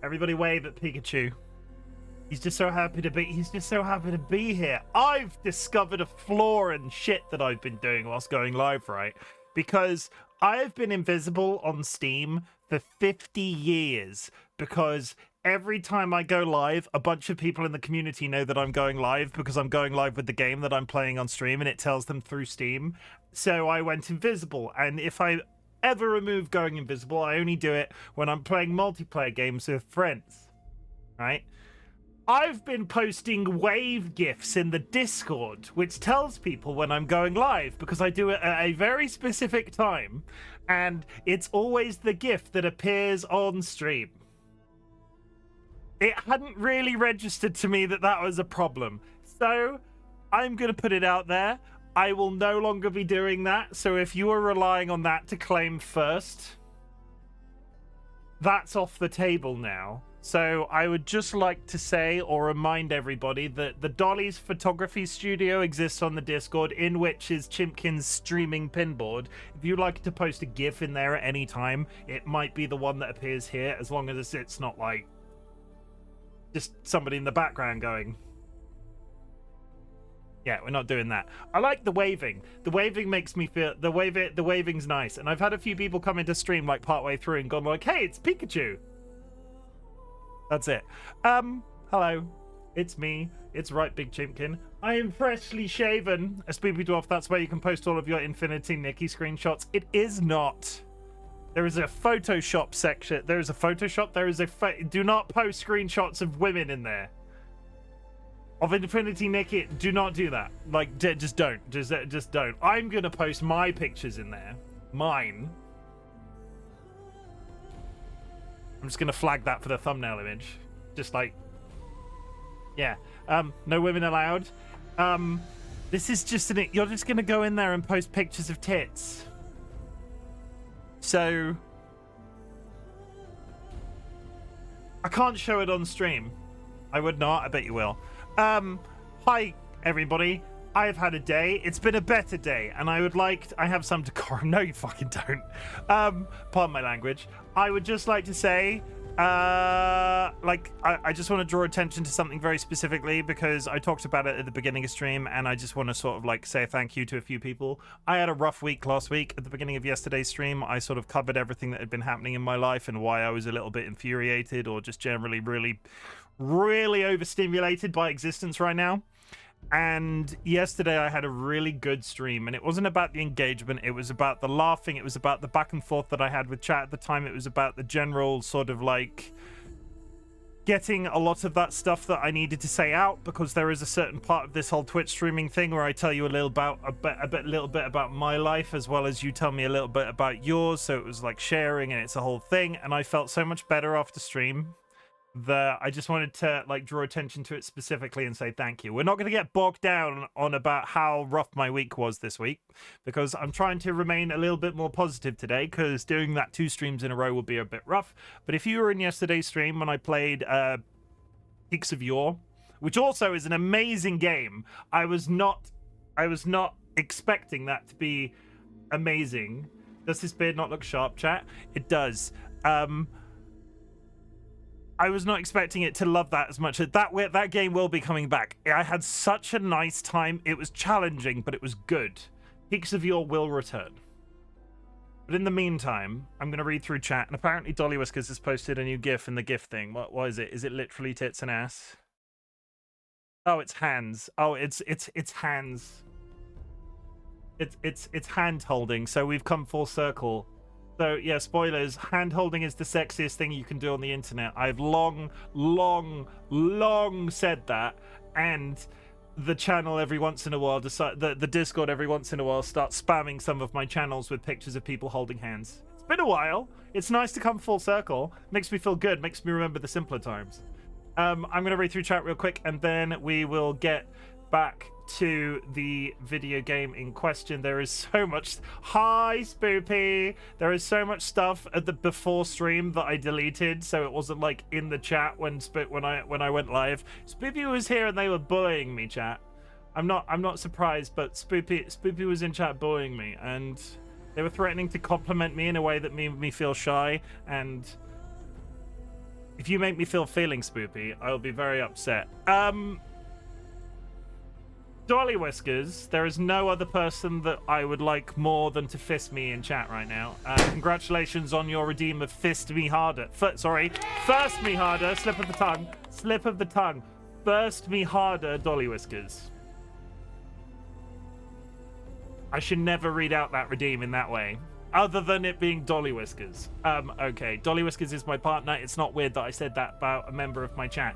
Everybody wave at Pikachu. He's just so happy to be here. I've discovered a flaw and shit that I've been doing whilst going live, right? Because I've been invisible on Steam for 50 years because every time I go live, a bunch of people in the community know that I'm going live because I'm going live with the game that I'm playing on stream, and it tells them through Steam. So I went invisible, and if I ever remove going invisible, I only do it when I'm playing multiplayer games with friends, right? I've been posting wave GIFs in the Discord, which tells people when I'm going live, because I do it at a very specific time, and it's always the GIF that appears on stream. It hadn't really registered to me that that was a problem, so I'm going to put it out there. I will no longer be doing that, so if you are relying on that to claim first, that's off the table now. So I would just like to say or remind everybody that the Dolly's photography studio exists on the Discord, in which is Chimken's streaming pinboard. If you'd like to post a GIF in there at any time, it might be the one that appears here, as long as it's not like just somebody in the background going. Yeah, we're not doing that. I like the waving. The waving makes me feel the waving's nice. And I've had a few people come into stream like partway through and gone like, "Hey, it's Pikachu." That's it. Hello. It's me. It's RightBigChimken. I am freshly shaven. A Spoopy Dwarf, that's where you can post all of your Infinity Nikki screenshots. It is not. There is a Photoshop section. There is a Photoshop. There is a... Do not post screenshots of women in there. Of Infinity Nikki. Do not do that. Like, just don't. Just don't. I'm going to post my pictures in there. Mine. I'm just going to flag that for the thumbnail image. Just like... Yeah. No women allowed. This is just an... You're just going to go in there and post pictures of tits. So... I can't show it on stream. I would not. I bet you will. Hi, everybody. I've had a day. It's been a better day, and I would like... I have some decorum. No, you fucking don't. Pardon my language. I would just like to say... I just want to draw attention to something very specifically, because I talked about it at the beginning of stream, and I just want to sort of like say thank you to a few people. I had a rough week last week. At the beginning of yesterday's stream, I sort of covered everything that had been happening in my life and why I was a little bit infuriated or just generally really overstimulated by existence right now. And yesterday I had a really good stream, and it wasn't about the engagement, it was about the laughing, it was about the back and forth that I had with chat at the time, it was about the general sort of like getting a lot of that stuff that I needed to say out, because there is a certain part of this whole Twitch streaming thing where I tell you a little bit about my life, as well as you tell me a little bit about yours. So it was like sharing, and it's a whole thing, and I felt so much better after stream that I just wanted to like draw attention to it specifically and say thank you. We're not going to get bogged down on about how rough my week was this week, because I'm trying to remain a little bit more positive today, because doing that 2 streams in a row will be a bit rough. But if you were in yesterday's stream when I played Peaks of Yore, which also is an amazing game, I was not expecting that to be amazing. Does this beard not look sharp, chat? It does. I was not expecting it to love that as much. That game will be coming back. I had such a nice time. It was challenging, but it was good. Peaks of Yore will return. But in the meantime, I'm going to read through chat, and apparently DollyWhiskers has posted a new GIF in the GIF thing. What is it? Is it literally tits and ass? Oh, it's hands. Oh, it's hands. It's hand holding. So we've come full circle. So, yeah, spoilers. Hand-holding is the sexiest thing you can do on the internet. I've long said that, and the channel every once in a while, the Discord every once in a while starts spamming some of my channels with pictures of people holding hands. It's been a while. It's nice to come full circle. Makes me feel good. Makes me remember the simpler times. I'm going to read through chat real quick, and then we will get back to the video game in question. There is so much... Hi, Spoopy! There is so much stuff at the before stream that I deleted, so it wasn't like in the chat when I went live. Spoopy was here and they were bullying me, chat. I'm not surprised, but Spoopy was in chat bullying me, and They were threatening to compliment me in a way that made me feel shy, and if you make me feel feeling spoopy, I'll be very upset. DollyWhiskers, there is no other person that I would like more than to fist me in chat right now. Congratulations on your redeem of fist me harder. First me harder. Slip of the tongue. Slip of the tongue. First me harder, DollyWhiskers. I should never read out that redeem in that way, other than it being DollyWhiskers. Okay, DollyWhiskers is my partner. It's not weird that I said that about a member of my chat.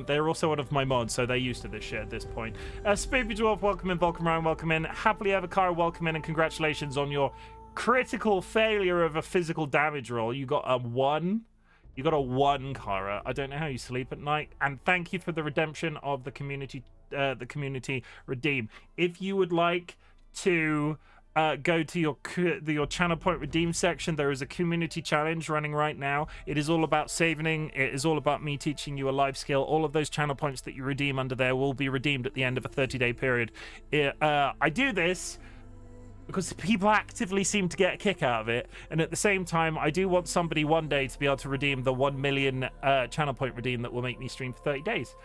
They're also one of my mods, so they're used to this shit at this point. Spoopy Dwarf, welcome in. Vulcan Ryan, welcome in. Happily Ever Kara, welcome in, and congratulations on your critical failure of a physical damage roll. You got a 1. You got a 1, Kara. I don't know how you sleep at night. And thank you for the redemption of the community redeem. If you would like to go to your channel point redeem section, there is a community challenge running right now. It is all about saving. It is all about me teaching you a life skill. All of those channel points that you redeem under there will be redeemed at the end of a 30-day period. I do this because people actively seem to get a kick out of it, and at the same time I do want somebody one day to be able to redeem the 1 million channel point redeem that will make me stream for 30 days.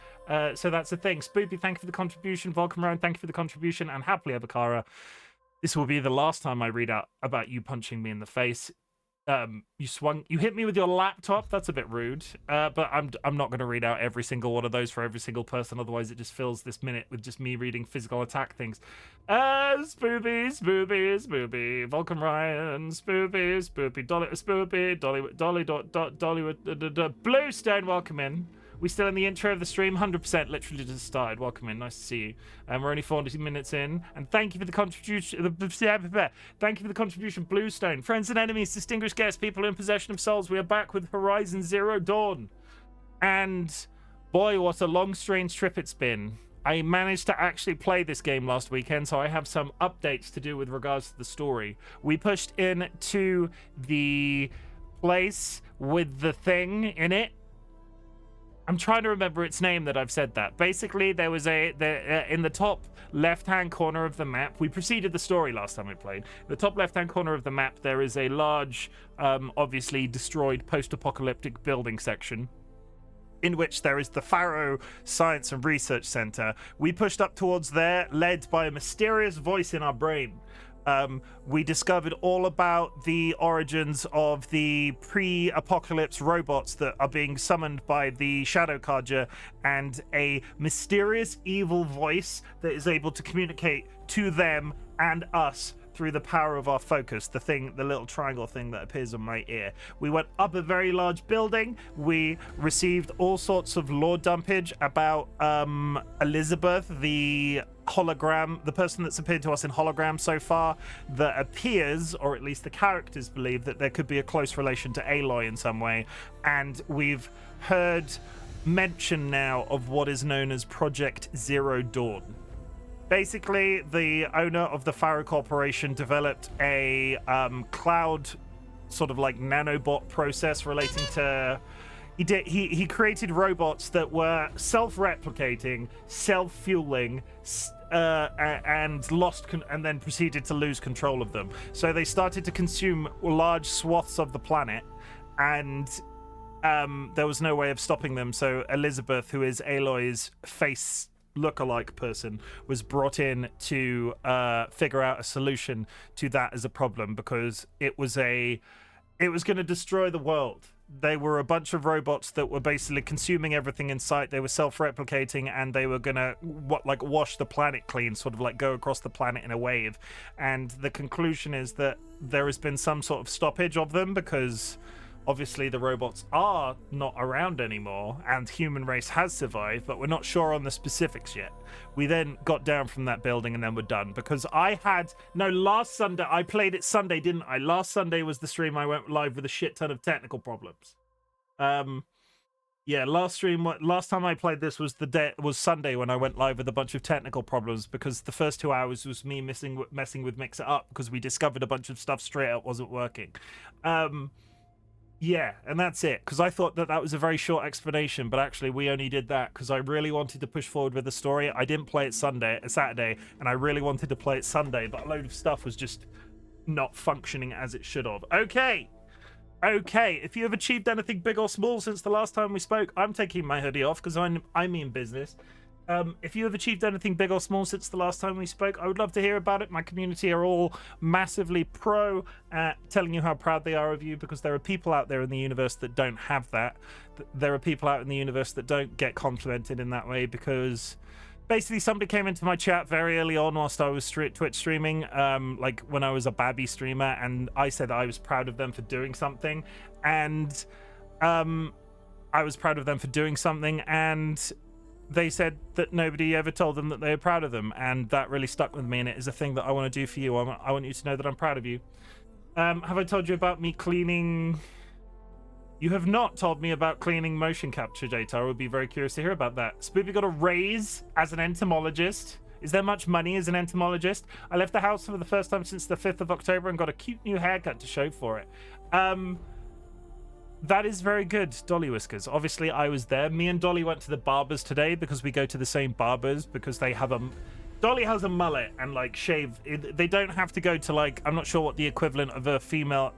So that's the thing. Spoopy, thank you for the contribution. Vulcan Round, thank you for the contribution. And happily ever Kara, this will be the last time I read out about you punching me in the face. You hit me with your laptop. That's a bit rude. But I'm not going to read out every single one of those for every single person. Otherwise, it just fills this minute with just me reading physical attack things. Spoopy, Vulcan Ryan, Spoopy, Dolly, Bluestone, welcome in. We still in the intro of the stream, 100%, literally just started. Welcome in, nice to see you. We're only 40 minutes in, and thank you for the contribution. Thank you for the contribution, Bluestone. Friends and enemies, distinguished guests, people in possession of souls, we are back with Horizon Zero Dawn. And boy, what a long, strange trip it's been. I managed to actually play this game last weekend, so I have some updates to do with regards to the story. We pushed into the place with the thing in it. I'm trying to remember its name that I've said that. Basically, there was in the top left-hand corner of the map, we preceded the story last time we played. In the top left-hand corner of the map, there is a large, obviously destroyed post-apocalyptic building section, in which there is the Faro Science and Research Center. We pushed up towards there, led by a mysterious voice in our brain. We discovered all about the origins of the pre-apocalypse robots that are being summoned by the Shadow Carja, and a mysterious evil voice that is able to communicate to them and us through the power of our focus, the little triangle thing that appears on my ear. We went up a very large building. We received all sorts of lore dumpage about Elizabeth, the hologram, the person that's appeared to us in hologram so far, that appears, or at least the characters believe, that there could be a close relation to Aloy in some way. And we've heard mention now of what is known as Project Zero Dawn. Basically, the owner of the Faro Corporation developed a cloud sort of like nanobot process relating to... He created robots that were self-replicating, self-fueling, and then proceeded to lose control of them. So they started to consume large swaths of the planet, and there was no way of stopping them. So Elizabeth, who is Aloy's face lookalike person, was brought in to figure out a solution to that as a problem, because it was going to destroy the world. They were a bunch of robots that were basically consuming everything in sight. They were self-replicating, and they were gonna wash the planet clean, sort of like go across the planet in a wave. And the conclusion is that there has been some sort of stoppage of them, because obviously the robots are not around anymore and human race has survived, but we're not sure on the specifics yet. We then got down from that building and then we're done, because last Sunday, I played it Sunday, didn't I? Last Sunday was the stream I went live with a shit ton of technical problems. Last time I played this was Sunday, when I went live with a bunch of technical problems, because the first 2 hours was me messing with Mix It Up, because we discovered a bunch of stuff straight up wasn't working. Yeah, and that's it, because I thought that was a very short explanation, but actually we only did that because I really wanted to push forward with the story. I didn't play it Saturday, and I really wanted to play it Sunday, but a load of stuff was just not functioning as it should have. Okay. If you have achieved anything big or small since the last time we spoke, I'm taking my hoodie off because I mean business. If you have achieved anything big or small since the last time we spoke, I would love to hear about it. My community are all massively pro at telling you how proud they are of you, because there are people out there in the universe that don't have that. There are people out in the universe that don't get complimented in that way, because basically somebody came into my chat very early on whilst I was Twitch streaming, like when I was a babby streamer, and I said I was proud of them for doing something, and they said that nobody ever told them that they were proud of them, and that really stuck with me, and it is a thing that I want to do for you. I want you to know that I'm proud of you. Have I told you about me cleaning? You have not told me about cleaning motion capture data. I would be very curious to hear about that. Spoopy got a raise as an entomologist. Is there much money as an entomologist? I left the house for the first time since the 5th of October and got a cute new haircut to show for it. That is very good, DollyWhiskers. Obviously, I was there. Me and Dolly went to the barbers today because we go to the same barbers, because they have a... Dolly has a mullet and, like, shave. They don't have to go to, like... I'm not sure what the equivalent of a female...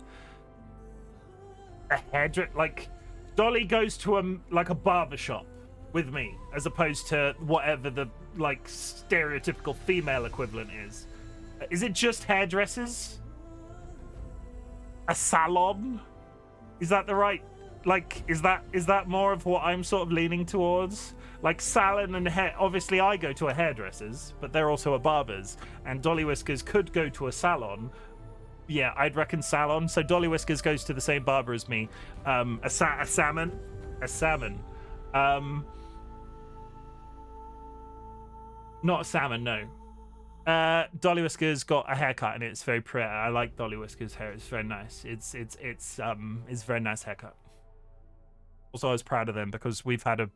A hairdresser... Like, Dolly goes to a barber shop with me, as opposed to whatever the, like, stereotypical female equivalent is. Is it just hairdressers? A salon? Is that the right, like, is that more of what I'm sort of leaning towards? Like, salon and hair, obviously I go to a hairdresser's, but they're also a barber's, and DollyWhiskers could go to a salon. Yeah, I'd reckon salon. So DollyWhiskers goes to the same barber as me. A salmon. Not a salmon, no. DollyWhiskers got a haircut and it's very pretty. I like DollyWhiskers' hair. It's very nice. It's a very nice haircut. Also, I was proud of them because we've had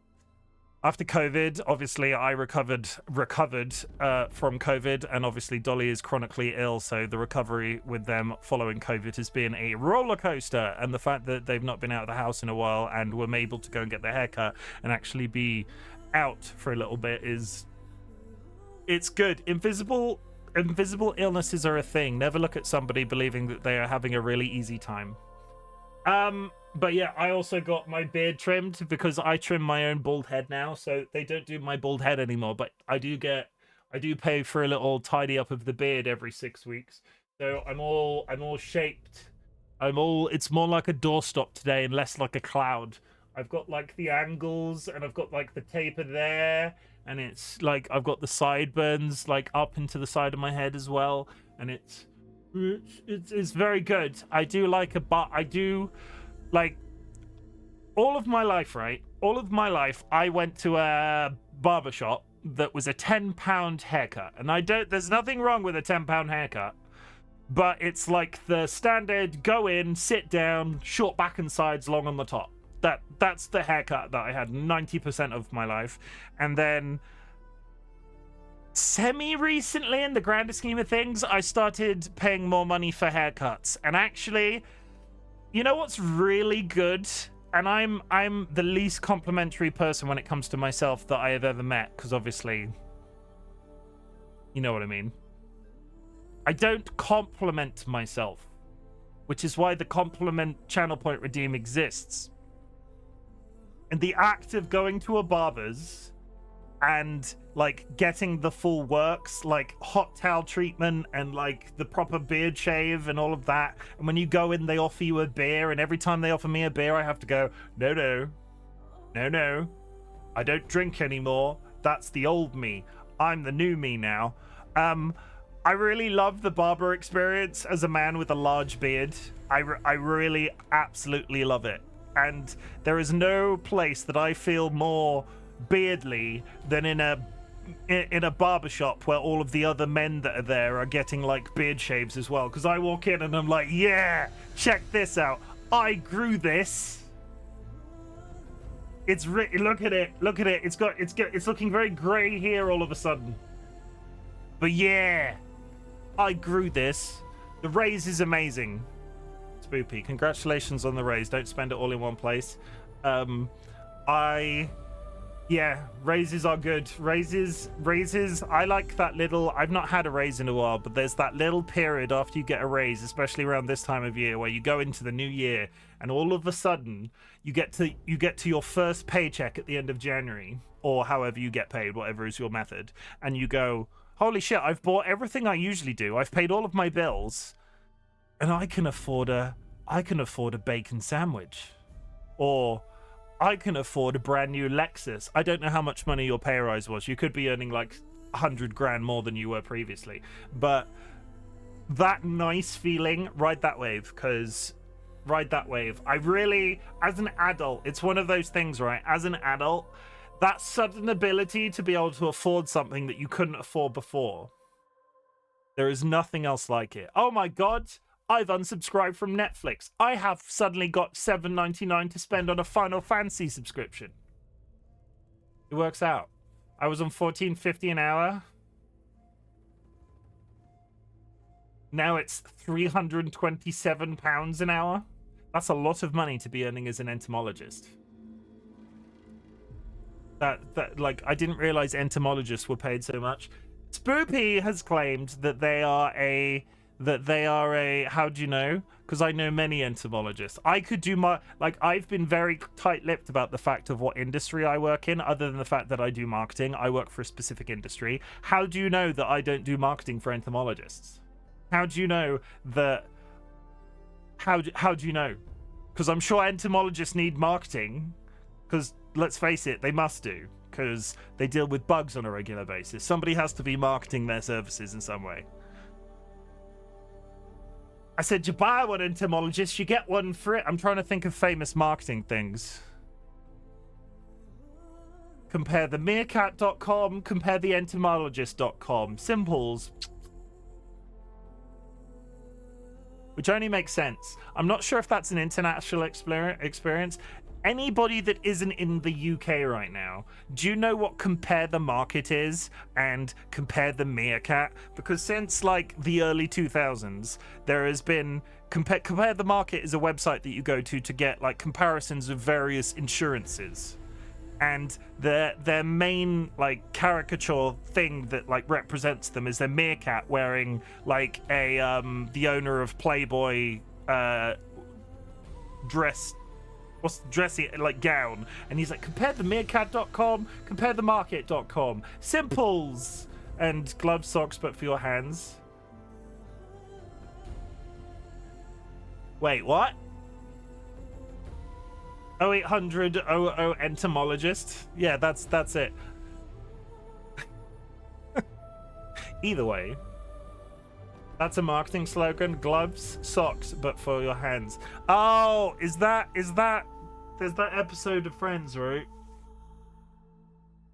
after COVID, obviously I recovered from COVID, and obviously Dolly is chronically ill, so the recovery with them following COVID has been a roller coaster, and the fact that they've not been out of the house in a while and were able to go and get their haircut and actually be out for a little bit it's good. Invisible illnesses are a thing. Never look at somebody believing that they are having a really easy time. But yeah, I also got my beard trimmed because I trim my own bald head now, so they don't do my bald head anymore, but I do pay for a little tidy up of the beard every 6 weeks. So I'm all shaped. It's more like a doorstop today and less like a cloud. I've got like the angles and I've got like the taper there, and it's like I've got the sideburns like up into the side of my head as well, and it's very good. I do like like all of my life, right? All of my life I went to a barbershop that was a £10 haircut, and there's nothing wrong with a £10 haircut, but it's like the standard go in, sit down, short back and sides, long on the top. That's the haircut that I had 90% of my life. And then semi-recently, in the grander scheme of things, I started paying more money for haircuts. And actually, you know what's really good? And I'm the least complimentary person when it comes to myself that I have ever met, because obviously, you know what I mean. I don't compliment myself, which is why the compliment channel point redeem exists. And the act of going to a barber's and like getting the full works, like hot towel treatment and like the proper beard shave and all of that, and when you go in they offer you a beer, and every time they offer me a beer I have to go, no, I don't drink anymore, that's the old me, I'm the new me now. I really love the barber experience as a man with a large beard. I really absolutely love it. And there is no place that I feel more beardly than in a barbershop where all of the other men that are there are getting like beard shaves as well. Because I walk in and I'm like, yeah, check this out. I grew this. Look at it. It's looking very grey here all of a sudden. But yeah, I grew this. The raise is amazing. Spoopy, congratulations on the raise. Don't spend it all in one place. I Yeah, raises are good. Raises, I like that little, I've not had a raise in a while, but there's that little period after you get a raise, especially around this time of year, where you go into the new year and all of a sudden you get to your first paycheck at the end of January, or however you get paid, whatever is your method, and you go, holy shit, I've bought everything I usually do. I've paid all of my bills, and I can afford a bacon sandwich. Or I can afford a brand new Lexus. I don't know how much money your pay rise was. You could be earning like 100 grand more than you were previously. But that nice feeling, ride that wave, because ride that wave. I really, as an adult, it's one of those things, right? As an adult, that sudden ability to be able to afford something that you couldn't afford before. There is nothing else like it. Oh my God. I've unsubscribed from Netflix. I have suddenly got $7.99 to spend on a Final Fantasy subscription. It works out. I was on $14.50 an hour. Now it's £327 an hour. That's a lot of money to be earning as an entomologist. That like, I didn't realize entomologists were paid so much. Spoopy has claimed that they are a how do you know? Because I know many entomologists. I could do my, like, I've been very tight-lipped about the fact of what industry I work in, other than the fact that I do marketing. I work for a specific industry. How do you know that I don't do marketing for entomologists? How do you know that, how do you know? Because I'm sure entomologists need marketing, because let's face it, they must do, because they deal with bugs on a regular basis. Somebody has to be marketing their services in some way. I said, you buy one entomologist, you get one for it. I'm trying to think of famous marketing things. Compare the meerkat.com, compare the entomologist.com. Simples. Which only makes sense. I'm not sure if that's an international experience. Anybody that isn't in the UK right now, do you know what Compare the Market is and Compare the Meerkat? Because since like the early 2000s, there has been Compare the Market is a website that you go to get like comparisons of various insurances. And their main like caricature thing that like represents them is their meerkat wearing like a the owner of Playboy dressing like gown, and he's like, compare the meerkat.com, compare the market.com, simples, and glove socks but for your hands. Wait, what? 0800 00 entomologist. Yeah, that's it. Either way, that's a marketing slogan. Gloves, socks, but for your hands. Oh, is that there's that episode of Friends, right?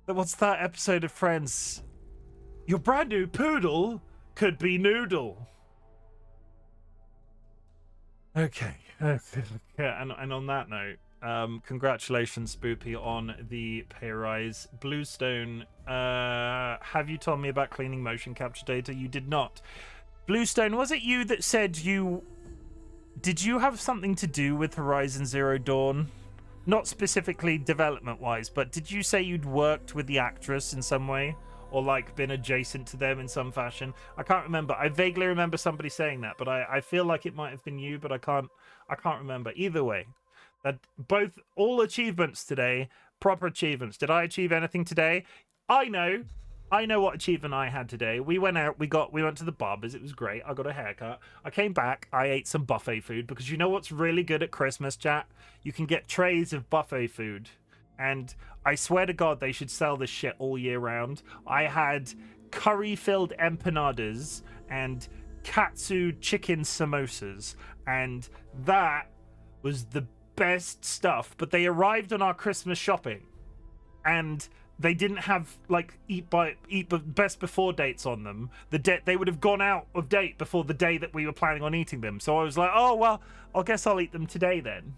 What's that episode of Friends? Your brand new poodle could be Noodle. Okay. And on that note, congratulations, Spoopy, on the pay rise. Bluestone, have you told me about cleaning motion capture data? You did not. Bluestone, was it you that said did you have something to do with Horizon Zero Dawn? Not specifically development-wise, but did you say you'd worked with the actress in some way? Or, like, been adjacent to them in some fashion? I can't remember. I vaguely remember somebody saying that, but I feel like it might have been you, but I can't remember. Either way, that all achievements today, proper achievements. Did I achieve anything today? I know what achievement I had today. We went out, we went to the barbers. It was great. I got a haircut. I came back. I ate some buffet food, because you know what's really good at Christmas, chat? You can get trays of buffet food. And I swear to God, they should sell this shit all year round. I had curry-filled empanadas and katsu chicken samosas, and that was the best stuff. But they arrived on our Christmas shopping, and they didn't have like eat best before dates on them. They would have gone out of date before the day that we were planning on eating them. So I was like, oh well, I guess I'll eat them today then.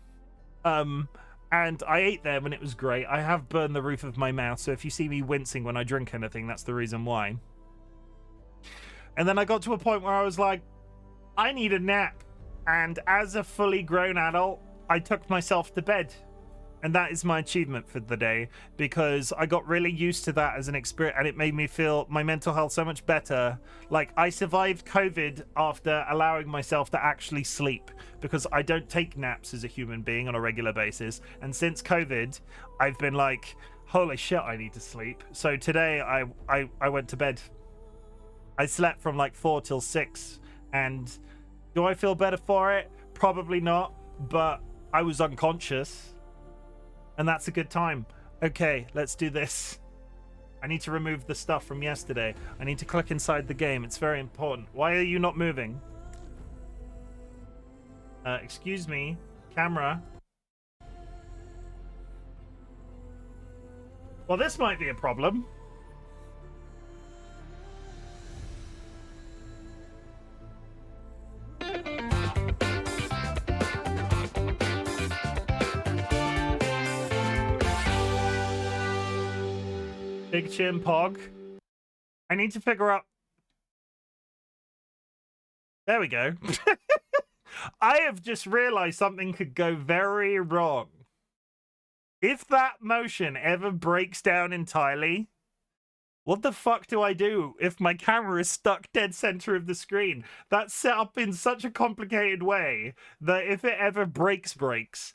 And I ate them, and it was great. I have burned the roof of my mouth, so if you see me wincing when I drink anything, that's the reason why. And then I got to a point where I was like, I need a nap. And as a fully grown adult, I took myself to bed. And that is my achievement for the day, because I got really used to that as an experience, and it made me feel my mental health so much better. Like, I survived COVID after allowing myself to actually sleep, because I don't take naps as a human being on a regular basis. And since COVID, I've been like, holy shit, I need to sleep. So today I went to bed. I slept from like 4 till 6. And do I feel better for it? Probably not, but I was unconscious. And that's a good time. Okay, let's do this. I need to remove the stuff from yesterday. I need to click inside the game. It's very important. Why are you not moving? Excuse me. Camera. Well, this might be a problem. Big Chim Pog. I need to figure out... There we go. I have just realized something could go very wrong. If that motion ever breaks down entirely, what the fuck do I do if my camera is stuck dead center of the screen? That's set up in such a complicated way that if it ever breaks,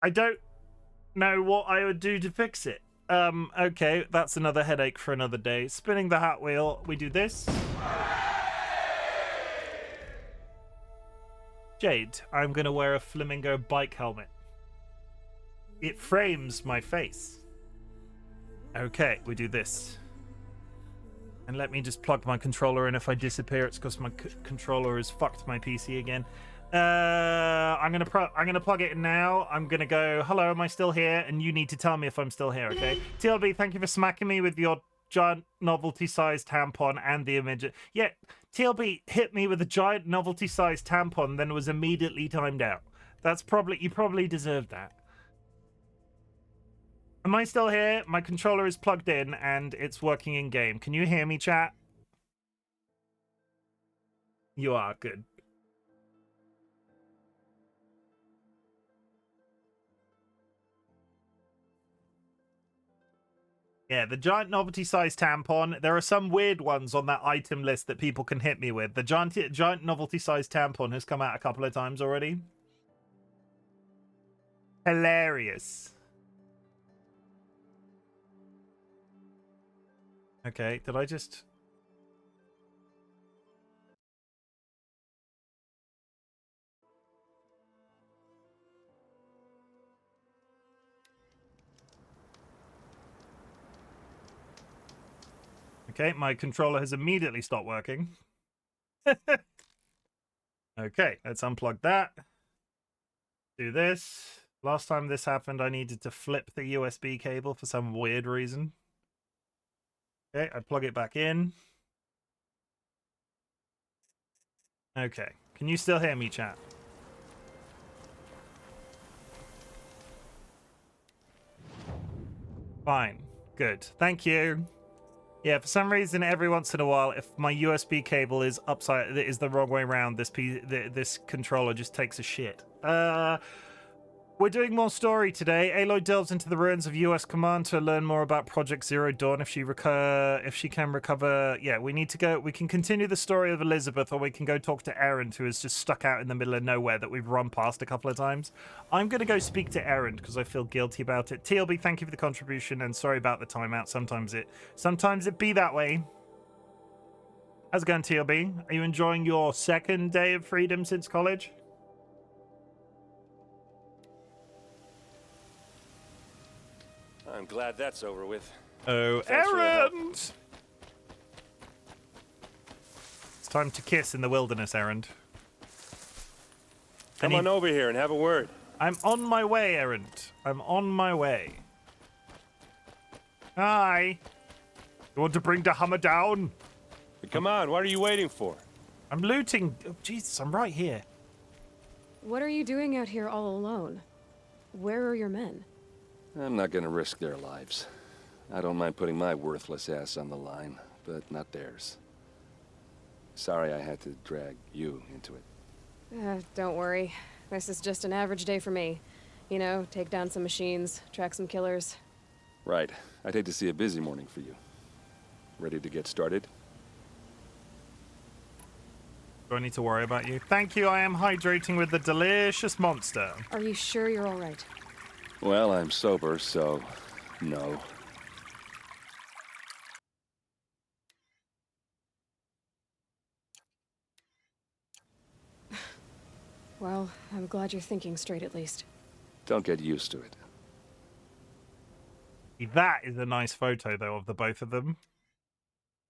I don't know what I would do to fix it. Okay, that's another headache for another day. Spinning the hat wheel, we do this. Jade, I'm gonna wear a flamingo bike helmet. It frames my face. Okay, we do this. And let me just plug my controller in. If I disappear, it's because my controller has fucked my PC again. I'm gonna plug it in now. I'm gonna go, hello, am I still here? And you need to tell me if I'm still here, okay? TLB, thank you for smacking me with your giant novelty-sized tampon and the image. Yeah, TLB hit me with a giant novelty-sized tampon, then was immediately timed out. That's probably, you probably deserve that. Am I still here? My controller is plugged in and it's working in game. Can you hear me, chat? You are, good. Yeah, the giant novelty-sized tampon. There are some weird ones on that item list that people can hit me with. The giant novelty-sized tampon has come out a couple of times already. Hilarious. Okay, did I just... Okay, my controller has immediately stopped working. Okay, let's unplug that. Do this. Last time this happened, I needed to flip the USB cable for some weird reason. Okay, I plug it back in. Okay, can you still hear me, chat? Fine, good. Thank you. Yeah, for some reason, every once in a while, if my USB cable is the wrong way around, this controller just takes a shit. We're doing more story today. Aloy delves into the ruins of US Command to learn more about Project Zero Dawn. If she can recover, yeah, we need to go. We can continue the story of Elizabeth, or we can go talk to Erend, who is just stuck out in the middle of nowhere that we've run past a couple of times. I'm going to go speak to Erend because I feel guilty about it. TLB, thank you for the contribution, and sorry about the timeout. Sometimes it be that way. How's it going, TLB? Are you enjoying your second day of freedom since college? I'm glad that's over with. Oh, Erend! It's time to kiss in the wilderness, Erend. Come on over here and have a word. I'm on my way, Erend. I'm on my way. Hi. You want to bring the hammer down? Come on, what are you waiting for? I'm looting. Oh, Jesus, I'm right here. What are you doing out here all alone? Where are your men? I'm not gonna risk their lives. I don't mind putting my worthless ass on the line, but not theirs. Sorry I had to drag you into it. Don't worry. This is just an average day for me. You know, take down some machines, track some killers. Right. I'd hate to see a busy morning for you. Ready to get started? Do I need to worry about you? Thank you, I am hydrating with the delicious monster. Are you sure you're all right? Well, I'm sober, so no. Well, I'm glad you're thinking straight at least. Don't get used to it. That is a nice photo, though, of the both of them.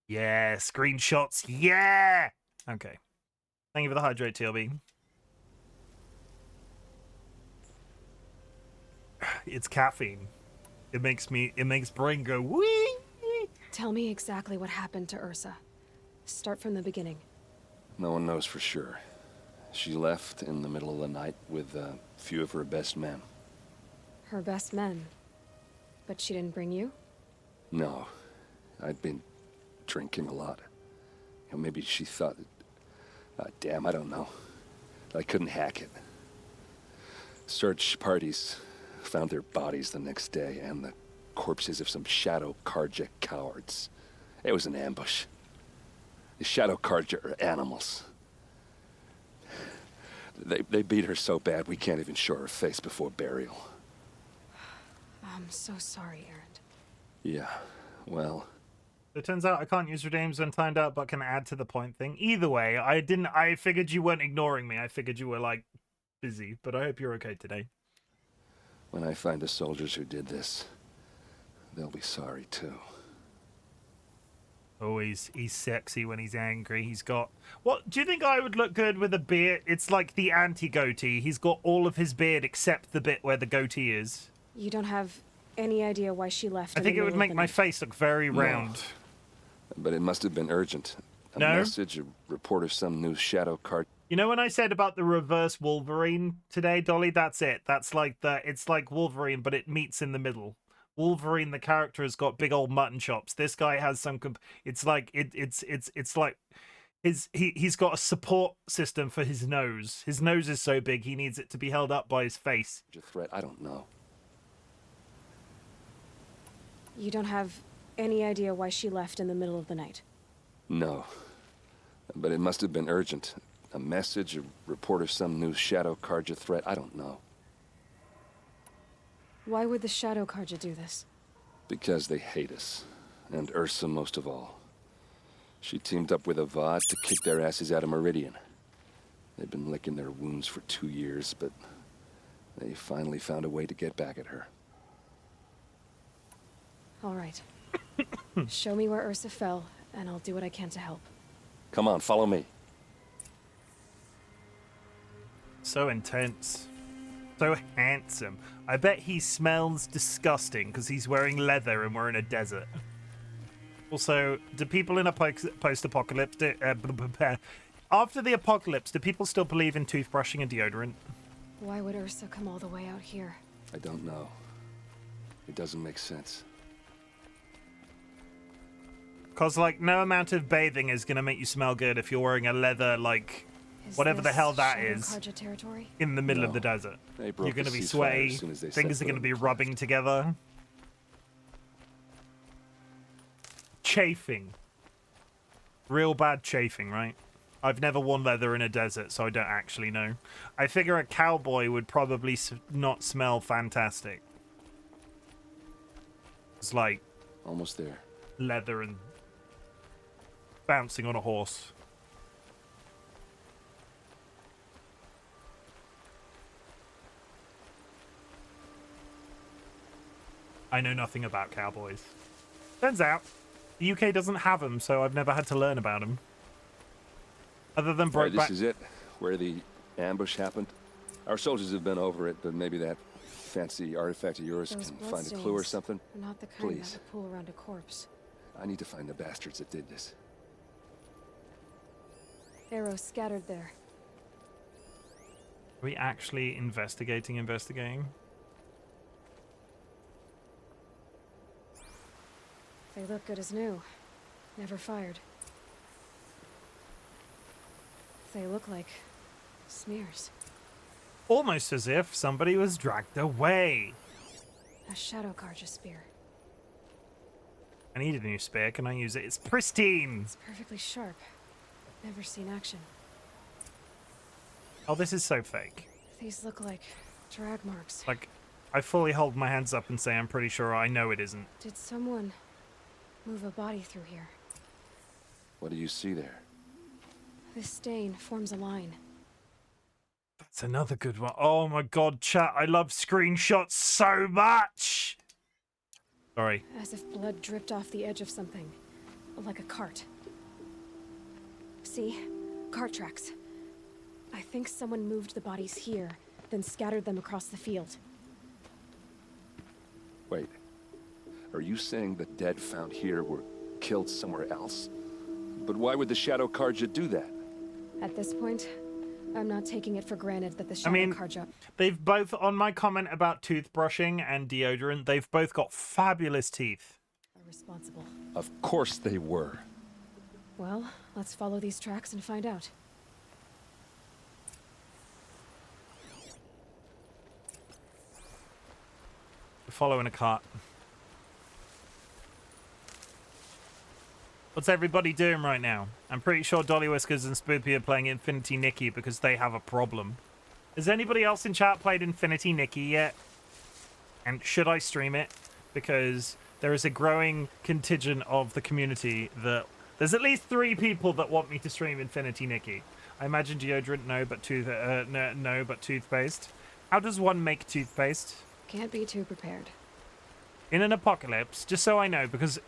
Yeah, screenshots. Yeah! Okay. Thank you for the hydrate, TLB. It's caffeine. It makes brain go wee. Tell me exactly what happened to Ersa. Start from the beginning. No one knows for sure. She left in the middle of the night with a few of her best men. Her best men. But she didn't bring you? No. I'd been drinking a lot. You know, maybe she thought... damn, I don't know. I couldn't hack it. Search parties found their bodies the next day and the corpses of some Shadow Karja cowards. It was an ambush. The Shadow Karja are animals. They beat her so bad we can't even show her face before burial. I'm so sorry, Aaron. Yeah, well... It turns out I can't use redeems when timed out, but can add to the point thing. Either way, I figured you weren't ignoring me. I figured you were, like, busy, but I hope you're okay today. When I find the soldiers who did this, they'll be sorry too. Oh, he's sexy when he's angry. He's got... What, do you think I would look good with a beard? It's like the anti-goatee. He's got all of his beard except the bit where the goatee is. You don't have any idea why she left. I think it would make my face look very round. But it must have been urgent. A No? message, a report of some new Shadow Card. You know when I said about the reverse Wolverine today, Dolly? That's it. That's like it's like Wolverine, but it meets in the middle. Wolverine, the character, has got big old mutton chops. This guy has some. It's like it's like he's got a support system for his nose. His nose is so big he needs it to be held up by his face. A threat, I don't know. You don't have any idea why she left in the middle of the night? No. But it must have been urgent. A message, a report of some new Shadow Karja threat, I don't know. Why would the Shadow Karja do this? Because they hate us. And Ersa most of all. She teamed up with Avad to kick their asses out of Meridian. They've been licking their wounds for 2 years, but they finally found a way to get back at her. All right. Show me where Ersa fell, and I'll do what I can to help. Come on, follow me. So intense. So handsome. I bet he smells disgusting because he's wearing leather and we're in a desert. Also, do people in a post-apocalypse... after the apocalypse, do people still believe in toothbrushing and deodorant? Why would Ersa come all the way out here? I don't know. It doesn't make sense. Because, like, no amount of bathing is going to make you smell good if you're wearing a leather, like... Is whatever the this hell that Shadow is Karja territory? in the middle of No. the desert. They broke You're going to the be ceasefire sweaty, as soon as they fingers set are going to foot be in the rubbing together. Chafing. Real bad chafing, right? I've never worn leather in a desert, so I don't actually know. I figure a cowboy would probably not smell fantastic. It's like Almost there. leather and bouncing on a horse. I know nothing about cowboys. Turns out, the UK doesn't have them, so I've never had to learn about them. Other than All right, Brokeback... this is it. Where the ambush happened. Our soldiers have been over it, but maybe that fancy artifact of yours Those can find a clue or bloodstains something. are not the kind Please. that would pool around a corpse. I need to find the bastards that did this. Arrows scattered there. Are we actually investigating? They look good as new. Never fired. They look like smears. Almost as if somebody was dragged away. A shadow Karja spear. I need a new spear. Can I use it? It's pristine. It's perfectly sharp. Never seen action. Oh, this is so fake. These look like drag marks. Like, I fully hold my hands up and say I'm pretty sure I know it isn't. Did someone move a body through here? What do you see there? This stain forms a line. That's another good one. Oh my god, chat. I love screenshots so much. Sorry. As if blood dripped off the edge of something. Like a cart. See? Cart tracks. I think someone moved the bodies here, then scattered them across the field. Wait. Are you saying the dead found here were killed somewhere else? But why would the Shadow Karja do that? At this point, I'm not taking it for granted that the Shadow Karja... They've both, on my comment about toothbrushing and deodorant, they've both got fabulous teeth. are responsible. Of course they were. Well, let's follow these tracks and find out. We're following a cart. What's everybody doing right now? I'm pretty sure DollyWhiskers and Spoopy are playing Infinity Nikki because they have a problem. Has anybody else in chat played Infinity Nikki yet? And should I stream it? Because there is a growing contingent of the community that... There's at least 3 people that want me to stream Infinity Nikki. I imagine deodorant, no, but no, but toothpaste. How does one make toothpaste? Can't be too prepared. In an apocalypse, just so I know, because...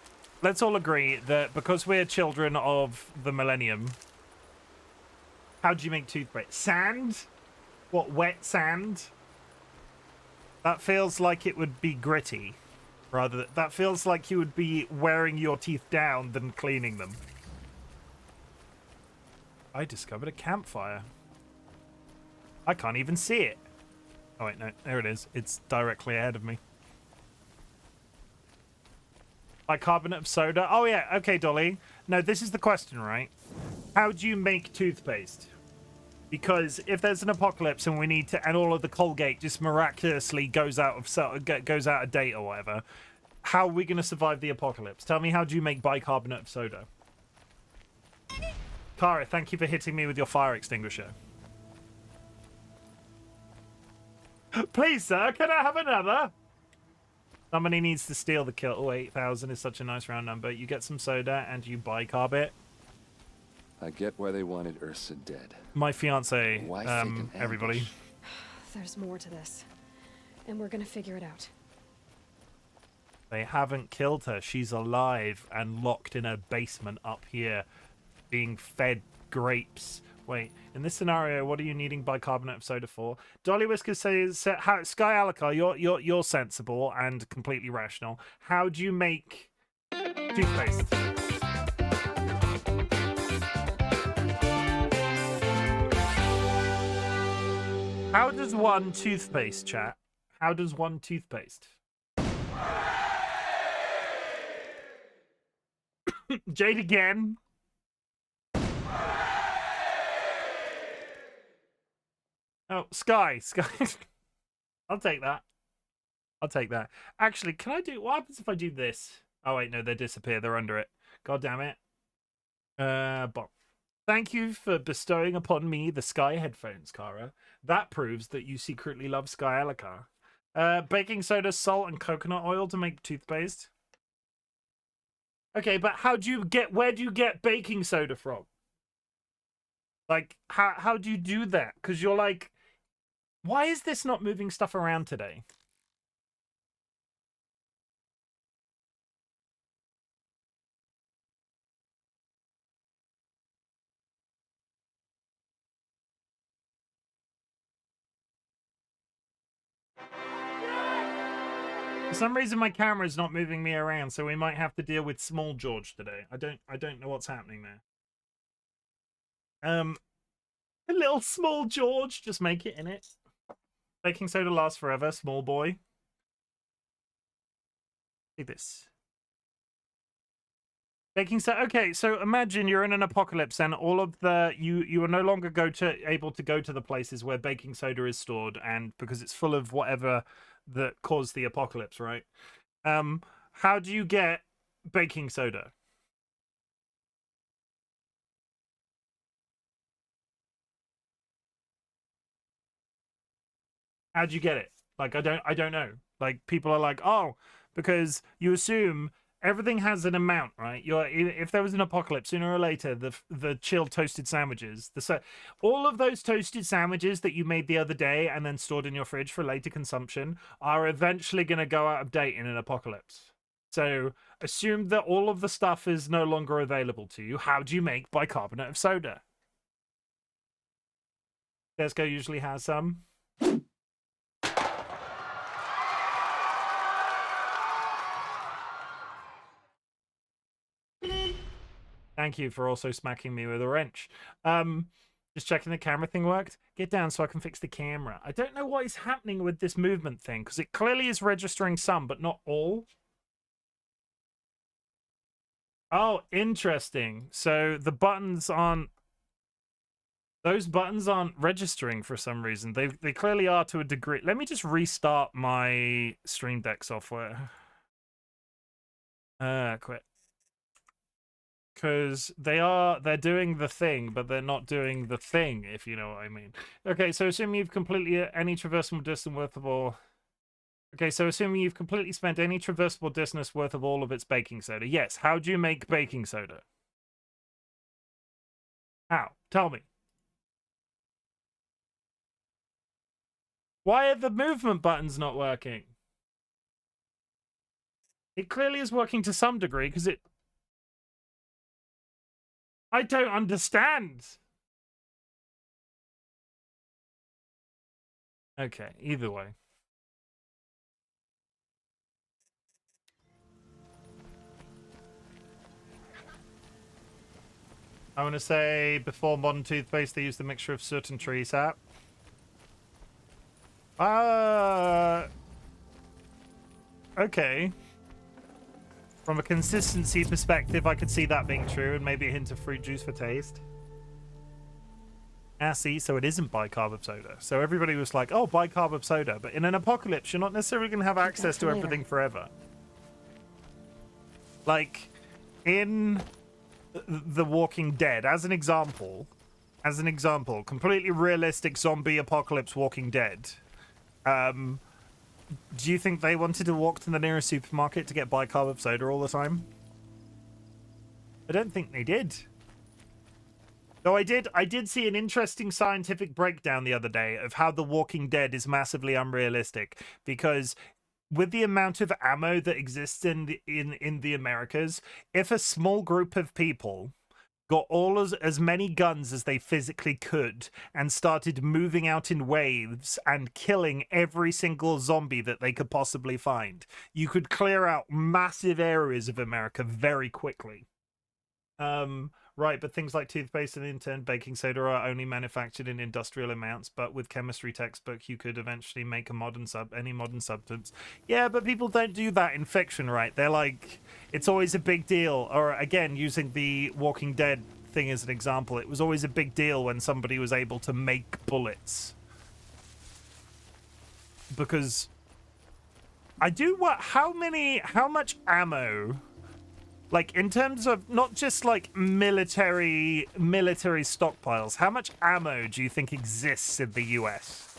Let's all agree that because we're children of the millennium, how do you make toothpaste? Sand? What, wet sand? That feels like it would be gritty. That feels like you would be wearing your teeth down than cleaning them. I discovered a campfire. I can't even see it. Oh wait, no, there it is. It's directly ahead of me. Bicarbonate of soda. Oh yeah, okay, Dolly. No, this is the question, right? How do you make toothpaste? Because if there's an apocalypse and we need to, and all of the Colgate just miraculously goes out of date or whatever, how are we going to survive the apocalypse? Tell me, how do you make bicarbonate of soda? Kara, thank you for hitting me with your fire extinguisher. Please, sir, can I have another? Somebody needs to steal the kill. Oh, 8,000 is such a nice round number. You get some soda and you bicarb it. I get why they wanted Ersa dead. My fiance, Why fake an everybody. ambush? There's more to this. And we're gonna figure it out. They haven't killed her. She's alive and locked in a basement up here, being fed grapes. Wait, in this scenario, what are you needing bicarbonate of soda for? DollyWhiskers says, Sky Alaka, you're sensible and completely rational. How do you make toothpaste? How does one toothpaste, chat? How does one toothpaste? Jade again. Oh, Sky. I'll take that. I'll take that. Actually, can I do... What happens if I do this? Oh, wait, no, they disappear. They're under it. God damn it. But thank you for bestowing upon me the Sky headphones, Kara. That proves that you secretly love Sky Alaka. Baking soda, salt, and coconut oil to make toothpaste. Okay, but how do you get... Where do you get baking soda from? Like, how do you do that? Because you're like... Why is this not moving stuff around today? For some reason my camera is not moving me around, so we might have to deal with Small George today. I don't know what's happening there. A little Small George, just make it in it. Baking soda lasts forever, small boy. Take this. Baking soda. Okay, so imagine you're in an apocalypse and all of the you are no longer able to go to the places where baking soda is stored, and because it's full of whatever that caused the apocalypse, right? How do you get baking soda? How do you get it? Like, I don't know. Like, people are like, oh, because you assume everything has an amount, right? If there was an apocalypse, sooner or later, the chilled toasted sandwiches, all of those toasted sandwiches that you made the other day and then stored in your fridge for later consumption are eventually going to go out of date in an apocalypse. So assume that all of the stuff is no longer available to you. How do you make bicarbonate of soda? Tesco usually has some. Thank you for also smacking me with a wrench. Just checking the camera thing worked. Get down so I can fix the camera. I don't know what is happening with this movement thing, because it clearly is registering some, but not all. Oh, interesting. So the buttons aren't... Those buttons aren't registering for some reason. They clearly are to a degree. Let me just restart my Stream Deck software. Quit. Because they're doing the thing, but they're not doing the thing, if you know what I mean. Okay, so assuming you've completely any traversable distance worth of all. Okay, so assuming you've completely spent any traversable distance worth of all of its baking soda. Yes, how do you make baking soda? How? Tell me. Why are the movement buttons not working? It clearly is working to some degree, because it... I don't understand. Okay, either way. I want to say before modern toothpaste, they used a mixture of soot and tree sap. Okay. From a consistency perspective, I could see that being true, and maybe a hint of fruit juice for taste. See, so it isn't bicarb of soda. So everybody was like, oh, bicarb of soda. But in an apocalypse, you're not necessarily going to have access to everything forever. Like, in The Walking Dead, as an example, completely realistic zombie apocalypse Walking Dead. Do you think they wanted to walk to the nearest supermarket to get bicarb of soda all the time? I don't think they did. Though I did see an interesting scientific breakdown the other day of how The Walking Dead is massively unrealistic, because with the amount of ammo that exists in the Americas, if a small group of people got as many guns as they physically could and started moving out in waves and killing every single zombie that they could possibly find, you could clear out massive areas of America very quickly. Right, but things like toothpaste and in turn baking soda are only manufactured in industrial amounts, but with chemistry textbook you could eventually make any modern substance. Yeah, but people don't do that in fiction, right? They're like, it's always a big deal. Or again, using the Walking Dead thing as an example, it was always a big deal when somebody was able to make bullets. Because how much ammo, like, in terms of not just like military stockpiles, how much ammo do you think exists in the US?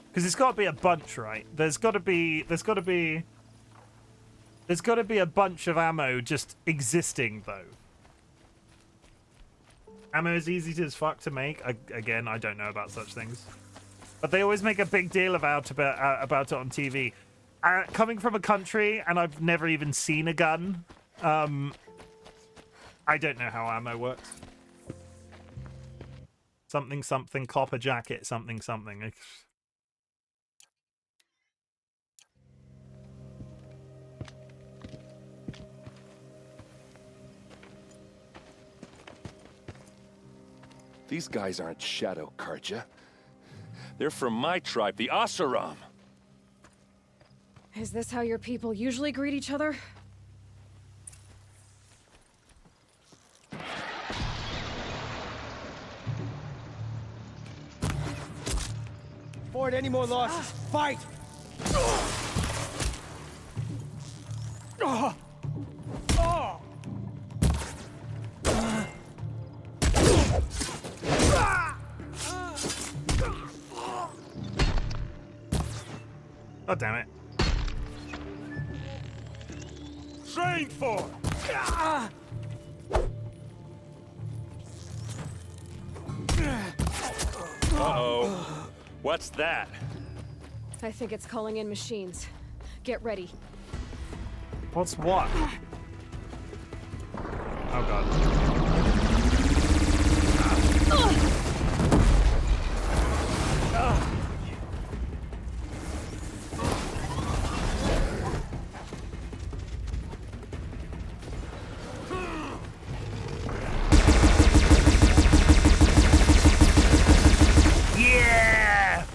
Because it's got to be a bunch, right? There's got to be a bunch of ammo just existing, though. Ammo is easy as fuck to make. Again, I don't know about such things, but they always make a big deal about it on TV. Coming from a country, and I've never even seen a gun, I don't know how ammo works. Something, copper jacket, something. These guys aren't Shadow Karja. They're from my tribe, the Asaram. Is this how your people usually greet each other? afford any more losses. Fight! God damn it. Trained for! Uh-oh. What's that? I think it's calling in machines. Get ready. What's what? Oh god. Yeah!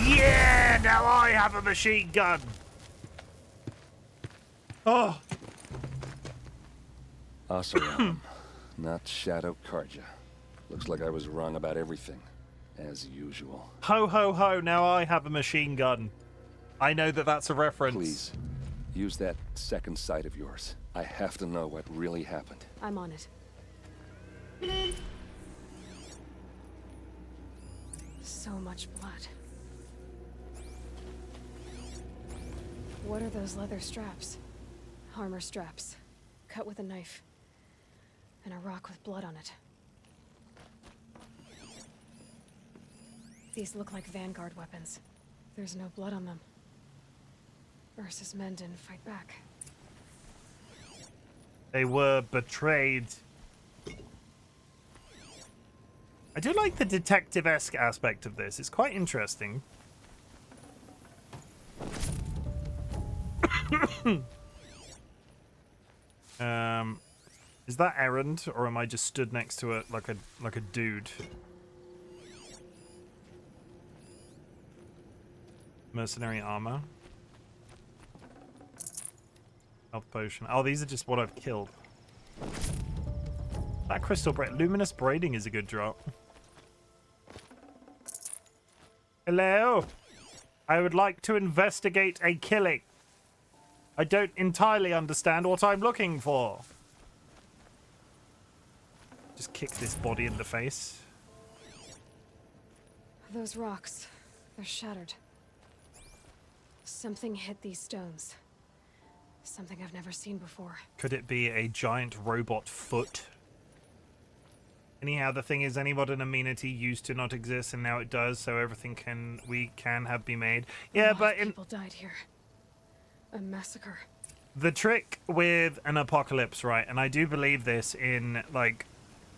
Yeah! Now I have a machine gun. Oh. Oseram, not Shadow Karja. Looks like I was wrong about everything, as usual. Ho ho ho, now I have a machine gun. I know that that's a reference. Please, use that second sight of yours. I have to know what really happened. I'm on it. So much blood. What are those leather straps? Armor straps. Cut with a knife. And a rock with blood on it. These look like vanguard weapons. There's no blood on them. Ursa's men didn't fight back. They were betrayed. I do like the detective-esque aspect of this. It's quite interesting. Is that Errand, or am I just stood next to it like a dude? Mercenary armor. Health potion. Oh, these are just what I've killed. That crystal braid. Luminous braiding is a good drop. Hello. I would like to investigate a killing. I don't entirely understand what I'm looking for. Just kick this body in the face. Those rocks, they're shattered. Something hit these stones. Something I've never seen before. Could it be a giant robot foot? Anyhow, the thing is, any modern amenity used to not exist, and now it does, so everything can have be made. Yeah, but people died here. A massacre. The trick with an apocalypse, right, and I do believe this in, like,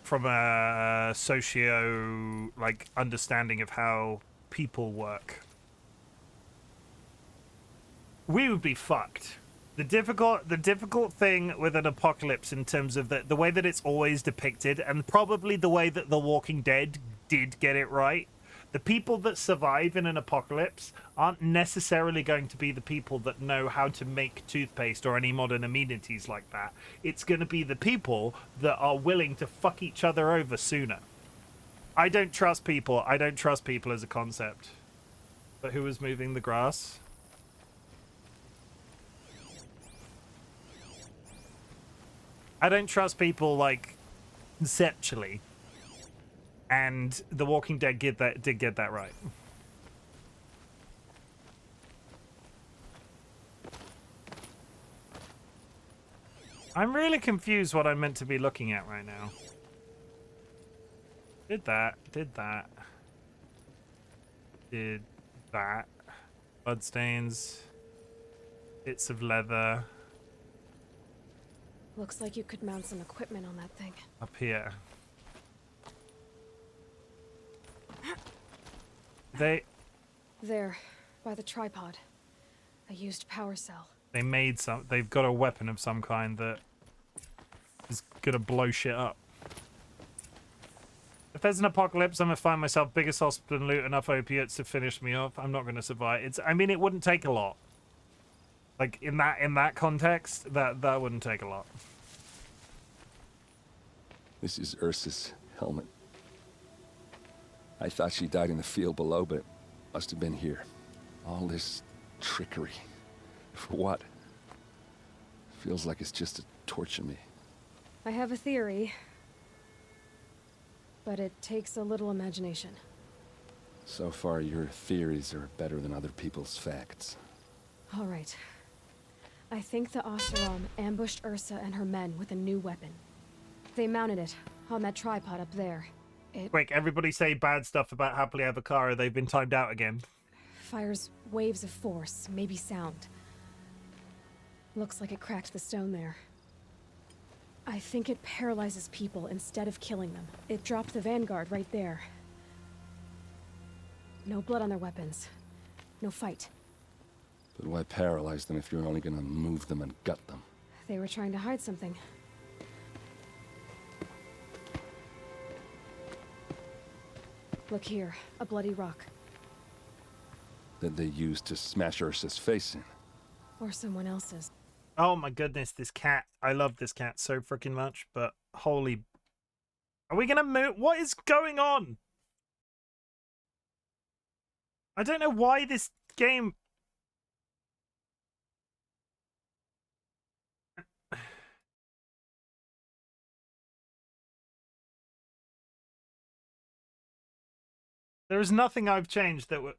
from a socio, like, understanding of how people work. We would be fucked. The difficult thing with an apocalypse in terms of the way that it's always depicted, and probably the way that The Walking Dead did get it right, the people that survive in an apocalypse aren't necessarily going to be the people that know how to make toothpaste or any modern amenities like that. It's going to be the people that are willing to fuck each other over sooner. I don't trust people. I don't trust people as a concept. But who was moving the grass? I don't trust people, like, conceptually. And The Walking Dead did get that right. I'm really confused what I'm meant to be looking at right now. Did that. Did that. Bloodstains. Bits of leather. Looks like you could mount some equipment on that thing. Up here. There, by the tripod. A used power cell. They've got a weapon of some kind that is gonna blow shit up. If there's an apocalypse, I'm gonna find myself biggest hospital and loot enough opiates to finish me off. I'm not gonna survive. I mean, it wouldn't take a lot. Like, in that context, that wouldn't take a lot. This is Ersa's helmet. I thought she died in the field below, but it must have been here. All this trickery. For what? Feels like it's just to torture me. I have a theory, but it takes a little imagination. So far, your theories are better than other people's facts. All right. I think the Oseram ambushed Ersa and her men with a new weapon. They mounted it on that tripod up there. It Quick, everybody say bad stuff about Happily Ever Kara. They've been timed out again. fires waves of force, maybe sound. Looks like it cracked the stone there. I think it paralyzes people instead of killing them. It dropped the vanguard right there. No blood on their weapons. No fight. But why paralyze them if you're only gonna move them and gut them? They were trying to hide something. Look here, a bloody rock. That they used to smash Ursa's face in. Or someone else's. Oh my goodness, this cat. I love this cat so freaking much, but holy... Are we gonna move? What is going on? I don't know why this game... There is nothing I've changed that would...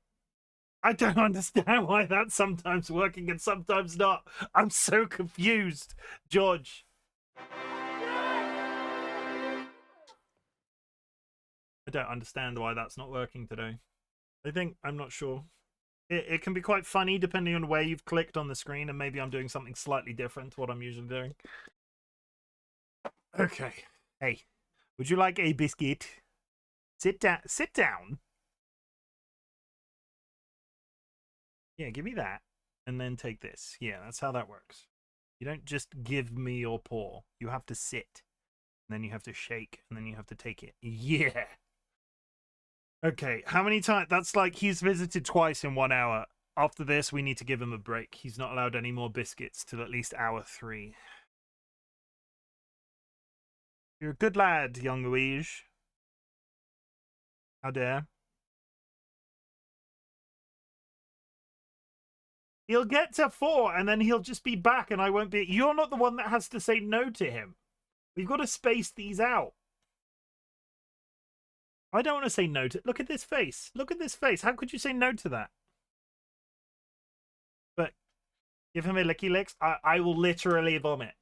I don't understand why that's sometimes working and sometimes not. I'm so confused, George. I don't understand why that's not working today. I'm not sure. It can be quite funny depending on where you've clicked on the screen, and maybe I'm doing something slightly different to what I'm usually doing. Okay. Hey, would you like a biscuit? Sit down. Sit down. Yeah, give me that, and then take this. Yeah, that's how that works. You don't just give me your paw. You have to sit, and then you have to shake, and then you have to take it. Yeah. Okay, how many times? That's like he's visited twice in 1 hour. After this, we need to give him a break. He's not allowed any more biscuits till at least hour 3. You're a good lad, young Luigi. How dare. He'll get to 4 and then he'll just be back and I won't be... You're not the one that has to say no to him. We've got to space these out. I don't want to say no to... Look at this face. Look at this face. How could you say no to that? But give him a licky licks. I will literally vomit.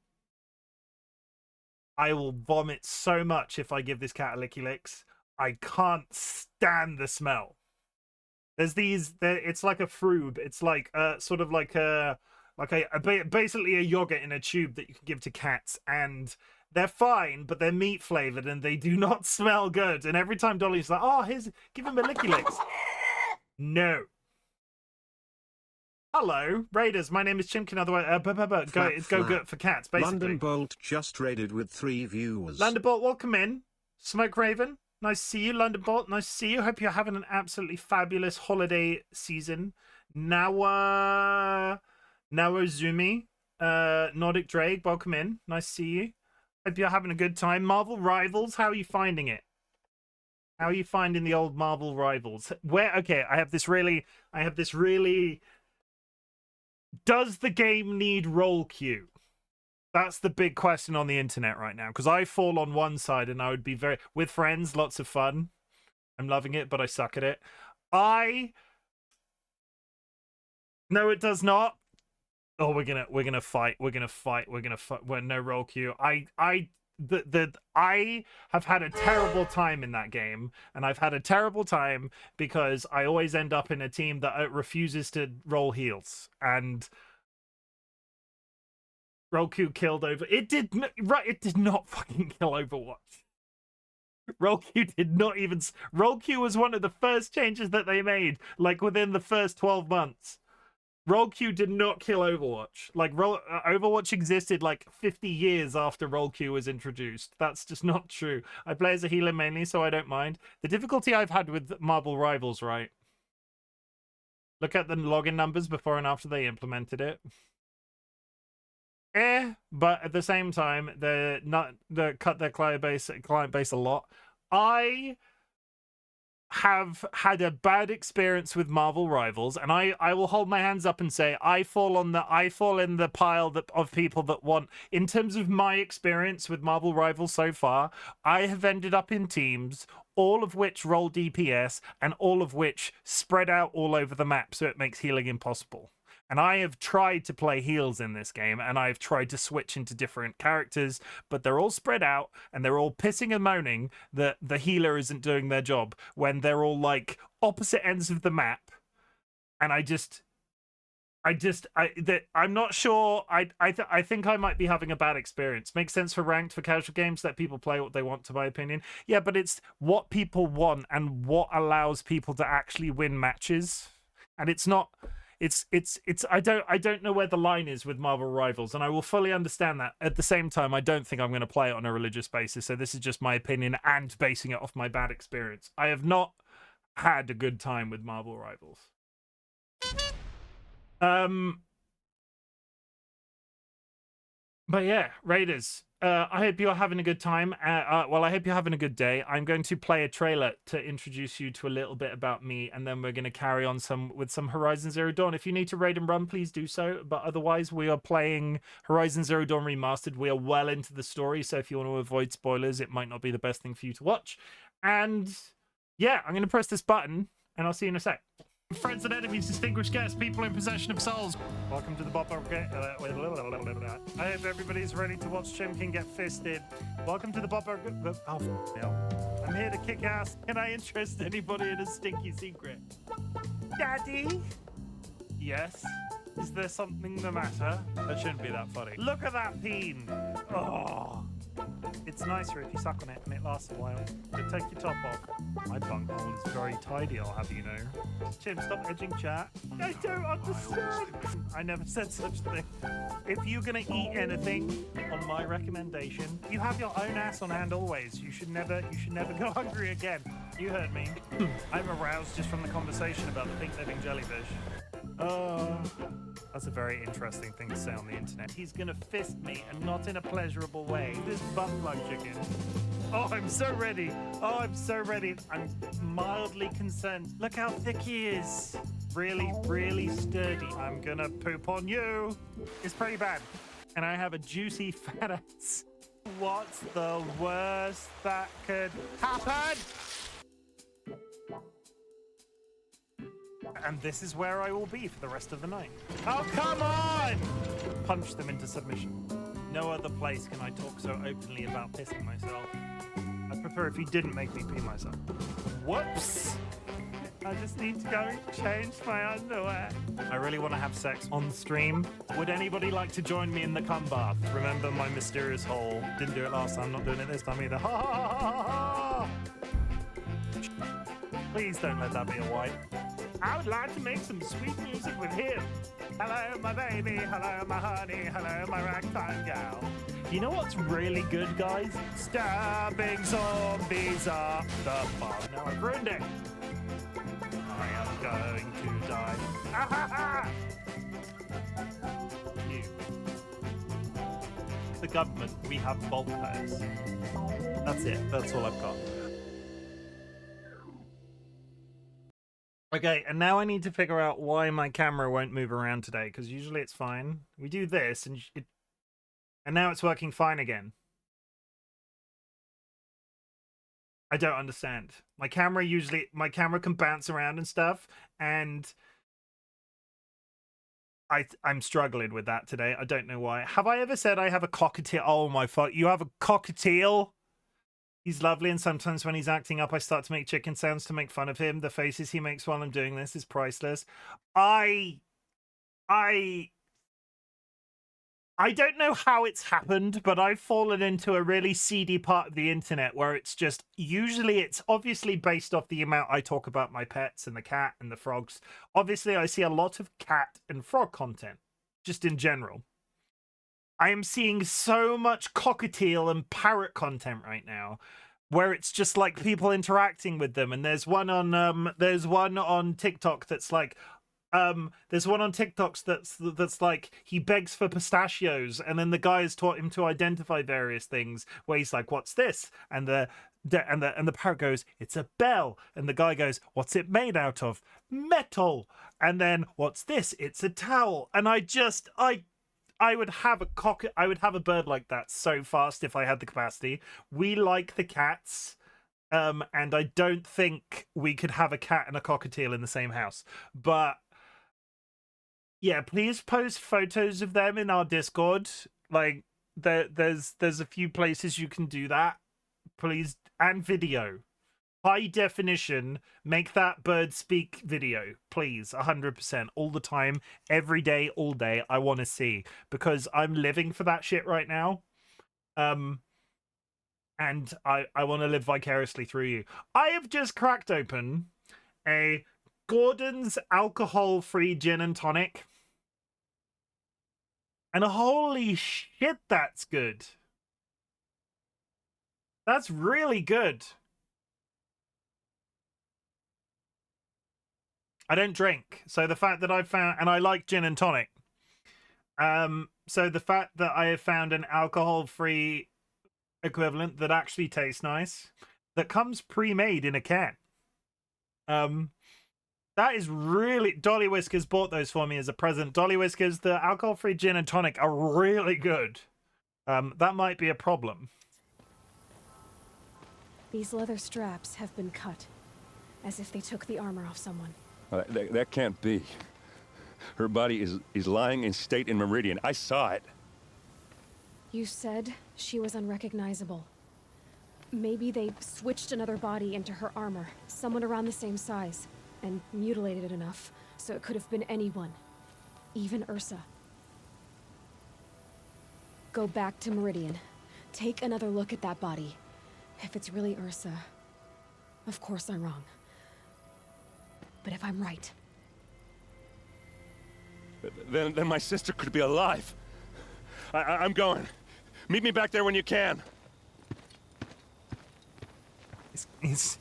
I will vomit so much if I give this cat a licky licks. I can't stand the smell. There's these, it's like a frube. It's like sort of like basically a yogurt in a tube that you can give to cats, and they're fine, but they're meat flavored and they do not smell good. And every time Dolly's like, "Oh, give him a licky licks." No. Hello, Raiders. My name is Chimken. Otherwise, go good for cats. Basically, London Bolt just raided with 3 viewers. London Bolt, welcome in. Smoke Raven. Nice to see you, London Bolt. Nice to see you. Hope you're having an absolutely fabulous holiday season. Nawazumi, Nordic Drake, welcome in. Nice to see you. Hope you're having a good time. Marvel Rivals, how are you finding it? How are you finding the old Marvel Rivals? Okay, I have this really... Does the game need roll queue? That's the big question on the internet right now, because I fall on one side and I would be with friends, lots of fun. I'm loving it, but I suck at it. No, it does not. Oh, we're gonna fight. We're gonna fight. We're no roll queue. I have had a terrible time in that game, and I've had a terrible time because I always end up in a team that refuses to roll heals, and Roku killed over. It did not fucking kill Overwatch. Roku did not even. Roku was one of the first changes that they made, like within the first 12 months. Roku did not kill Overwatch. Like Overwatch existed like 50 years after Roku was introduced. That's just not true. I play as a healer mainly, so I don't mind. The difficulty I've had with Marvel Rivals, right? Look at the login numbers before and after they implemented it. but at the same time, they cut their client base a lot. I have had a bad experience with Marvel Rivals, and I will hold my hands up and say I fall in the pile of people that want. In terms of my experience with Marvel Rivals so far, I have ended up in teams, all of which roll DPS and all of which spread out all over the map, so it makes healing impossible. And I have tried to play heals in this game, and I've tried to switch into different characters, but they're all spread out, and they're all pissing and moaning that the healer isn't doing their job when they're all like opposite ends of the map. And I'm not sure. I think I might be having a bad experience. Makes sense for ranked, for casual games, that people play what they want, to my opinion. Yeah, but it's what people want and what allows people to actually win matches, and it's not. I don't know where the line is with Marvel Rivals, and I will fully understand that. At the same time, I don't think I'm going to play it on a religious basis, so this is just my opinion and basing it off my bad experience. I have not had a good time with Marvel Rivals. But yeah, Raiders, I hope you're having a good time. Well, I hope you're having a good day. I'm going to play a trailer to introduce you to a little bit about me, and then we're going to carry on with some Horizon Zero Dawn. If you need to raid and run, please do so. But otherwise, we are playing Horizon Zero Dawn Remastered. We are well into the story, so if you want to avoid spoilers, it might not be the best thing for you to watch. And yeah, I'm going to press this button, and I'll see you in a sec. Friends and enemies, distinguished guests, people in possession of souls. Welcome to the Bopper. I hope everybody's ready to watch Chimken get fisted. Welcome to the Bopper. Oh, no. I'm here to kick ass. Can I interest anybody in a stinky secret? Daddy? Yes? Is there something the matter? That shouldn't be that funny. Look at that peen. Oh. It's nicer if you suck on it and it lasts a while. So take your top off. My bunghole is very tidy, I'll have you know. Chim, stop edging chat. I don't understand. I never said such a thing. If you're gonna eat anything, on my recommendation, you have your own ass on hand always. You should never go hungry again. You heard me. I'm aroused just from the conversation about the pink living jellyfish. That's a very interesting thing to say on the internet. He's gonna fist me, and not in a pleasurable way. This butt plug chicken. Oh, I'm so ready. Oh, I'm so ready. I'm mildly concerned. Look how thick he is. Really, really sturdy. I'm gonna poop on you. It's pretty bad. And I have a juicy fat ass. What's the worst that could happen? And this is where I will be for the rest of the night. Oh, come on! Punch them into submission. No other place can I talk so openly about pissing myself. I'd prefer if you didn't make me pee myself. Whoops! I just need to go change my underwear. I really want to have sex on stream. Would anybody like to join me in the cum bath? Remember my mysterious hole. Didn't do it last time, not doing it this time either. Ha ha ha ha ha! Please don't let that be a wipe. I would like to make some sweet music with him. Hello, my baby. Hello, my honey. Hello, my ragtime gal. You know what's really good, guys? Stabbing zombies up the bum. No, I've ruined it. I am going to die. Ah, ha, ha. You. The government, we have bulk pairs. That's it. That's all I've got. Okay, and now I need to figure out why my camera won't move around today, because usually it's fine. We do this, and now it's working fine again. I don't understand. My camera can bounce around and stuff, and I'm struggling with that today. I don't know why. Have I ever said I have a cockatiel? Oh my fuck! You have a cockatiel? He's lovely, and sometimes when he's acting up, I start to make chicken sounds to make fun of him. The faces he makes while I'm doing this is priceless. I don't know how it's happened, but I've fallen into a really seedy part of the internet where it's just, usually it's obviously based off the amount I talk about my pets and the cat and the frogs. Obviously, I see a lot of cat and frog content, just in general. I am seeing so much cockatiel and parrot content right now, where it's just like people interacting with them. And there's one on TikTok that's like, There's one on TikToks that's like he begs for pistachios, and then the guy has taught him to identify various things. Where he's like, "What's this?" And the parrot goes, "It's a bell." And the guy goes, "What's it made out of?" "Metal." And then, "What's this?" "It's a towel." And I would have a bird like that so fast if I had the capacity. We like the cats. And I don't think we could have a cat and a cockatiel in the same house. But yeah, please post photos of them in our Discord. Like there's a few places you can do that. Please, and video. High definition, make that bird speak video, please. 100% all the time, every day, all day. I want to see, because I'm living for that shit right now. And I want to live vicariously through you. I have just cracked open a Gordon's alcohol-free gin and tonic. And holy shit, that's good. That's really good. I don't drink, so the fact that I've found, and I like gin and tonic. So the fact that I have found an alcohol-free equivalent that actually tastes nice, that comes pre-made in a can. That is really... DollyWhiskers bought those for me as a present. DollyWhiskers, the alcohol-free gin and tonic are really good. That might be a problem. These leather straps have been cut, as if they took the armor off someone. That can't be. Her body is lying in state in Meridian. I saw it. You said she was unrecognizable. Maybe they switched another body into her armor, someone around the same size, and mutilated it enough, so it could have been anyone. Even Ersa. Go back to Meridian. Take another look at that body. If it's really Ersa, of course I'm wrong. But if I'm right... Then my sister could be alive. I'm going. Meet me back there when you can. He's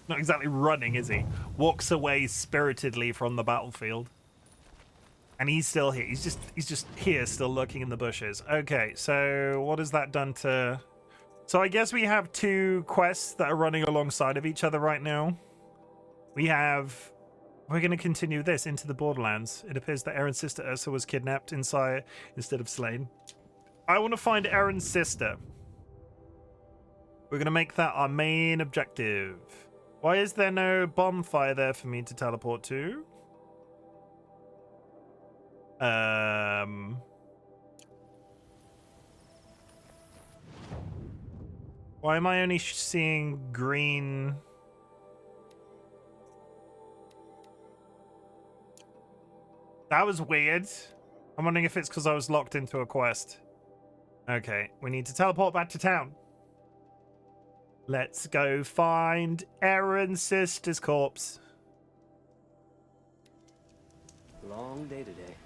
not exactly running, is he? Walks away spiritedly from the battlefield. And he's still here. He's just here, still lurking in the bushes. Okay, so what has that done to... So I guess we have two quests that are running alongside of each other right now. We're going to continue this into the Borderlands. It appears that Aaron's sister Ersa was kidnapped inside instead of slain. I want to find Aaron's sister. We're going to make that our main objective. Why is there no bonfire there for me to teleport to? Why am I only seeing green... That was weird. I'm wondering if it's because I was locked into a quest. Okay, we need to teleport back to town. Let's go find Aaron's sister's corpse. Long day today.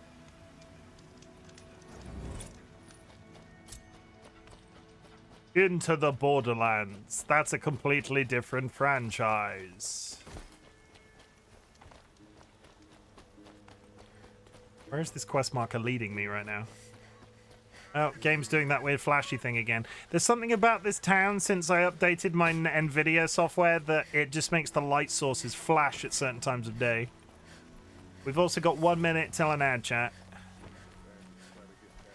Into the Borderlands. That's a completely different franchise. Where is this quest marker leading me right now? Oh, game's doing that weird flashy thing again. There's something about this town since I updated my NVIDIA software that it just makes the light sources flash at certain times of day. We've also got 1 minute till an ad, chat.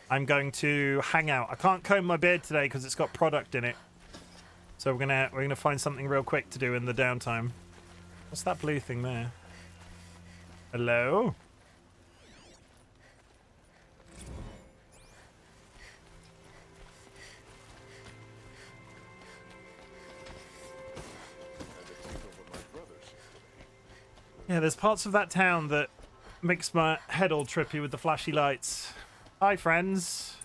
I'm going to hang out. I can't comb my beard today because it's got product in it. So we're gonna find something real quick to do in the downtime. What's that blue thing there? Hello? Yeah, there's parts of that town that makes my head all trippy with the flashy lights. Hi, friends.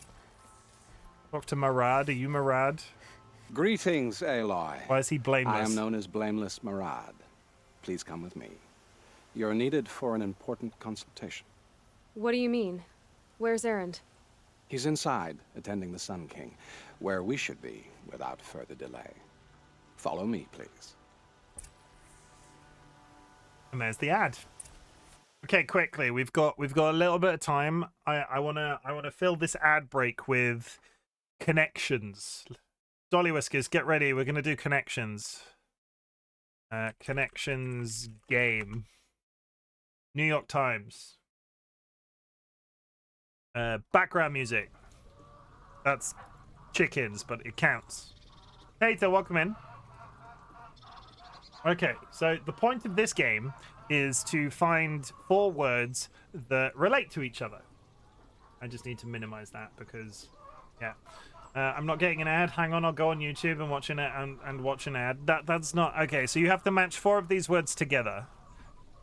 Dr. Marad, are you Marad? Greetings, Aloy. Why is he blameless? I am known as Blameless Marad. Please come with me. You're needed for an important consultation. What do you mean? Where's Erend? He's inside, attending the Sun King, where we should be without further delay. Follow me, please. And there's the ad. Okay, quickly. We've got a little bit of time. I wanna fill this ad break with connections. DollyWhiskers, get ready. We're gonna do connections. Connections game. New York Times. Background music. That's chickens, but it counts. Tater, welcome in. Okay, so the point of this game is to find 4 words that relate to each other. I just need to minimize that because, yeah. I'm not getting an ad. Hang on, I'll go on YouTube and watch an ad and watch an ad. That's not okay. So you have to match 4 of these words together.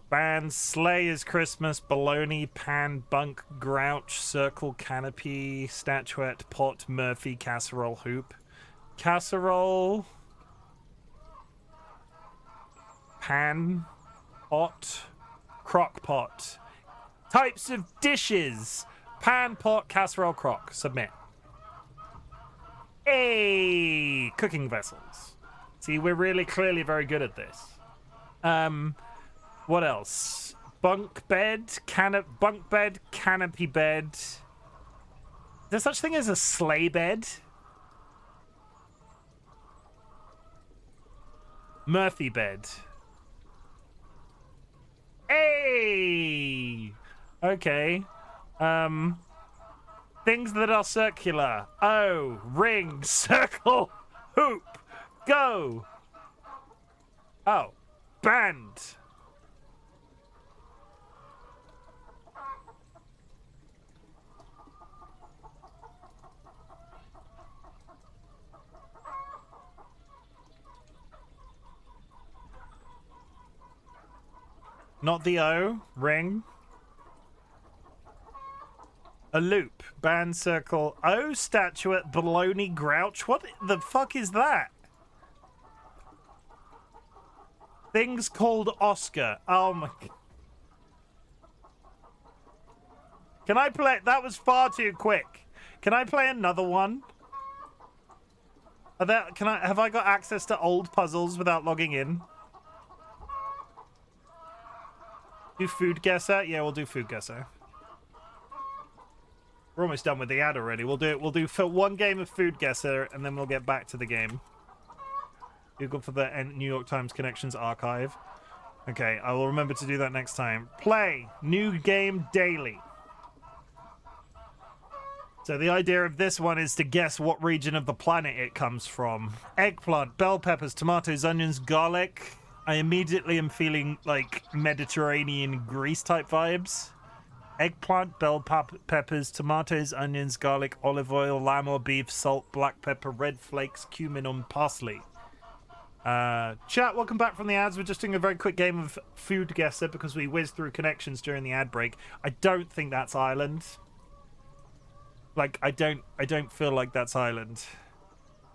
Band, sleigh is Christmas, baloney, pan, bunk, grouch, circle, canopy, statuette, pot, Murphy, casserole, hoop. Casserole, pan, pot, crock pot. Types of dishes: pan, pot, casserole, crock. Submit. Hey, cooking vessels. See, we're really clearly very good at this. What else? Bunk bed, canopy bed. Is there such thing as a sleigh bed? Murphy bed. Hey! Okay. Things that are circular. Oh, ring, circle, hoop, go. Oh, band. Not the O. Ring. A loop. Band, circle. O, statuette, baloney, grouch. What the fuck is that? Things called Oscar. Oh my... Can I play... That was far too quick. Can I play another one? Have I got access to old puzzles without logging in? Do food guesser? Yeah, we'll do food guesser. We're almost done with the ad already. We'll do for 1 game of food guesser, and then we'll get back to the game. Google for the New York Times Connections archive. Okay, I will remember to do that next time. Play. New game daily. So the idea of this one is to guess what region of the planet it comes from. Eggplant, bell peppers, tomatoes, onions, garlic. I immediately am feeling like Mediterranean Greece type vibes. Eggplant, bell peppers, tomatoes, onions, garlic, olive oil, lamb or beef, salt, black pepper, red flakes, cumin, and parsley. Chat, welcome back from the ads. We're just doing a very quick game of food guesser because we whizzed through connections during the ad break. I don't think that's Ireland. Like, I don't feel like that's Ireland.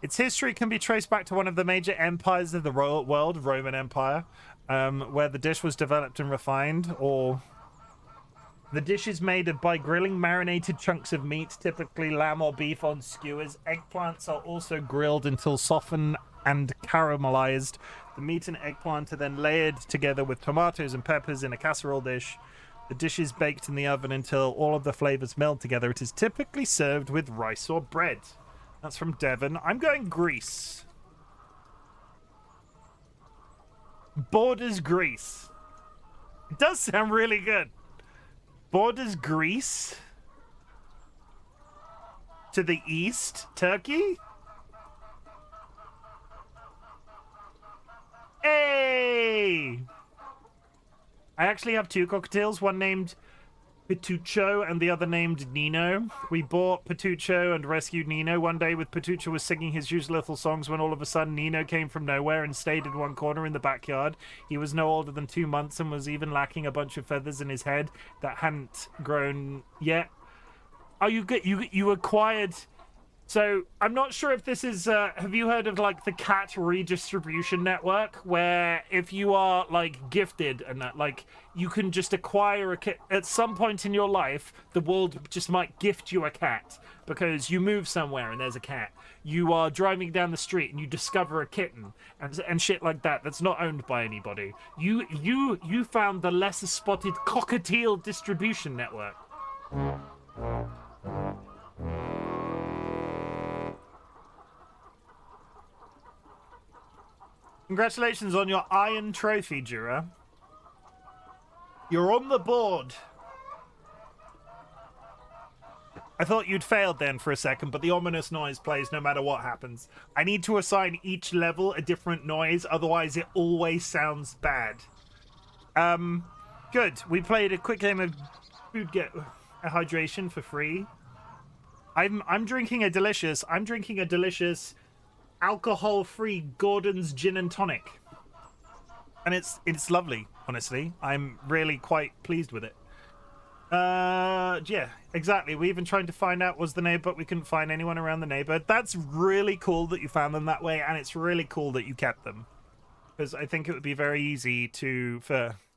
Its history can be traced back to one of the major empires of the world, Roman Empire, where the dish was developed and refined, or the dish is made by grilling marinated chunks of meat, typically lamb or beef, on skewers. Eggplants are also grilled until softened and caramelized. The meat and eggplant are then layered together with tomatoes and peppers in a casserole dish. The dish is baked in the oven until all of the flavors meld together. It is typically served with rice or bread. That's from Devon. I'm going Greece. Borders Greece. It does sound really good. Borders Greece. To the east, Turkey. Hey! I actually have 2 cocktails, one named Petruccio and the other named Nino. We bought Petruccio and rescued Nino. One day with Petruccio was singing his usual little songs when all of a sudden Nino came from nowhere and stayed in one corner in the backyard. He was no older than 2 months and was even lacking a bunch of feathers in his head that hadn't grown yet. Oh, you acquired So I'm not sure if this is. Have you heard of like the cat redistribution network, where if you are like gifted and that, like you can just acquire a cat at some point in your life, the world just might gift you a cat because you move somewhere and there's a cat. You are driving down the street and you discover a kitten and shit like that. That's not owned by anybody. You found the lesser spotted cockatiel distribution network. Congratulations on your iron trophy, Jura. You're on the board. I thought you'd failed then for a second, but the ominous noise plays no matter what happens. I need to assign each level a different noise, otherwise it always sounds bad. Good. We played a quick game of food get a hydration for free. I'm drinking a delicious alcohol-free Gordon's gin and tonic, and it's lovely. Honestly, I'm really quite pleased with it. Yeah, exactly. We even tried to find out was the neighbor, but we couldn't find anyone around the neighbor. That's really cool that you found them that way, and it's really cool that you kept them, because I think it would be very easy to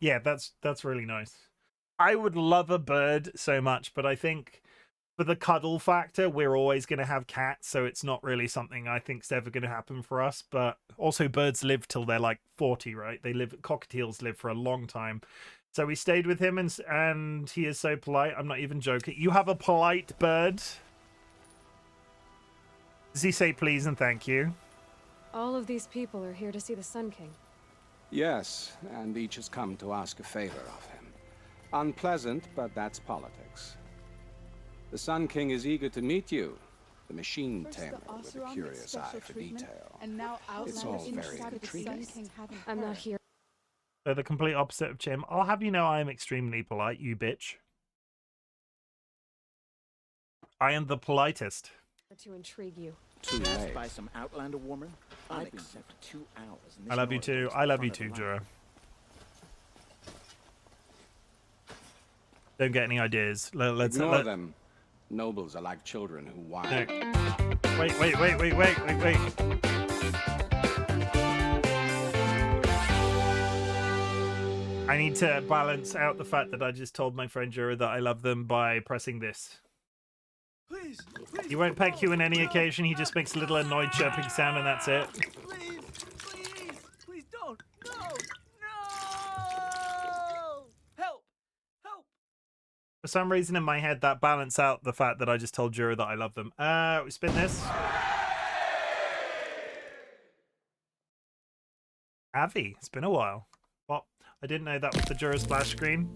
yeah, that's really nice. I would love a bird so much, but I think for the cuddle factor, we're always going to have cats, so it's not really something I think's ever going to happen for us. But also, birds live till they're like 40, right? Cockatiels live for a long time. So we stayed with him, and he is so polite. I'm not even joking. You have a polite bird. Does he say please and thank you? All of these people are here to see the Sun King. Yes, and each has come to ask a favor of him. Unpleasant, but that's politics. The Sun King is eager to meet you, the machine tamer with a curious eye for detail. And now It's all very intriguing. I'm not here. So the complete opposite of Chim. I'll have you know I am extremely polite, you bitch. I am the politest. To intrigue you. Too late. By some outlander woman? I've been there for 2 hours. And I love you too. I love you too, Jura. Don't get any ideas. Let's Ignore them. Nobles are like children who whine. No. Wait. I need to balance out the fact that I just told my friend Jura that I love them by pressing this. Please, He won't peck you on any occasion. He just makes a little annoyed chirping sound, and that's it. please don't. No. Help. For some reason in my head, that balanced out the fact that I just told Jura that I love them. We spin this. Avi, it's been a while. Well, I didn't know that was the Jura splash screen.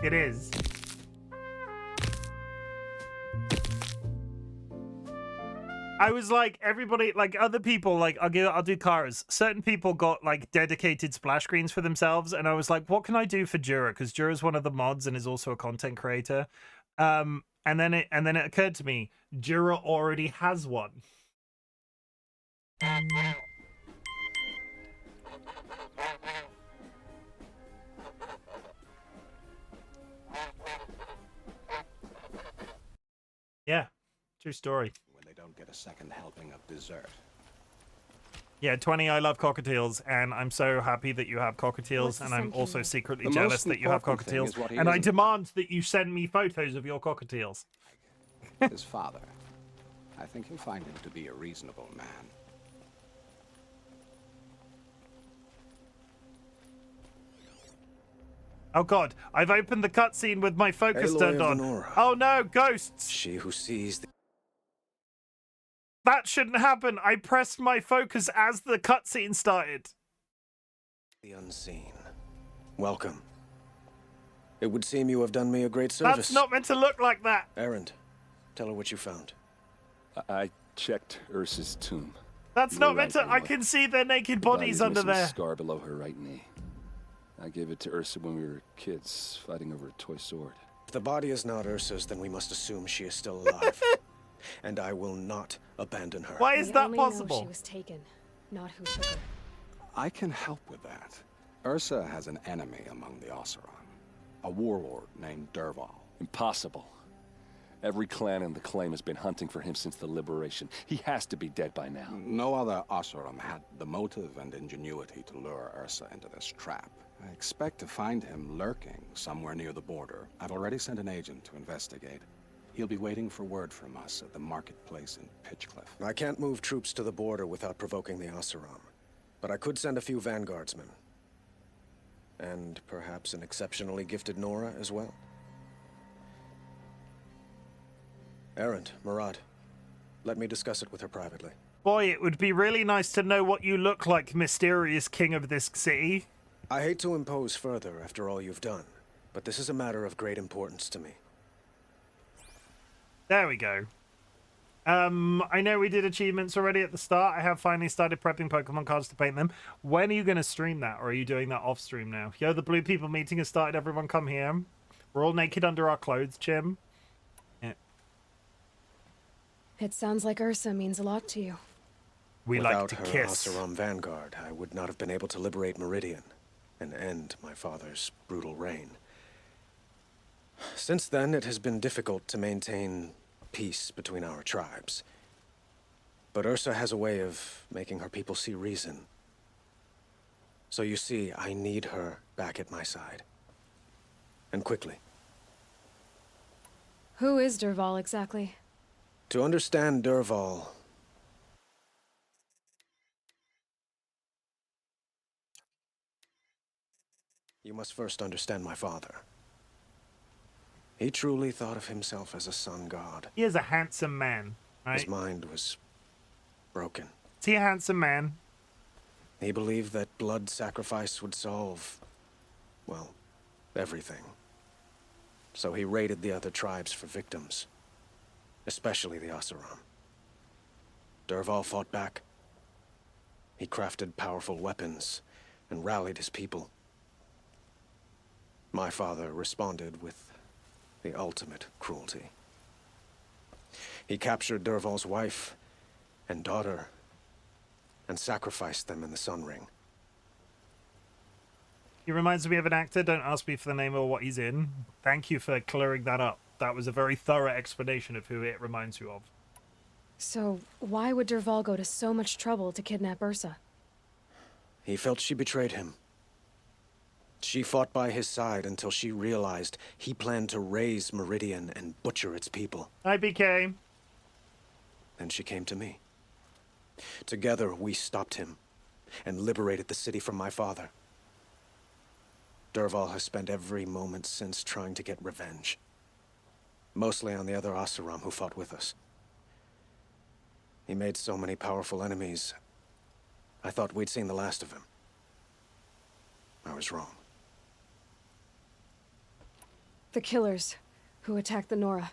It is. I was like, everybody, like other people, like I'll do Kara's. Certain people got like dedicated splash screens for themselves, and I was like, what can I do for Jura? Because Jura's one of the mods and is also a content creator. And then it occurred to me, Jura already has one. Yeah, true story. When they don't get a second helping of dessert. Yeah, 20, I love cockatiels, and I'm so happy that you have cockatiels, and I'm also secretly The jealous most that you have important thing cockatiels, is what he and I isn't. demand that you send me photos of your cockatiels. His father. I think you'll find him to be a reasonable man. Oh god, I've opened the cutscene with my focus Aloy turned of on. Venora. Oh no, ghosts! She who sees That shouldn't happen. I pressed my focus as the cutscene started. the unseen. Welcome. It would seem you have done me a great service. That's not meant to look like that. Errand, tell her what you found. I checked Ursa's tomb. That's You not were meant right, to. I Aloy. can see their naked The bodies body's under missing a there. scar below her right knee. I gave it to Ursa when we were kids, fighting over a toy sword. If the body is not Ursa's, then we must assume she is still alive. And I will not abandon her. Why is We that only know possible? she was taken, not who took her. I can help with that. Ursa has an enemy among the Oseram. A warlord named Derval. Impossible. Every clan in the claim has been hunting for him since the liberation. He has to be dead by now. No other Oseram had the motive and ingenuity to lure Ersa into this trap. I expect to find him lurking somewhere near the border. I've already sent an agent to investigate. He'll be waiting for word from us at the marketplace in Pitchcliff. I can't move troops to the border without provoking the Oseram, but I could send a few vanguardsmen. And perhaps an exceptionally gifted Nora as well. Errant, Murad, let me discuss it with her privately. Boy, it would be really nice to know what you look like, mysterious king of this city. I hate to impose further after all you've done, but this is a matter of great importance to me. There we go. I know we did achievements already at the start. I have finally started prepping Pokemon cards to paint them. When are you going to stream that, or are you doing that off stream now? Yo, the Blue People meeting has started. Everyone come here. We're all naked under our clothes, Chim. Yeah. It sounds like Ersa means a lot to you. We like to Without her kiss. Oseram vanguard, I would not have been able to liberate Meridian and end my father's brutal reign. Since then, it has been difficult to maintain peace between our tribes. But Ersa has a way of making her people see reason. So you see, I need her back at my side. And quickly. Who is Dervahl exactly? To understand Dervahl, you must first understand my father. He truly thought of himself as a sun god. He is a handsome man, right? His mind was broken. Is he a handsome man? He believed that blood sacrifice would solve, well, everything. So he raided the other tribes for victims, especially the Oseram. Dervahl fought back. He crafted powerful weapons and rallied his people. My father responded with the ultimate cruelty. He captured Dervahl's wife and daughter and sacrificed them in the Sun Ring. He reminds me of an actor. Don't ask me for the name or what he's in. Thank you for clearing that up. That was a very thorough explanation of who it reminds you of. So, why would Dervahl go to so much trouble to kidnap Ersa? He felt she betrayed him. She fought by his side until she realized he planned to raise Meridian and butcher its people. Hi, BK. Then she came to me. Together, we stopped him and liberated the city from my father. Dervahl has spent every moment since trying to get revenge. Mostly on the other Oseram who fought with us. He made so many powerful enemies, I thought we'd seen the last of him. I was wrong. The killers who attacked the Nora.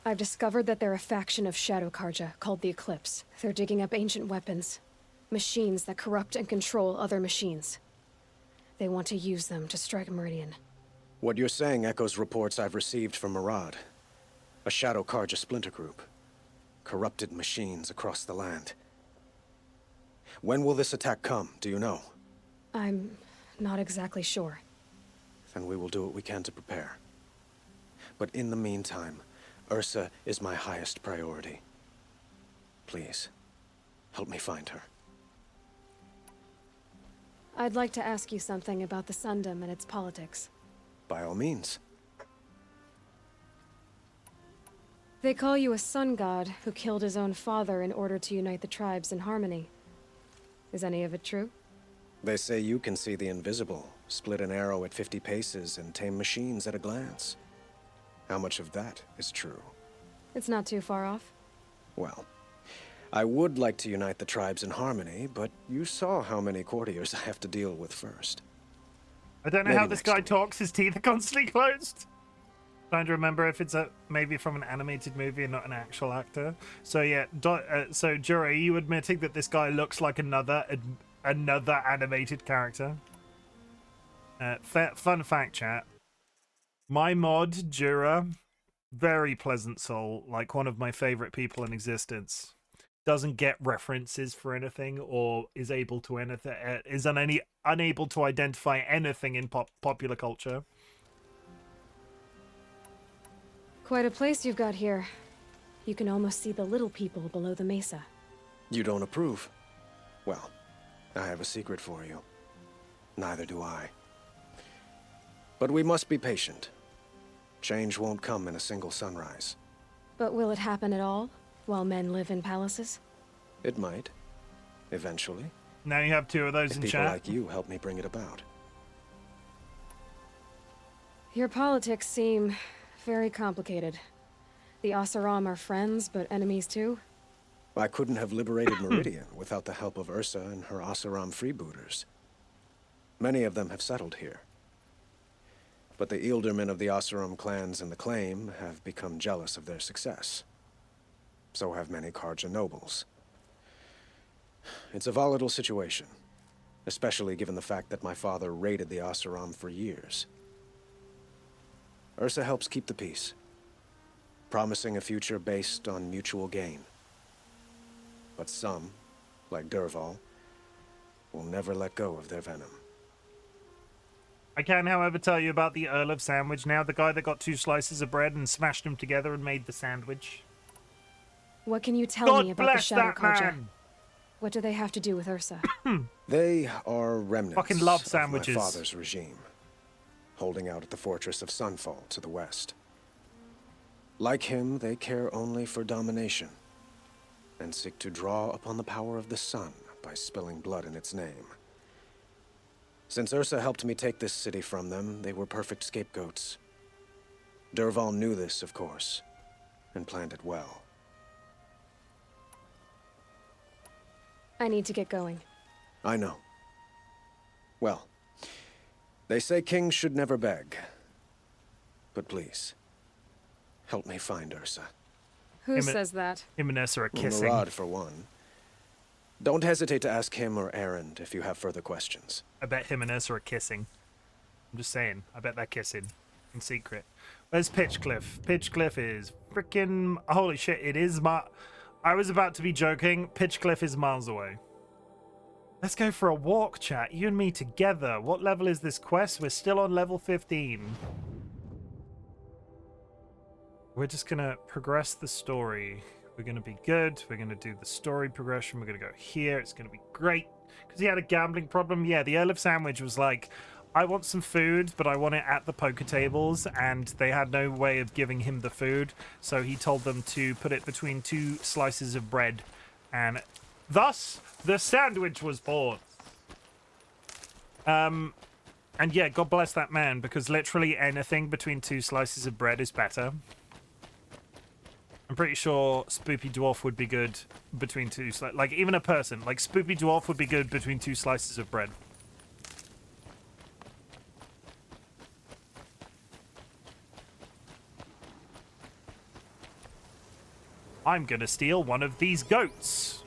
I've discovered that they're a faction of Shadow Karja called the Eclipse. They're digging up ancient weapons. Machines that corrupt and control other machines. They want to use them to strike Meridian. What you're saying echoes reports I've received from Murad. A Shadow Karja splinter group. Corrupted machines across the land. When will this attack come, do you know? I'm not exactly sure. Then we will do what we can to prepare. But in the meantime, Ersa is my highest priority. Please, help me find her. I'd like to ask you something about the Sundom and its politics. By all means. They call you a sun god who killed his own father in order to unite the tribes in harmony. Is any of it true? They say you can see the invisible, split an arrow at 50 paces, and tame machines at a glance. How much of that is true? It's not too far off. Well, I would like to unite the tribes in harmony, but you saw how many courtiers I have to deal with first. I don't know Maybe how this next guy week. talks. His teeth are constantly closed. Trying to remember if it's maybe from an animated movie and not an actual actor. So yeah, so Jura, are you admitting that this guy looks like another animated character? Fun fact, chat. My mod, Jura, very pleasant soul, like one of my favorite people in existence. Doesn't get references for anything, or is able to unable to identify anything in popular culture. Quite a place you've got here. You can almost see the little people below the mesa. You don't approve? Well, I have a secret for you. Neither do I. But we must be patient. Change won't come in a single sunrise. But will it happen at all, while men live in palaces? It might. Eventually. Now you have 2 of those If in people chat. like you help me bring it about. Your politics seem very complicated. The Oseram are friends, but enemies too? I couldn't have liberated Meridian without the help of Ersa and her Oseram freebooters. Many of them have settled here. But the Ealdormen of the Oseram clans in the Claim have become jealous of their success. So have many Karja nobles. It's a volatile situation, especially given the fact that my father raided the Oseram for years. Ersa helps keep the peace, promising a future based on mutual gain. But some, like Dervahl, will never let go of their venom. I can, however, tell you about the Earl of Sandwich now, the guy that got 2 slices of bread and smashed them together and made the sandwich. What can you tell God me about the bless Shadow that Karja? man! What do they have to do with Ersa? They are remnants Fucking love of sandwiches. my father's regime, holding out at the fortress of Sunfall to the west. Like him, they care only for domination, and seek to draw upon the power of the sun by spilling blood in its name. Since Ersa helped me take this city from them, they were perfect scapegoats. Dervahl knew this, of course, and planned it well. I need to get going. I know. Well, they say kings should never beg. But please, help me find Ersa. Who says that? Him and Ersa are kissing. Murad, for one. Don't hesitate to ask him or Erend if you have further questions. I bet him and Ersa are kissing. I'm just saying. I bet they're kissing. In secret. Where's Pitchcliff? Pitchcliff is freaking... Holy shit, it is I was about to be joking. Pitchcliff is miles away. Let's go for a walk, chat. You and me together. What level is this quest? We're still on level 15. We're just going to progress the story. We're going to be good. We're going to do the story progression. We're going to go here. It's going to be great. Because he had a gambling problem. Yeah, the Earl of Sandwich was like, I want some food, but I want it at the poker tables. And they had no way of giving him the food. So he told them to put it between 2 slices of bread. And thus, the sandwich was born. And yeah, God bless that man. Because literally anything between 2 slices of bread is better. I'm pretty sure Spoopy Dwarf would be good between 2 slices. Like, even a person. Like, Spoopy Dwarf would be good between 2 slices of bread. I'm gonna steal one of these goats.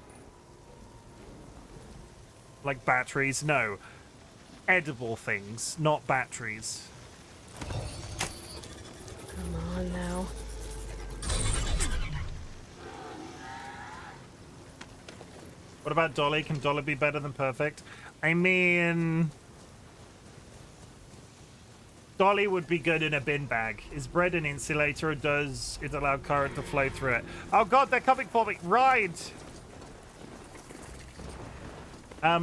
Like batteries? No. Edible things, not batteries. Come on now. What about Dolly? Can Dolly be better than perfect? I mean... Dolly would be good in a bin bag. Is bread an insulator or does it allow current to flow through it? Oh god, they're coming for me! Right! I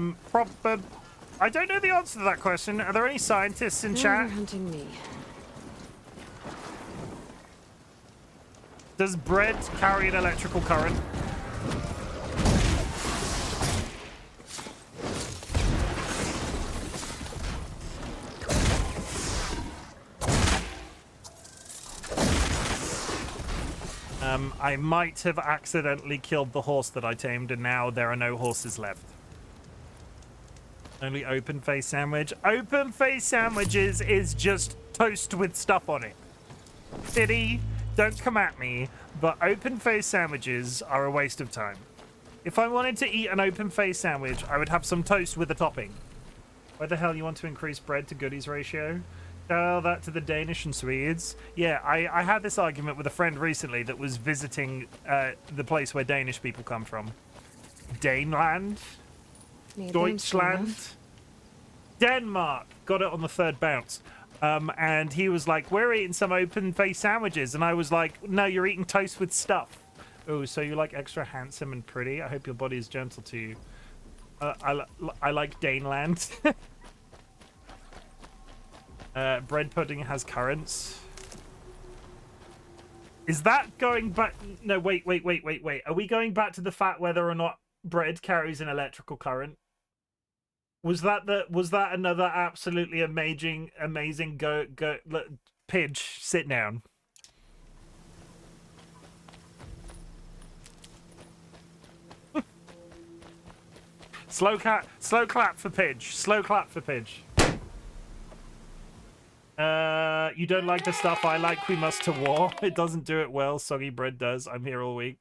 don't know the answer to that question. Are there any scientists in Now chat? you're hunting me. Does bread carry an electrical current? I might have accidentally killed the horse that I tamed, and now there are no horses left. Only open-face sandwich. Open-face sandwiches is just toast with stuff on it. City, don't come at me, but open-face sandwiches are a waste of time. If I wanted to eat an open-face sandwich, I would have some toast with a topping. Why the hell you want to increase bread to goodies ratio? Tell that to the Danish and Swedes. Yeah, I had this argument with a friend recently that was visiting the place where Danish people come from. Daneland? Nederlands, Deutschland? Denmark! Got it on the 3rd bounce. And he was like, we're eating some open-faced sandwiches. And I was like, no, you're eating toast with stuff. Oh, so you like extra handsome and pretty? I hope your body is gentle to you. I like Daneland. Bread pudding has currents. Is that going back? No, wait. Are we going back to the fact whether or not bread carries an electrical current? Was that another absolutely amazing Pidge, sit down. Slow clap for Pidge. Slow clap for Pidge. You don't like the stuff I like, we must to war. It doesn't do it well, soggy bread does. I'm here all week.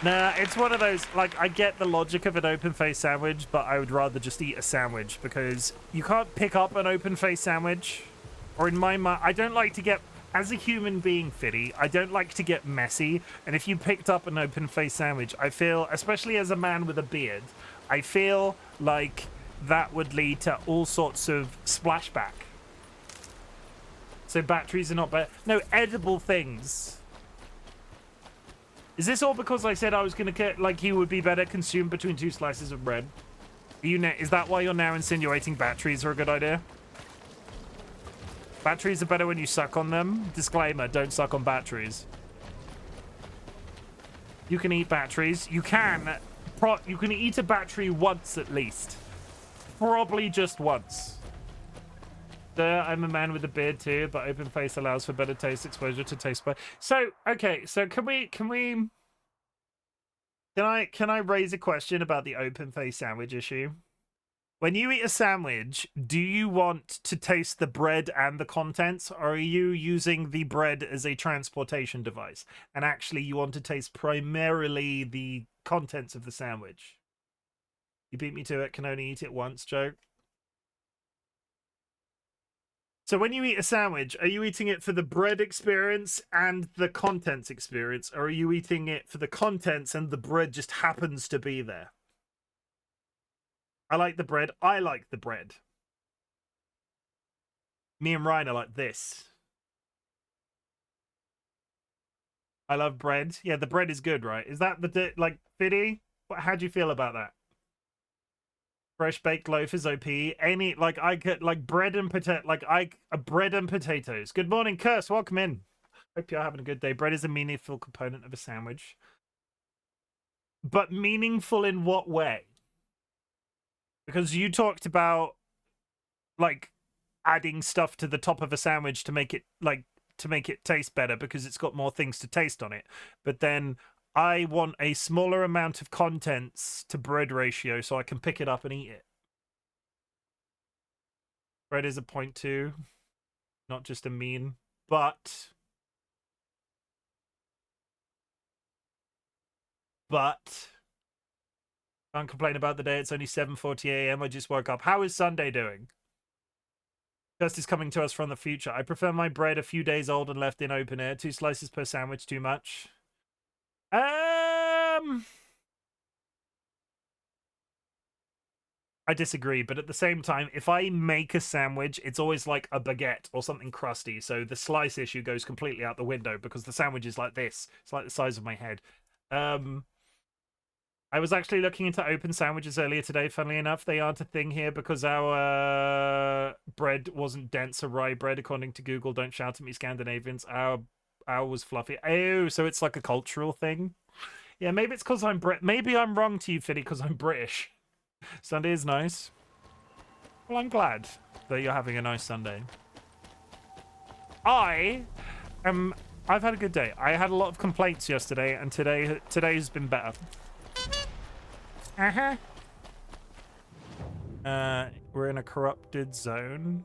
Nah, it's one of those, like, I get the logic of an open-faced sandwich, but I would rather just eat a sandwich, because you can't pick up an open-faced sandwich. Or in my mind, I don't like to get, as a human being, Fiddy, I don't like to get messy, and if you picked up an open-faced sandwich, I feel, especially as a man with a beard, I feel like that would lead to all sorts of splashback. So batteries are not bad. No, edible things. Is this all because I said I was going to get, like, he would be better consumed between 2 slices of bread? Is that why you're now insinuating batteries are a good idea? Batteries are better when you suck on them. Disclaimer, don't suck on batteries. You can eat batteries. You can eat a battery once at least. Probably just once. I'm a man with a beard too, but open face allows for better taste exposure to taste bud. So, okay, so can I raise a question about the open face sandwich issue? When you eat a sandwich, do you want to taste the bread and the contents, or are you using the bread as a transportation device? And actually you want to taste primarily the contents of the sandwich? You beat me to it, can only eat it once, joke. So when you eat a sandwich, are you eating it for the bread experience and the contents experience? Or are you eating it for the contents and the bread just happens to be there? I like the bread. I like the bread. Me and Ryan are like this. I love bread. Yeah, the bread is good, right? Is that the, like, Fiddy? How do you feel about that? Fresh baked loaf is OP. Any, like, I could, like, bread and potato, like, bread and potatoes. Good morning, Curse. Welcome in. Hope you're having a good day. Bread is a meaningful component of a sandwich. But meaningful in what way? Because you talked about, like, adding stuff to the top of a sandwich to make it, like, to make it taste better because it's got more things to taste on it. But then I want a smaller amount of contents to bread ratio so I can pick it up and eat it. Bread is a point too, not just a mean, but can't complain about the day. It's only 7:40 a.m. I just woke up. How is Sunday doing? Just is coming to us from the future. I prefer my bread a few days old and left in open air. 2 slices per sandwich, too much. I disagree, but at the same time, if I make a sandwich, it's always like a baguette or something crusty. So the slice issue goes completely out the window because the sandwich is like this. It's like the size of my head. I was actually looking into open sandwiches earlier today. Funnily enough, they aren't a thing here because our bread wasn't dense or rye bread, according to Google. Don't shout at me, Scandinavians. Our was fluffy. Oh, so it's like a cultural thing. Yeah, maybe it's because I'm maybe I'm wrong to you, Fiddy, because I'm British. Sunday is nice. Well, I'm glad that you're having a nice Sunday. I've had a good day. I had a lot of complaints yesterday, and today's been better. We're in a corrupted zone.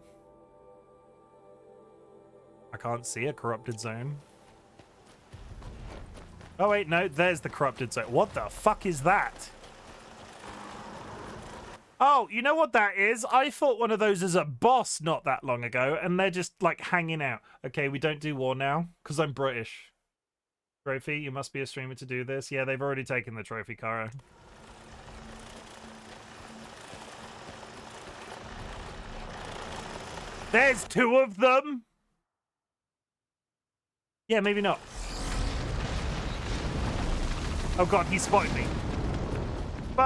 I can't see a corrupted zone. Oh wait, no, there's the corrupted zone. What the fuck is that? Oh, you know what that is? I fought one of those as a boss not that long ago, and they're just, like, hanging out. Okay, we don't do war now, because I'm British. Trophy, you must be a streamer to do this. Yeah, they've already taken the trophy, Kara. There's 2 of them. Yeah, maybe not. Oh god, he spotted me. Fuck!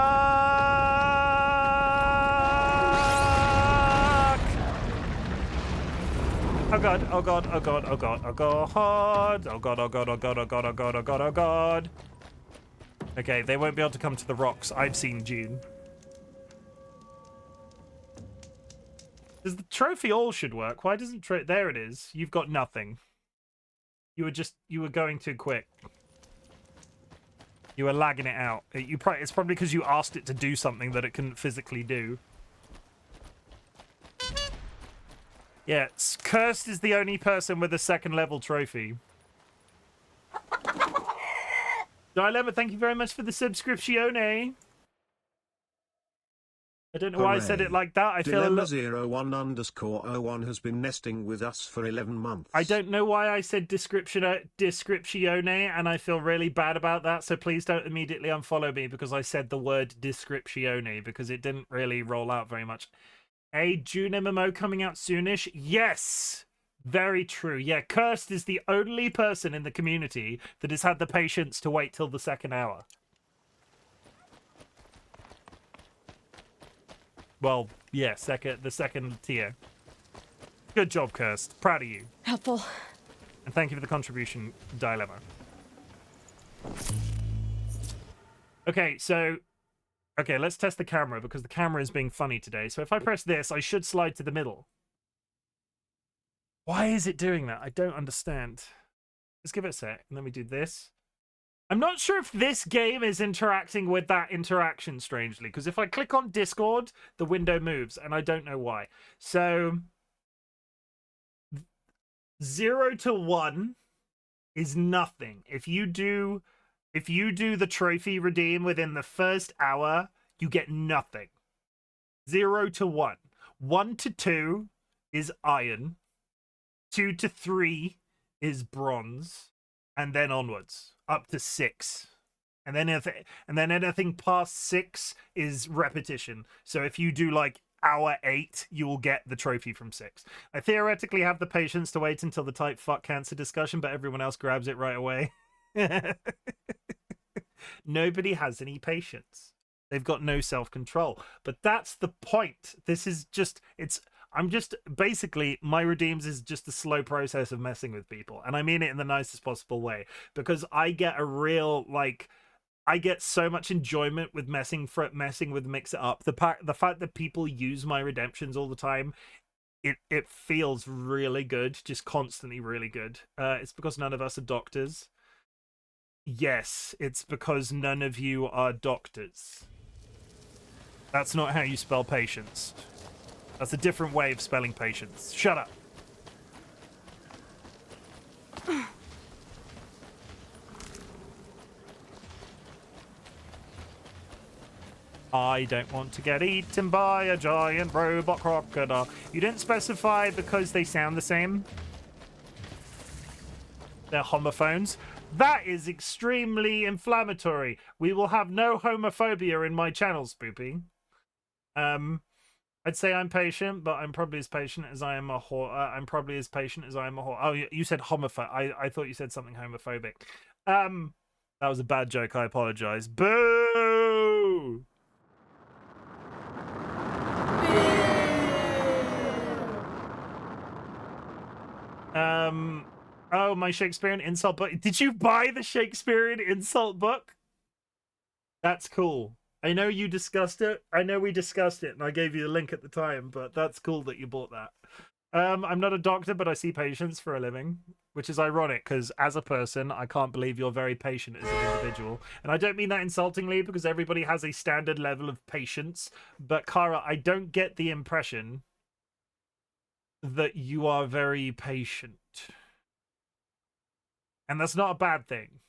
Oh god, oh god, oh god, oh god, oh god, oh god, oh god, oh god, oh god, oh god, oh god, oh god. Okay, they won't be able to come to the rocks. I've seen June. Does the trophy all should work? Why doesn't there it is. You've got nothing. You were going too quick. You were lagging it out. It's probably because you asked it to do something that it couldn't physically do. Yeah, Cursed is the only person with a 2nd level trophy. Dilemma, thank you very much for the subscription. I don't know why I said it like that. I feel a little... Dilemma01_01 has been nesting with us for 11 months. I don't know why I said descriptione, and I feel really bad about that, so please don't immediately unfollow me because I said the word descriptione, because it didn't really roll out very much. A June MMO coming out soonish? Yes! Very true. Yeah, Cursed is the only person in the community that has had the patience to wait till the 2nd hour. Well, yeah, the second tier. Good job, Cursed. Proud of you. Helpful. And thank you for the contribution, Dilemma. Okay, so... Okay, let's test the camera, because the camera is being funny today. So if I press this, I should slide to the middle. Why is it doing that? I don't understand. Let's give it a sec, and then we do this. I'm not sure if this game is interacting with that interaction, strangely, because if I click on Discord, the window moves, and I don't know why. So, 0 to 1 is nothing. If you do the trophy redeem within the 1st hour, you get nothing. 0 to 1. 1 to 2 is iron. 2 to 3 is bronze, and then onwards up to 6, and then anything past 6 is repetition. So if you do like hour 8, you will get the trophy from 6. I theoretically have the patience to wait until the type fuck cancer discussion, but everyone else grabs it right away. Nobody has any patience. They've got no self-control. But that's the point. This is just basically, my redeems is just a slow process of messing with people. And I mean it in the nicest possible way. Because I get I get so much enjoyment with messing with Mix It Up. The fact that people use my redemptions all the time, it feels really good. Just constantly really good. It's because none of us are doctors. Yes, it's because none of you are doctors. That's not how you spell patience. That's a different way of spelling patience. Shut up. I don't want to get eaten by a giant robot crocodile. You didn't specify because they sound the same. They're homophones. That is extremely inflammatory. We will have no homophobia in my channel, Spoopy. I'd say I'm patient, but I'm probably as patient as I am a whore. I'm probably as patient as I am a whore. Oh, you said homophobe. I thought you said something homophobic. That was a bad joke. I apologize. Boo! Oh, my Shakespearean insult book. Did you buy the Shakespearean insult book? That's cool. I know you discussed it. I know we discussed it, and I gave you the link at the time, but that's cool that you bought that. I'm not a doctor, but I see patients for a living, which is ironic, because as a person, I can't believe you're very patient as an individual. And I don't mean that insultingly, because everybody has a standard level of patience. But, Kara, I don't get the impression that you are very patient. And that's not a bad thing.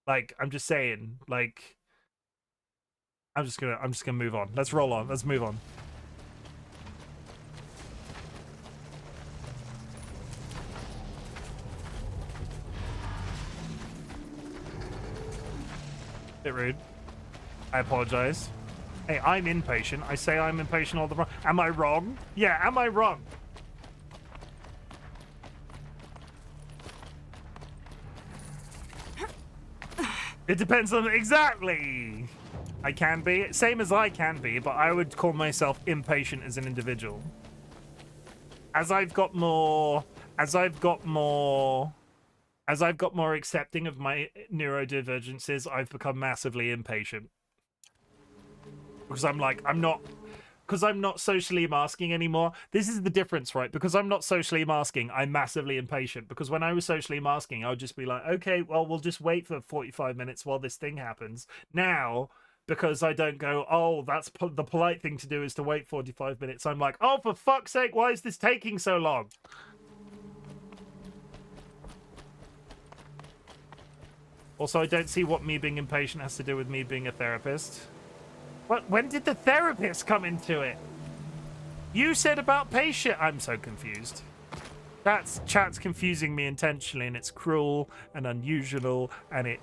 Like, I'm just saying, like... I'm just gonna move on. Let's roll on. Let's move on. Bit rude. I apologize. Hey, I'm impatient. I say I'm impatient all the time. Am I wrong? Yeah, am I wrong? It depends on exactly. I can be, same as I can be, but I would call myself impatient as an individual. As I've got more accepting of my neurodivergences, I've become massively impatient. Because I'm not socially masking anymore. This is the difference, right? Because I'm not socially masking, I'm massively impatient. Because when I was socially masking, I would just be like, okay, well, we'll just wait for 45 minutes while this thing happens. Now, because I don't go, oh, that's the polite thing to do is to wait 45 minutes. I'm like, oh, for fuck's sake, why is this taking so long? Also, I don't see what me being impatient has to do with me being a therapist. What? When did the therapist come into it? You said about patient. I'm so confused. Chat's confusing me intentionally, and it's cruel and unusual, and it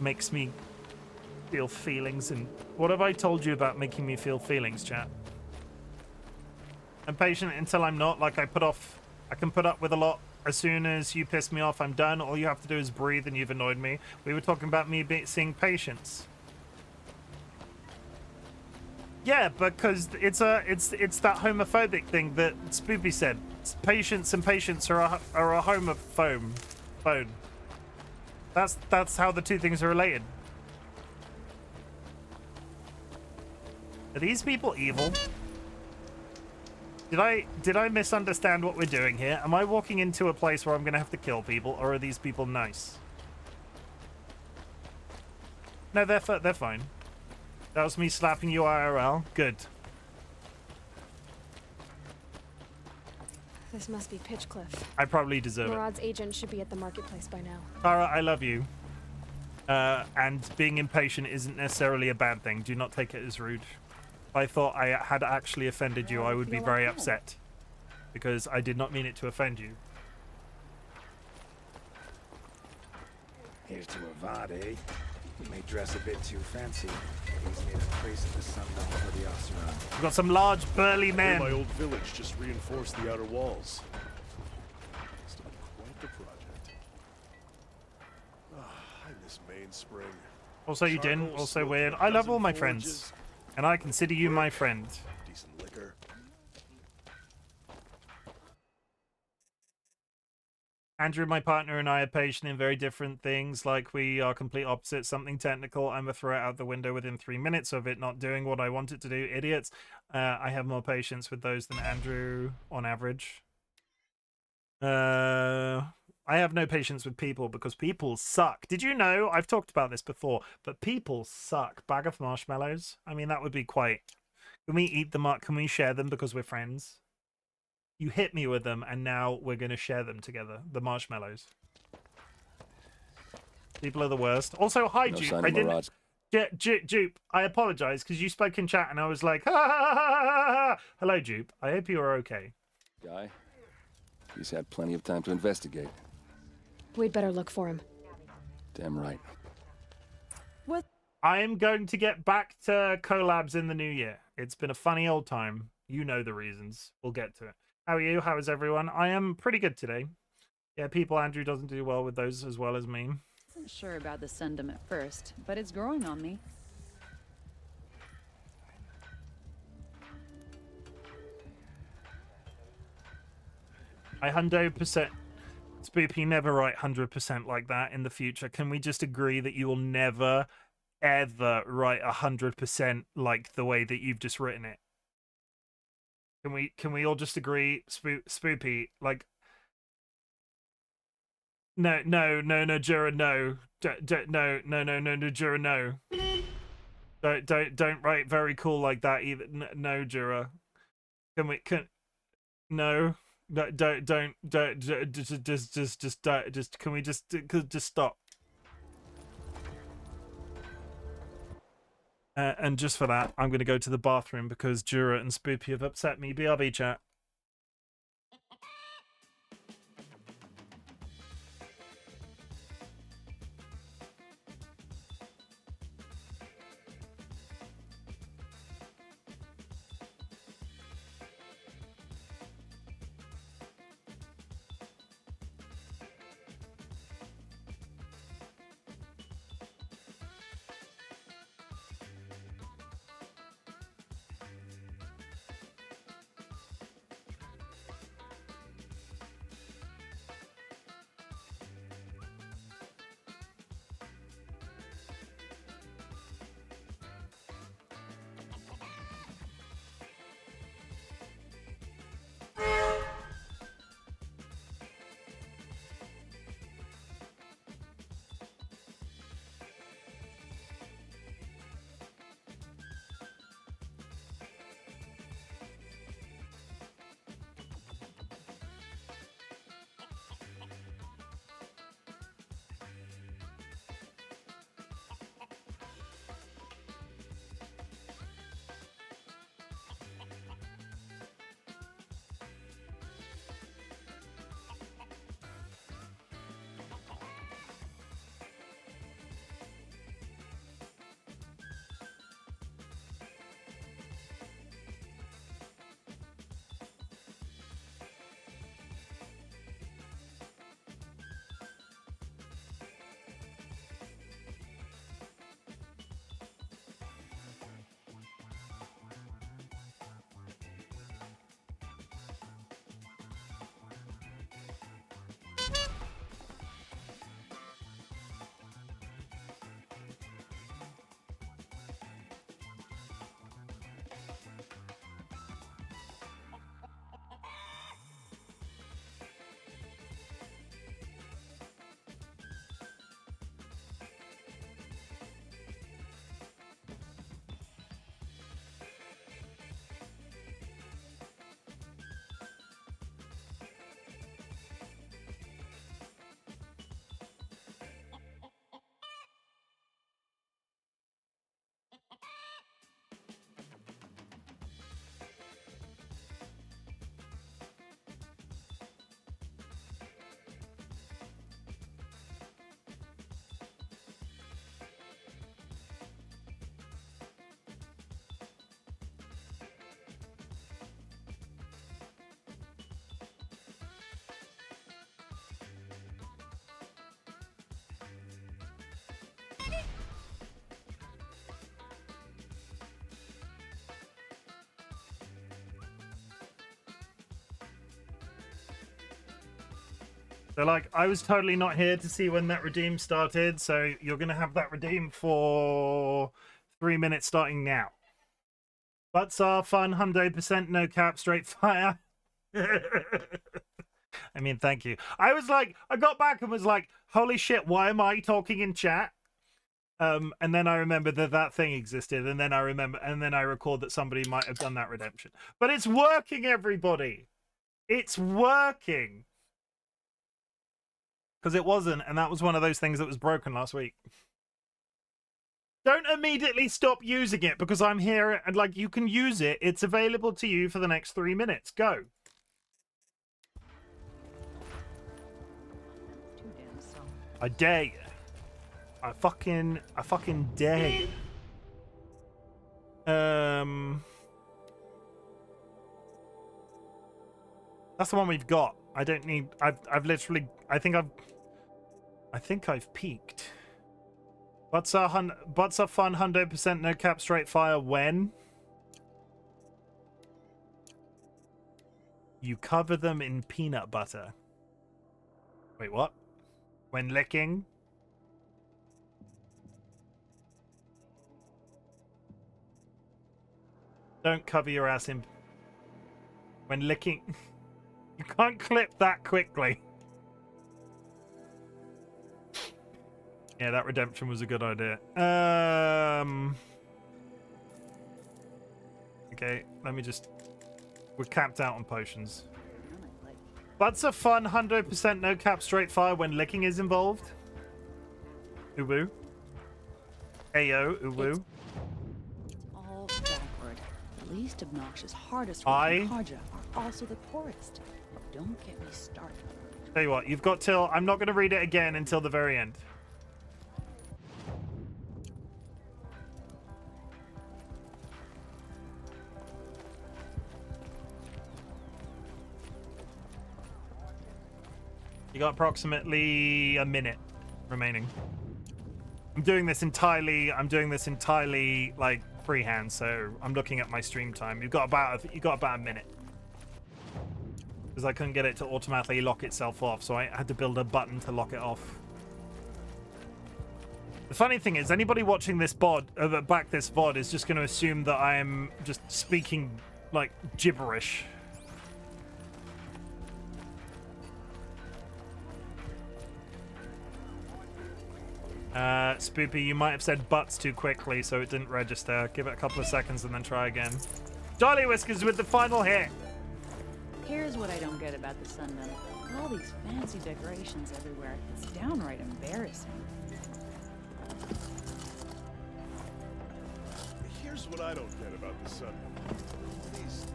makes me feel feelings. And what have I told you about making me feel feelings, chat? I'm patient until I'm not. Like I can put up with a lot. As soon as you piss me off, I'm done. All you have to do is breathe, and you've annoyed me. We were talking about me seeing patience. Yeah, because it's that homophobic thing that Spoopy said. Patience and patience are a homophobe. That's how the two things are related. Are these people evil? Did I misunderstand what we're doing here? Am I walking into a place where I'm gonna have to kill people, or are these people nice? No, they're fine. That was me slapping you IRL. Good. This must be Pitchcliff. I probably deserve Murad's agent should be at the marketplace by now. Tara, I love you. And being impatient isn't necessarily a bad thing. Do not take it as rude. If I thought I had actually offended you, I would be very upset. Because I did not mean it to offend you. Here's to Avad, eh? You may dress a bit too fancy. He's made a place in the sundown for the Osira. We've got some large burly men. My old village just reinforced the outer walls. Still quite the project. I miss Mainspring. Also, you didn't. Also weird. I love all my friends. And I consider you my friend. Decent liquor. Andrew, my partner, and I are patient in very different things. Like, we are complete opposites. Something technical, I'm going to throw it out the window within 3 minutes of it not doing what I want it to do. Idiots. I have more patience with those than Andrew, on average. I have no patience with people because people suck. Did you know? I've talked about this before, but people suck. Bag of marshmallows? I mean, that would be quite... Can we eat them up? Can we share them because we're friends? You hit me with them, and now we're going to share them together. The marshmallows. People are the worst. Also, hi, Jupe. I didn't... Jupe, I apologize, because you spoke in chat, and I was like, ha, ha, ha, ha, ha. Hello, Jupe. I hope you are okay. Guy, he's had plenty of time to investigate. We'd better look for him. Damn right. What? I am going to get back to collabs in the new year. It's been a funny old time. You know the reasons. We'll get to it. How are you? How is everyone? I am pretty good today. Yeah, people, Andrew doesn't do well with those as well as me. I wasn't sure about the sendum at first, but it's growing on me. I 100%. Spoopy, never write 100% like that in the future. Can we just agree that you will never, ever write 100% like the way that you've just written it? Can we all just agree, Spoopy? Like, no, Jura, no, no, Jura, no. Don't write very cool like that either. No, Jura. No. Don't just can we just stop? And just for that, I'm going to go to the bathroom because Jura and Spoopy have upset me. BRB, chat. So, like, I was totally not here to see when that redeem started, so you're going to have that redeem for 3 minutes starting now. Butts are fun, 100%, no cap, straight fire. I mean, thank you. I was like, I got back and was like, holy shit, why am I talking in chat? And then I remembered that that thing existed, and then I recalled that somebody might have done that redemption. But it's working, everybody. It's working. Because it wasn't, and that was one of those things that was broken last week. Don't immediately stop using it because I'm here and like you can use it. It's available to you for the next 3 minutes. Go. Too damn soft. I dare you. I fucking dare you. That's the one we've got. I don't need. I've literally. I think I've peaked. Butts are fun, 100%, no cap, straight fire. When you cover them in peanut butter. Wait, what? When licking. Don't cover your ass in. When licking. You can't clip that quickly. Yeah, that redemption was a good idea. Okay, let me just... We're capped out on potions. Butts are fun, 100% no cap, straight fire when licking is involved. Uwu. Ayo, uwu. It's all backward. The least obnoxious, hardest working Haja are also the poorest. Don't get me started. Tell you what, you've got till... I'm not going to read it again until the very end. You got approximately a minute remaining. I'm doing this entirely like freehand, so I'm looking at my stream time. You got about a minute. Because I couldn't get it to automatically lock itself off, so I had to build a button to lock it off. The funny thing is, anybody watching this VOD is just going to assume that I'm just speaking like gibberish. Spoopy, you might have said butts too quickly, so it didn't register. Give it a couple of seconds and then try again. DollyWhiskers with the final hit. Here's what I don't get about the Sundom. All these fancy decorations everywhere. It's downright embarrassing. Here's what I don't get about the sun. These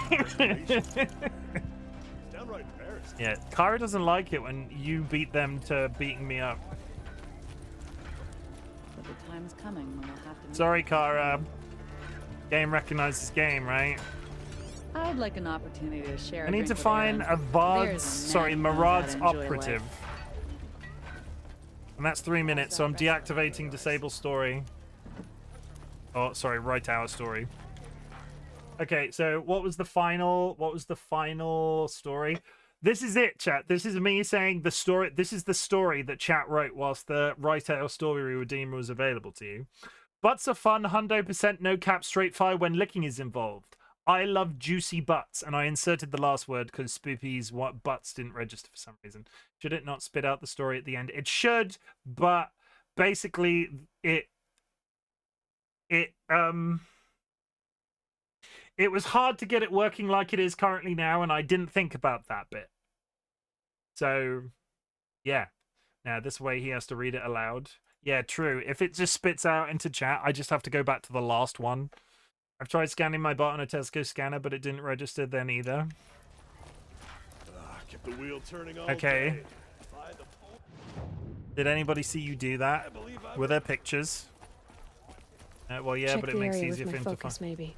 fancy decorations. It's downright embarrassing. Yeah, Kara doesn't like it when you beat them to beating me up. But the time's coming when we'll have to... Sorry, Kara. Game recognizes game, right? I'd like an opportunity to share. I need to find a Marad's operative. And that's 3 minutes, so I'm deactivating disable story. Oh, sorry, right hour story. Okay, so what was the final story? This is it, chat. This is me saying the story. This is the story that chat wrote whilst the right hour story redeemer was available to you. Butts are fun, 100% no cap, straight fire when licking is involved. I love juicy butts, and I inserted the last word because Spoopy's butts didn't register for some reason. Should it not spit out the story at the end? It should, but basically it was hard to get it working like it is currently now, and I didn't think about that bit. So, yeah. Now, this way he has to read it aloud. Yeah, true. If it just spits out into chat, I just have to go back to the last one. I've tried scanning my bot on a Tesco scanner, but it didn't register then either. Kept the wheel turning all Okay. day. Did anybody see you do that? Were there pictures? Well, yeah, Check but it the makes it area easier with for my him to focus, find. maybe.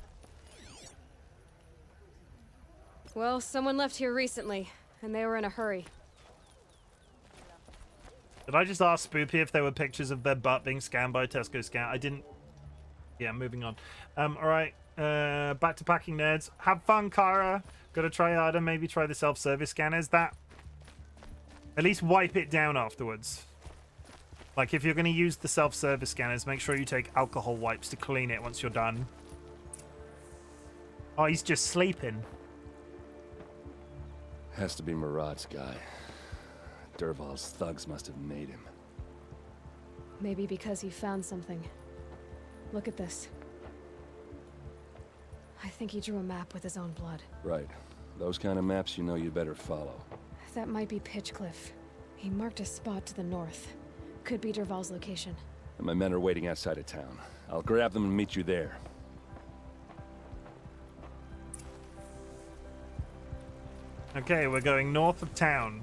Well, someone left here recently, and they were in a hurry. Did I just ask Spoopy if there were pictures of their butt being scanned by a Tesco scan? I didn't. Yeah, moving on. Alright. Back to packing, nerds. Have fun, Kara. Gotta try harder. Maybe try the self-service scanners. That At least wipe it down afterwards. Like, if you're going to use the self-service scanners, make sure you take alcohol wipes to clean it once you're done. Oh, he's just sleeping. Has to be Murad's guy. Dervahl's thugs must have made him. Maybe because he found something. Look at this. I think he drew a map with his own blood. Right. Those kind of maps you know you better follow. That might be Pitchcliff. He marked a spot to the north. Could be Dervahl's location. And my men are waiting outside of town. I'll grab them and meet you there. Okay, we're going north of town.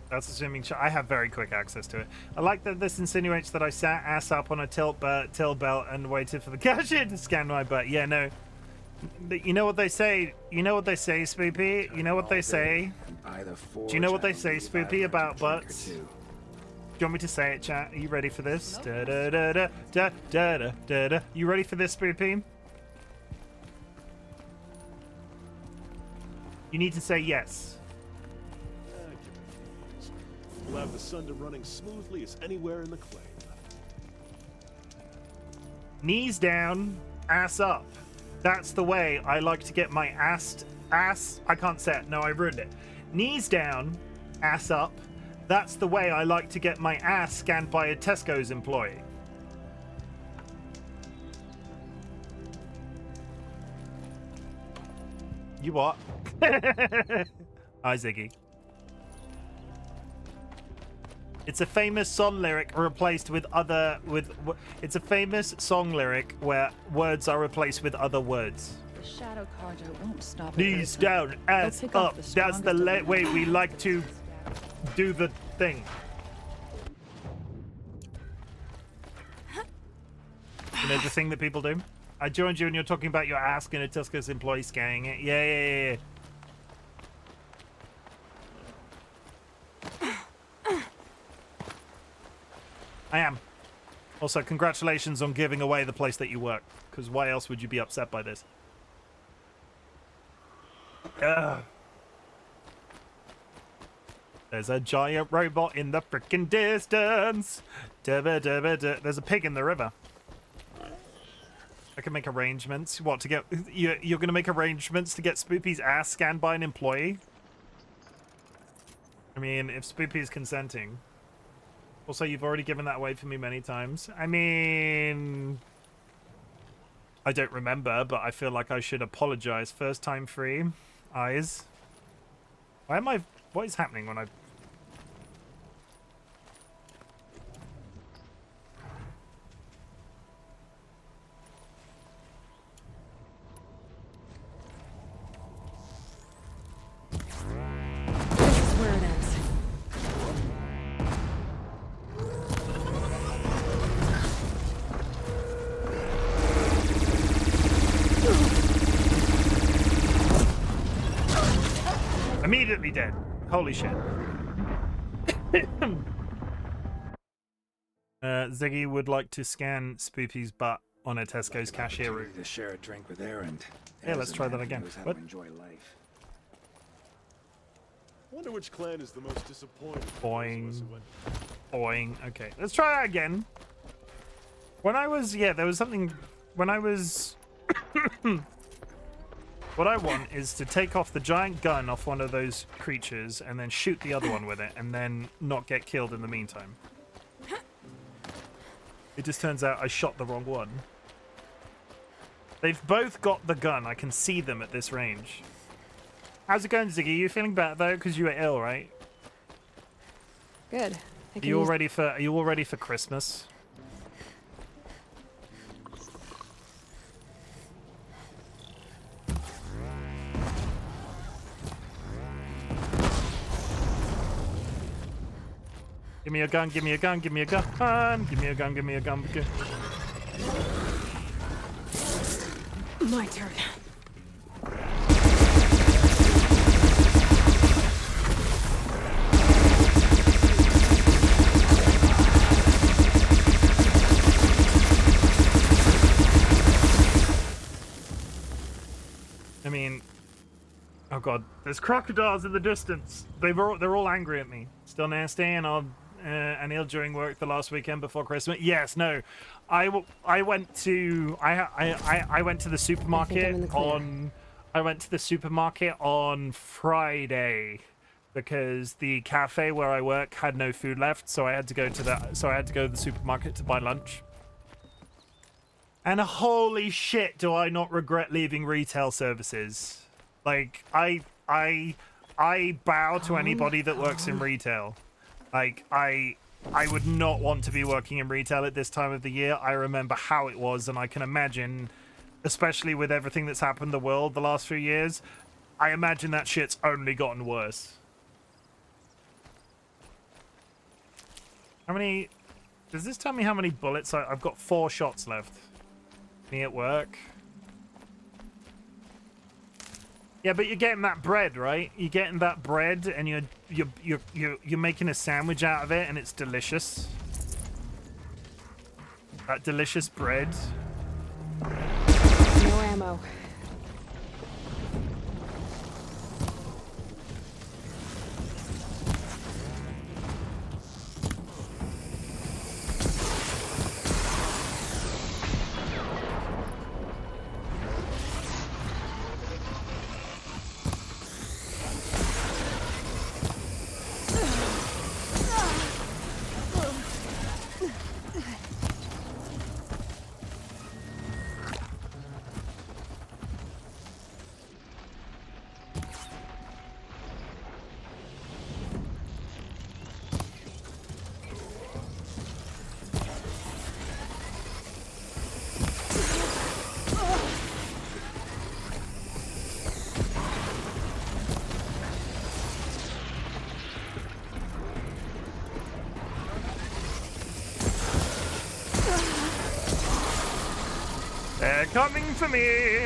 That's assuming I have very quick access to it. I like that this insinuates that I sat ass up on a tilt belt and waited for the cashier to scan my butt. Yeah, no. You know what they say? You know what they say, Spoopy? You know what they say? Do you know what they say, Spoopy, about butts? Do you want me to say it, chat? Are you ready for this? Da da da da da da da da da. You ready for this, Spoopy? You need to say yes. We'll have the Sunder running smoothly as anywhere in the claim. Knees down, ass up. That's the way I like to get my ass. I can't say it. No, I ruined it. Knees down, ass up. That's the way I like to get my ass scanned by a Tesco's employee. You what? Hi, Ziggy. It's a famous song lyric replaced with other it's a famous song lyric where words are replaced with other words. The Shadow Carja won't stop at Knees Ersa. down, ass They'll pick up. the That's strongest the of way them. we like to do the thing. You know the thing that people do? I joined you and you're talking about your ass and a Tesco's employee scanning it. Yeah. I am. Also, congratulations on giving away the place that you work, because why else would you be upset by this? Ugh. There's a giant robot in the frickin' distance. There's a pig in the river. I can make arrangements. What, to get... You're going to make arrangements to get Spoopy's ass scanned by an employee? I mean, if Spoopy's consenting... Also, you've already given that away for me many times. I mean... I don't remember, but I feel like I should apologize. First time free. Eyes. Why am I... What is happening when I... This is where it ends. Immediately dead. Holy shit. Ziggy would like to scan Spoopy's butt on a Tesco's cashier route. To share a drink with Erend. Yeah, let's try that again. Knows how What? to enjoy life. Wonder which clan is the most disappointed. Boing. Boing. Okay, let's try that again. When I was... Yeah, there was something... When I was... What I want is to take off the giant gun off one of those creatures and then shoot the other one with it and then not get killed in the meantime. It just turns out I shot the wrong one. They've both got the gun. I can see them at this range. How's it going, Ziggy? You feeling better though? Because you were ill, right? Good. Are you all ready for Christmas? Give me a gun, give me a gun, give me a gun, give me a gun, give me a gun. My turn. I mean, Oh god, there's crocodiles in the distance. They're all angry at me. Still nasty, and and ill during work the last weekend before Christmas. Yes, no, I went to I went to the supermarket I went to the supermarket on Friday because the cafe where I work had no food left, so I had to go to the supermarket to buy lunch. And holy shit, do I not regret leaving retail services. Like, I bow to anybody that works in retail. Like, I would not want to be working in retail at this time of the year. I remember how it was, and I can imagine, especially with everything that's happened in the world the last few years, I imagine that shit's only gotten worse. How many... Does this tell me how many bullets I've got? 4 shots left. Me at work. Yeah, but you're getting that bread, right? You're getting that bread, and you're making a sandwich out of it, and it's delicious. That delicious bread. No ammo. They're coming for me!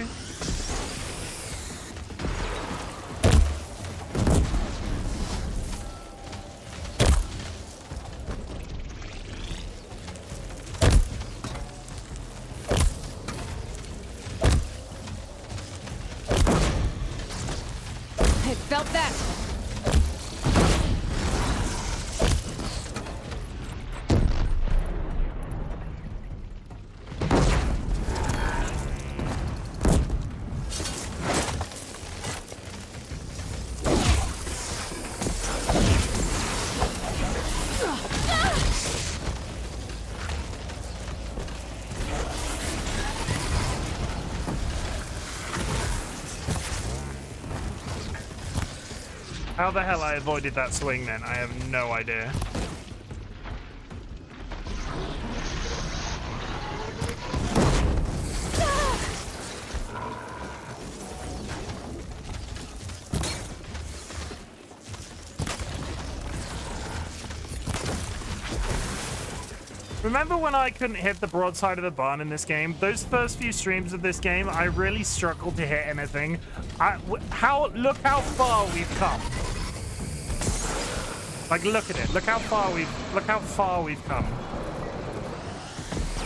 I felt that! How the hell I avoided that swing then? I have no idea. Remember when I couldn't hit the broadside of the barn in this game? Those first few streams of this game, I really struggled to hit anything. Look how far we've come. Like, look at it. Look how far we've come.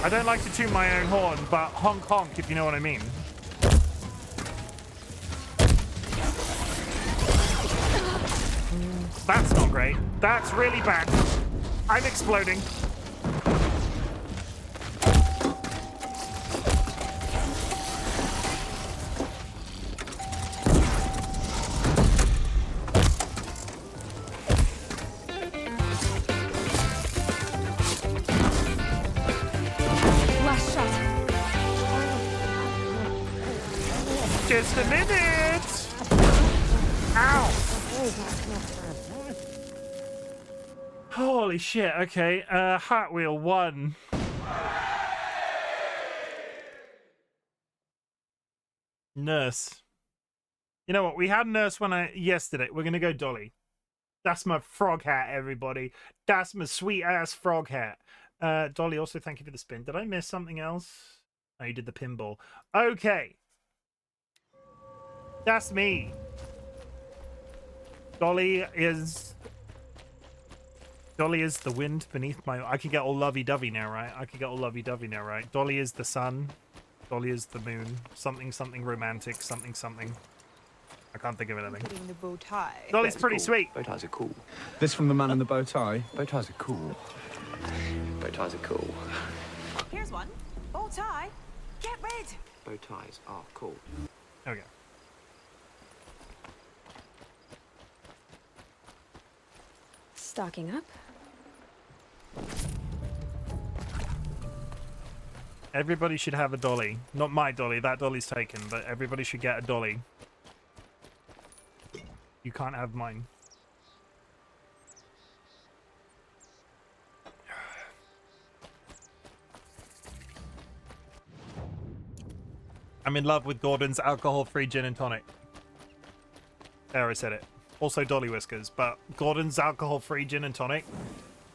I don't like to toot my own horn, but honk honk if you know what I mean. That's not great. That's really bad. I'm exploding. Last shot. Just a minute! Ow! Holy shit, okay. Hot Wheel 1. Nurse. You know what? We had Nurse yesterday. We're gonna go Dolly. That's my frog hat, everybody. That's my sweet-ass frog hat. Dolly, also thank you for the spin. Did I miss something else? Oh, you did the pinball. Okay. That's me. Dolly is the wind beneath my... I can get all lovey-dovey now, right? Dolly is the sun. Dolly is the moon. Something, something romantic. Something, something. I can't think of anything. Including the bow tie. Dolly's pretty sweet. Bow ties are cool. This from the man in the bow tie. Bow ties are cool. Bow ties are cool. Here's one. Bow tie. Get rid. Bow ties are cool. There we go. Stocking up. Everybody should have a dolly. Not my dolly, that dolly's taken, but everybody should get a dolly. You can't have mine. I'm in love with Gordon's alcohol-free gin and tonic. There, I said it. Also DollyWhiskers, but Gordon's alcohol-free gin and tonic,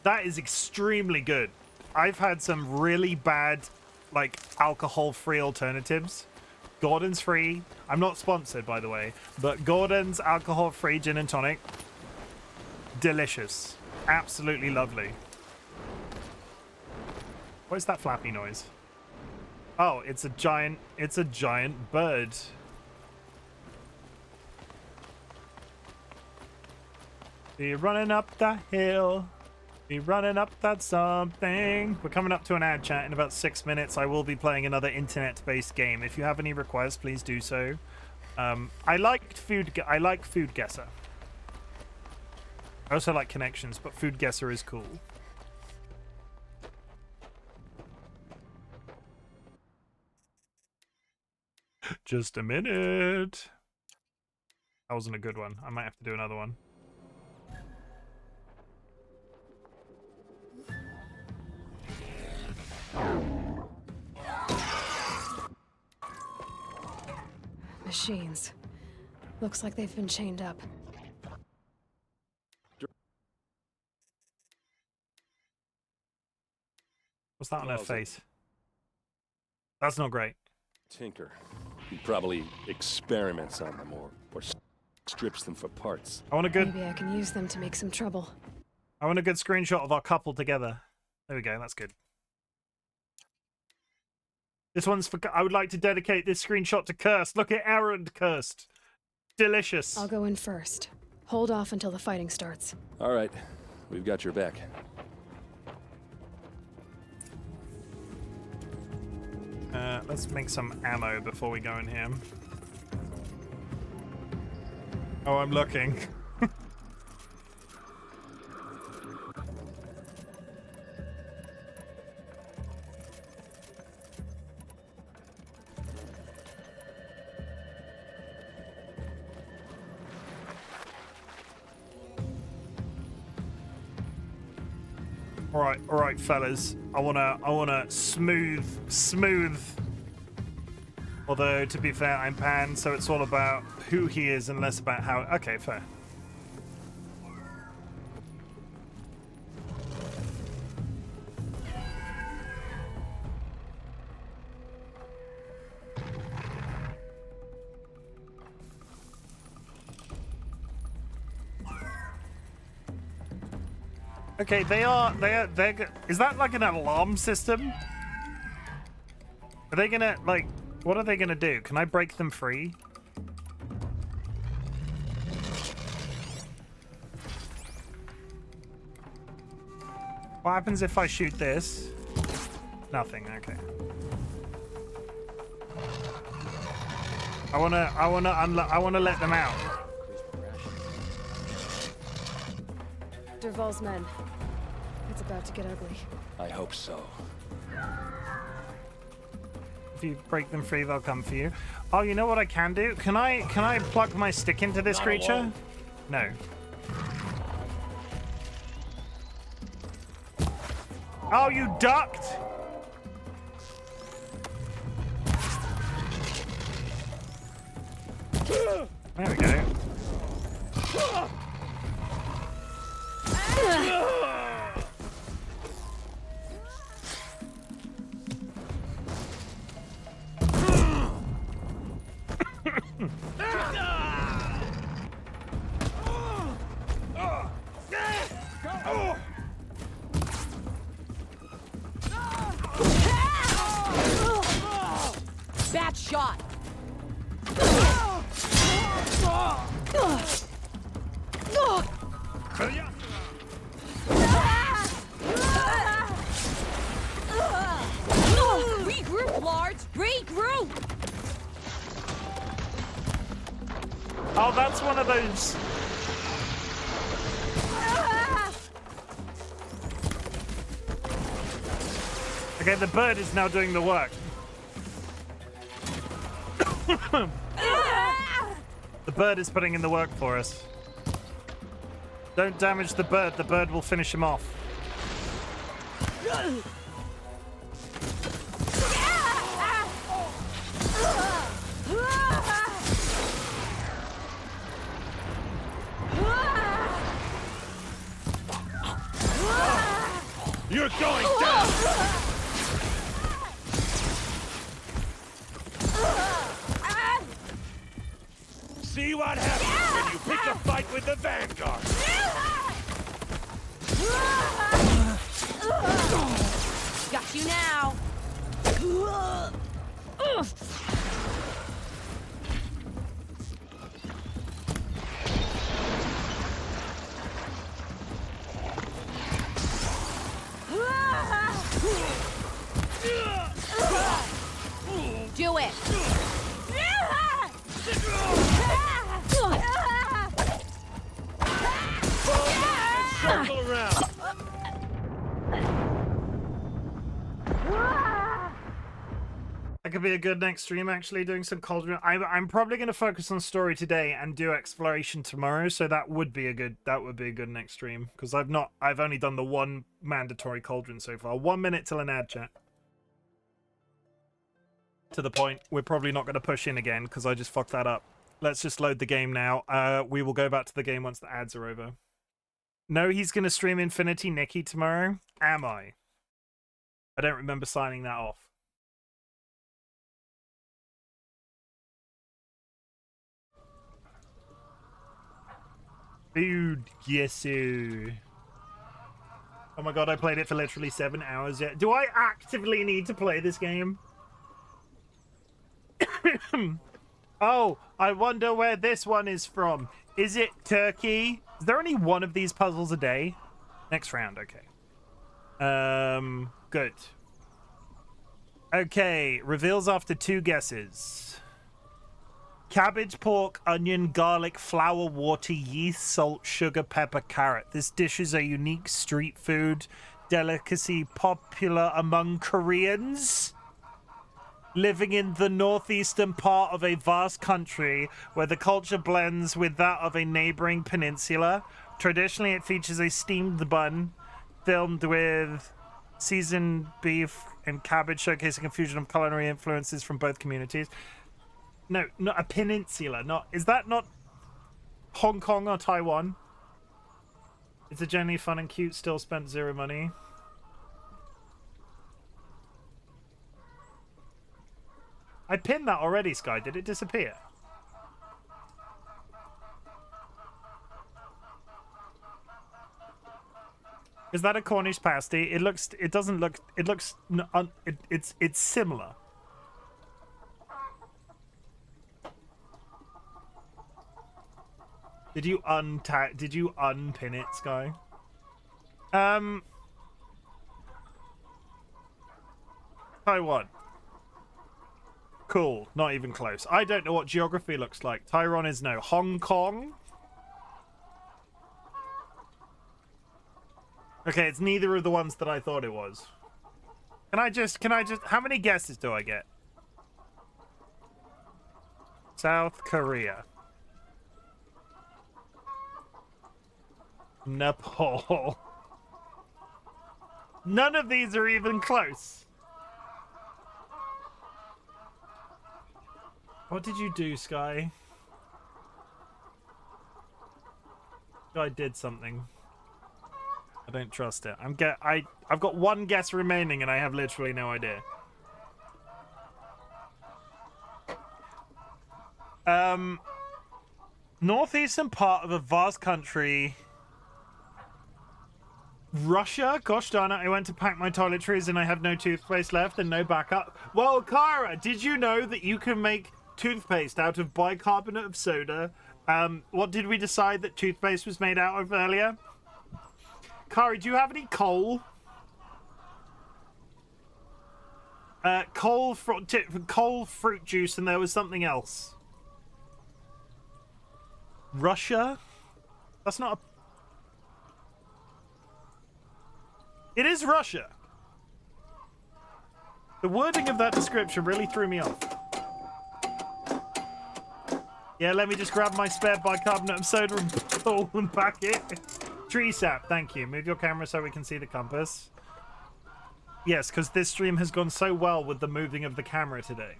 that is extremely good. I've had some really bad, like, alcohol-free alternatives. Gordon's free. I'm not sponsored, by the way, but Gordon's alcohol-free gin and tonic, delicious. Absolutely lovely. What is that flappy noise? Oh, it's a giant bird. Be running up that hill. Be running up that something. We're coming up to an ad chat in about 6 minutes. I will be playing another internet-based game. If you have any requests, please do so. I like Food Guesser. I also like Connections, but Food Guesser is cool. Just a minute. That wasn't a good one. I might have to do another one. Machines. Looks like they've been chained up. What's that on her face? That's not great. Tinker. He probably experiments on them or strips them for parts. I want a good... Maybe I can use them to make some trouble. I want a good screenshot of our couple together. There we go, that's good. This one's for... I would like to dedicate this screenshot to Cursed. Look at Aaron Cursed. Delicious. I'll go in first. Hold off until the fighting starts. All right. We've got your back. Let's make some ammo before we go in here. Oh, I'm looking. All right, fellas. I wanna smooth. Although, to be fair, I'm Pan, so it's all about who he is and less about how... Okay, fair. Okay, they're... Is that like an alarm system? Are they gonna, like... What are they gonna do? Can I break them free? What happens if I shoot this? Nothing, okay. I wanna let them out. Derval's men. It's about to get ugly. I hope so. If you break them free, they'll come for you. Oh, you know what I can do? Can I plug my stick into this creature? No. Oh, you ducked! There we go. Bad shot. Oh, that's one of those. Okay, the bird is now doing the work. The bird is putting in the work for us. Don't damage the bird will finish him off. You're going down! See what happens when you pick a fight with the Vanguard! Got you now! Do it! Circle around! That could be a good next stream, actually, doing some cauldron. I'm probably going to focus on story today and do exploration tomorrow, so that would be a good next stream, because I've only done the one mandatory cauldron so far. 1 minute till an ad, chat. To the point, we're probably not going to push in again, because I just fucked that up. Let's just load the game now. We will go back to the game once the ads are over. No, he's going to stream Infinity Nikki tomorrow. Am I? I don't remember signing that off. Food, yes sir. Oh my god, I played it for literally 7 hours yet. Do I actively need to play this game? Oh, I wonder where this one is from. Is it Turkey? Is there only one of these puzzles a day? Next round, okay. Good. Okay, reveals after 2 guesses. Cabbage, pork, onion, garlic, flour, water, yeast, salt, sugar, pepper, carrot. This dish is a unique street food delicacy popular among Koreans living in the northeastern part of a vast country where the culture blends with that of a neighboring peninsula. Traditionally, it features a steamed bun filmed with seasoned beef and cabbage, showcasing a fusion of culinary influences from both communities. No, not a peninsula. Not is that not Hong Kong or Taiwan? It's a genuinely fun and cute. Still spent 0 money. I pinned that already, Sky. Did it disappear? Is that a Cornish pasty? It looks. It doesn't look. It looks. It's similar. Did you unpin it, Sky? Taiwan. Cool. Not even close. I don't know what geography looks like. Taiwan is no. Hong Kong? Okay, it's neither of the ones that I thought it was. Can I just how many guesses do I get? South Korea. Nepal. None of these are even close. What did you do, Sky? I did something. I don't trust it. I've got 1 guess remaining and I have literally no idea. Northeastern part of a vast country. Russia? Gosh darn it, I went to pack my toiletries and I have no toothpaste left and no backup. Well, Kara, did you know that you can make toothpaste out of bicarbonate of soda? What did we decide that toothpaste was made out of earlier? Kari, do you have any coal? Coal, fruit juice, and there was something else. Russia? That's not a... It is Russia. The wording of that description really threw me off. Yeah, let me just grab my spare bicarbonate of soda and pull and pack it. Tree sap, thank you. Move your camera so we can see the compass. Yes, because this stream has gone so well with the moving of the camera today.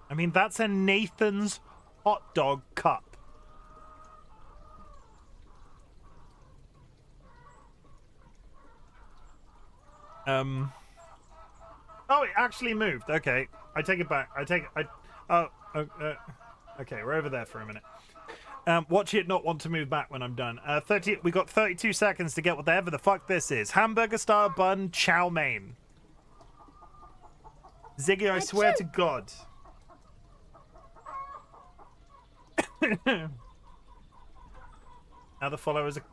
I mean, that's a Nathan's hot dog cup. Oh, it actually moved. Okay, I take it back. Okay, we're over there for a minute. Watch it not want to move back when I'm done. We got 32 seconds to get whatever the fuck this is. Hamburger style bun, chow mein. Ziggy, I swear to God. Now the followers are...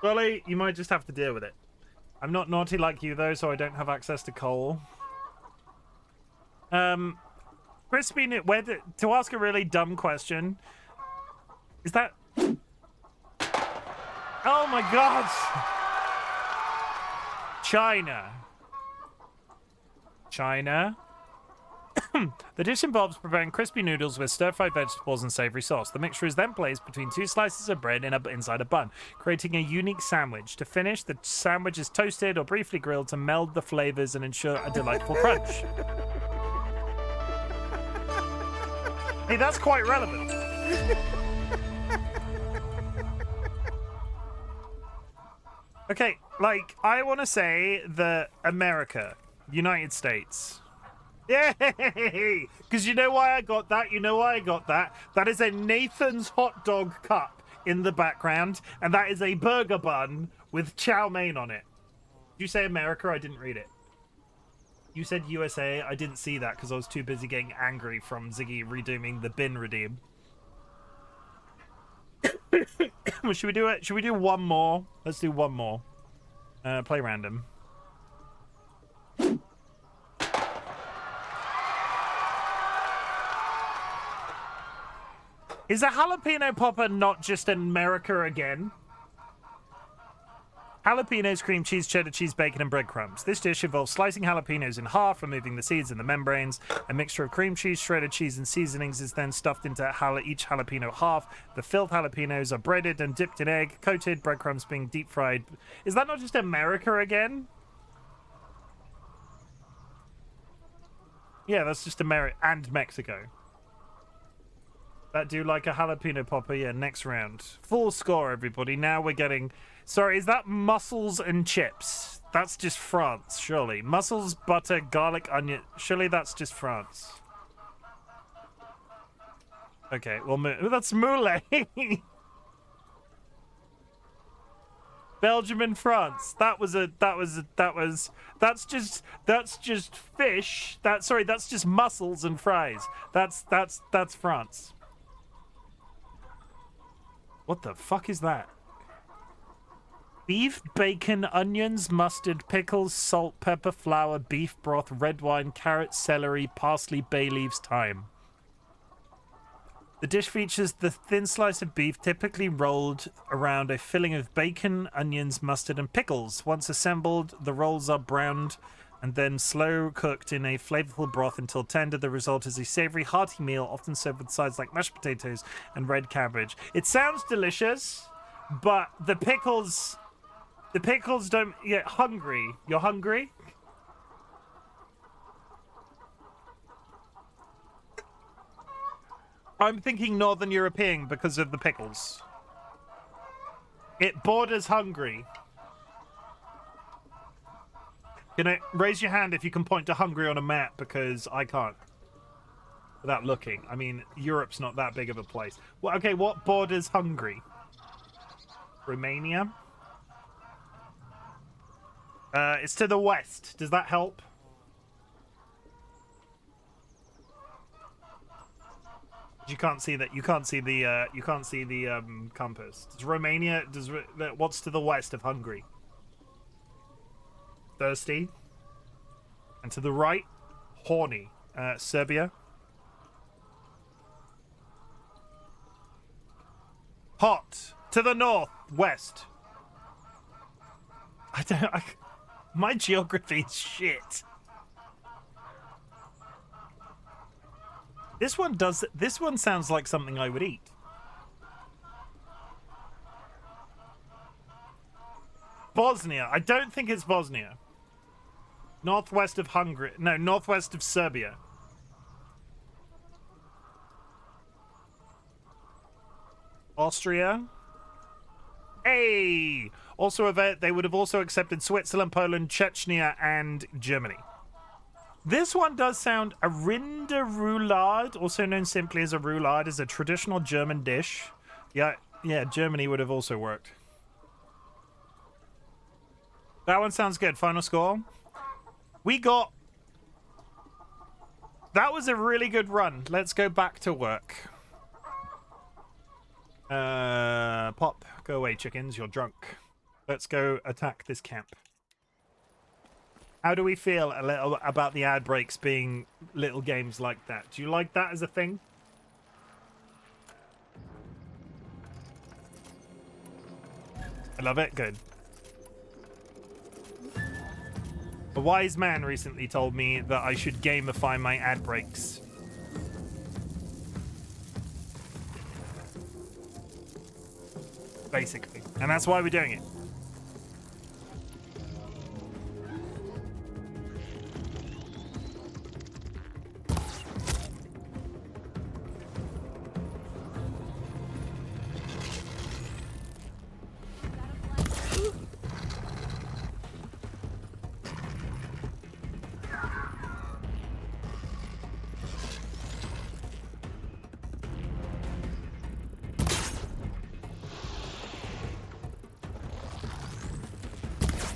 Dolly, you might just have to deal with it. I'm not naughty like you, though, so I don't have access to coal. Crispy, to ask a really dumb question, is that... Oh my god! China. The dish involves preparing crispy noodles with stir-fried vegetables and savory sauce. The mixture is then placed between 2 slices of bread inside a bun, creating a unique sandwich. To finish, the sandwich is toasted or briefly grilled to meld the flavors and ensure a delightful crunch. Hey, that's quite relevant. Okay, like, I want to say that America, United States... Yay! Because you know why I got that? You know why I got that? That is a Nathan's hot dog cup in the background, and that is a burger bun with chow mein on it. Did you say America? I didn't read it. You said USA. I didn't see that because I was too busy getting angry from Ziggy redeeming the bin redeem. Should we do it? Should we do one more? Let's do one more. Play random. Is a jalapeno popper not just America again? Jalapenos, cream cheese, cheddar cheese, bacon, and breadcrumbs. This dish involves slicing jalapenos in half, removing the seeds and the membranes. A mixture of cream cheese, shredded cheese, and seasonings is then stuffed into each jalapeno half. The filled jalapenos are breaded and dipped in egg, coated, breadcrumbs being deep fried. Is that not just America again? Yeah, that's just America and Mexico. That do like a jalapeno popper. Yeah, next round. Full score, everybody. Now we're getting... Sorry, is that mussels and chips? That's just France, surely. Mussels, butter, garlic, onion. Surely that's just France. Okay, well, that's moule. Belgium and France. That's just fish. That's just mussels and fries. That's France. What the fuck is that? Beef, bacon, onions, mustard, pickles, salt, pepper, flour, beef broth, red wine, carrots, celery, parsley, bay leaves, thyme. The dish features the thin slice of beef, typically rolled around a filling of bacon, onions, mustard, and pickles. Once assembled, the rolls are browned and then slow cooked in a flavorful broth until tender. The result is a savory, hearty meal, often served with sides like mashed potatoes and red cabbage. It sounds delicious, but the pickles don't... Yeah, hungry. You're hungry? I'm thinking Northern European because of the pickles. It borders Hungary. Raise your hand if you can point to Hungary on a map, because I can't. Without looking. I mean, Europe's not that big of a place. Well, okay, what borders Hungary? Romania? It's to the west. Does that help? You can't see that. You can't see the. You can't see the compass. Does Romania? What's to the west of Hungary? Thirsty. And to the right, horny. Serbia. Hot. To the north, west. My geography is shit. This one sounds like something I would eat. Bosnia. I don't think it's Bosnia. Northwest of Hungary. No, northwest of Serbia. Austria. Hey! Also, they would have also accepted Switzerland, Poland, Chechnya, and Germany. This one does sound a Rinderroulade, also known simply as a roulade, is a traditional German dish. Yeah, Germany would have also worked. That one sounds good. Final score. We got... That was a really good run. Let's go back to work. Pop. Go away, chickens. You're drunk. Let's go attack this camp. How do we feel a little about the ad breaks being little games like that? Do you like that as a thing? I love it. Good. A wise man recently told me that I should gamify my ad breaks. Basically. And that's why we're doing it.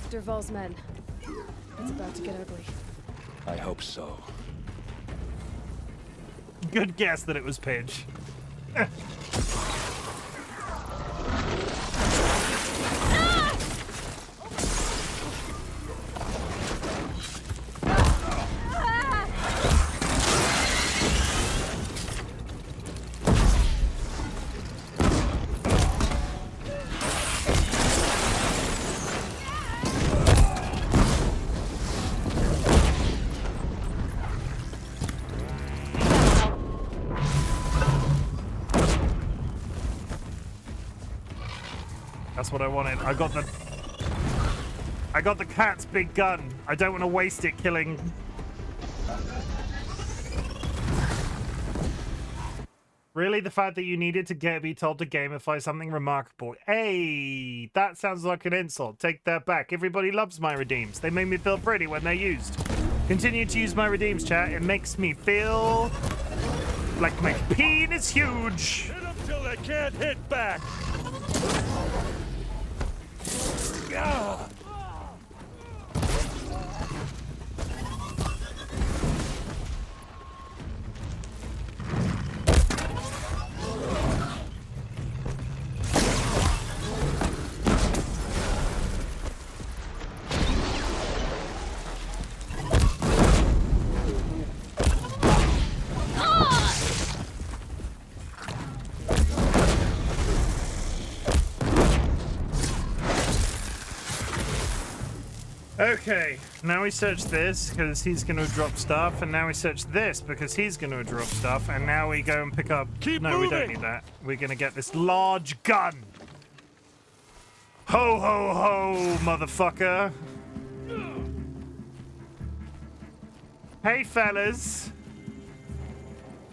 Derval's men. It's about to get ugly. I hope so. Good guess that it was Pidge. That's what I wanted. I got the cat's big gun. I don't want to waste it killing. Really, the fact that you needed to be told to gamify something remarkable. Hey, that sounds like an insult. Take that back. Everybody loves my redeems. They make me feel pretty when they're used. Continue to use my redeems, chat. It makes me feel like my peen is huge. Hit them till they can't hit back. Ah. Okay, now we search this because he's going to drop stuff, and now we search this because he's going to drop stuff, and now we go and pick up... Keep no, moving. We don't need that. We're going to get this large gun. Ho, ho, ho, motherfucker. Hey, fellas.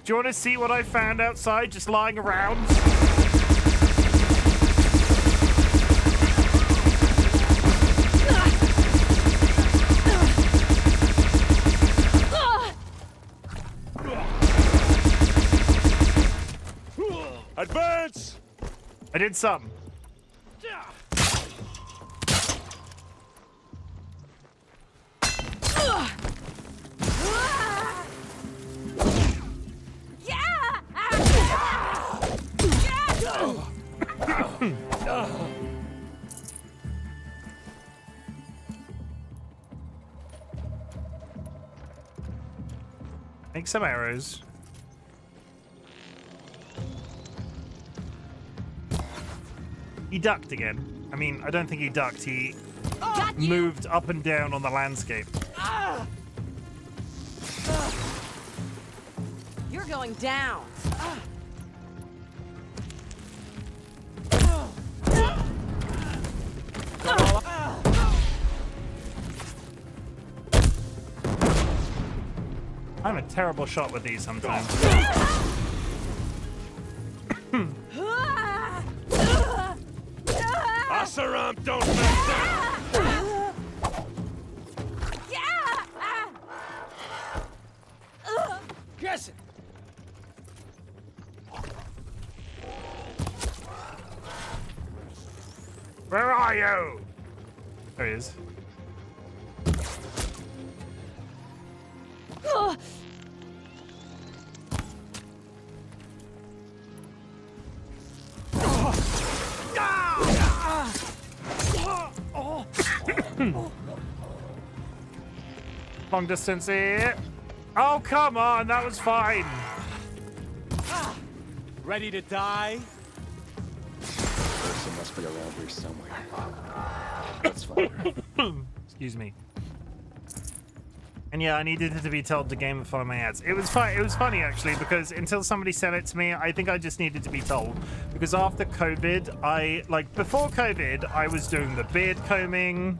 Do you want to see what I found outside just lying around? Advance! I did some. Make some arrows. He ducked again. I mean, I don't think he ducked. He moved up and down on the landscape. You're going down. I'm a terrible shot with these sometimes. Asaram, don't mess up! Guess it. Where are you? There he is. Long distance here. Oh, come on, that was fine. Ready to die? Ersa must be around here somewhere. Let's find her. Excuse me. And yeah, I needed it to be told to gamify my ads. It was fun. It was funny actually because until somebody sent it to me, I think I just needed to be told. Because after COVID, before COVID, I was doing the beard combing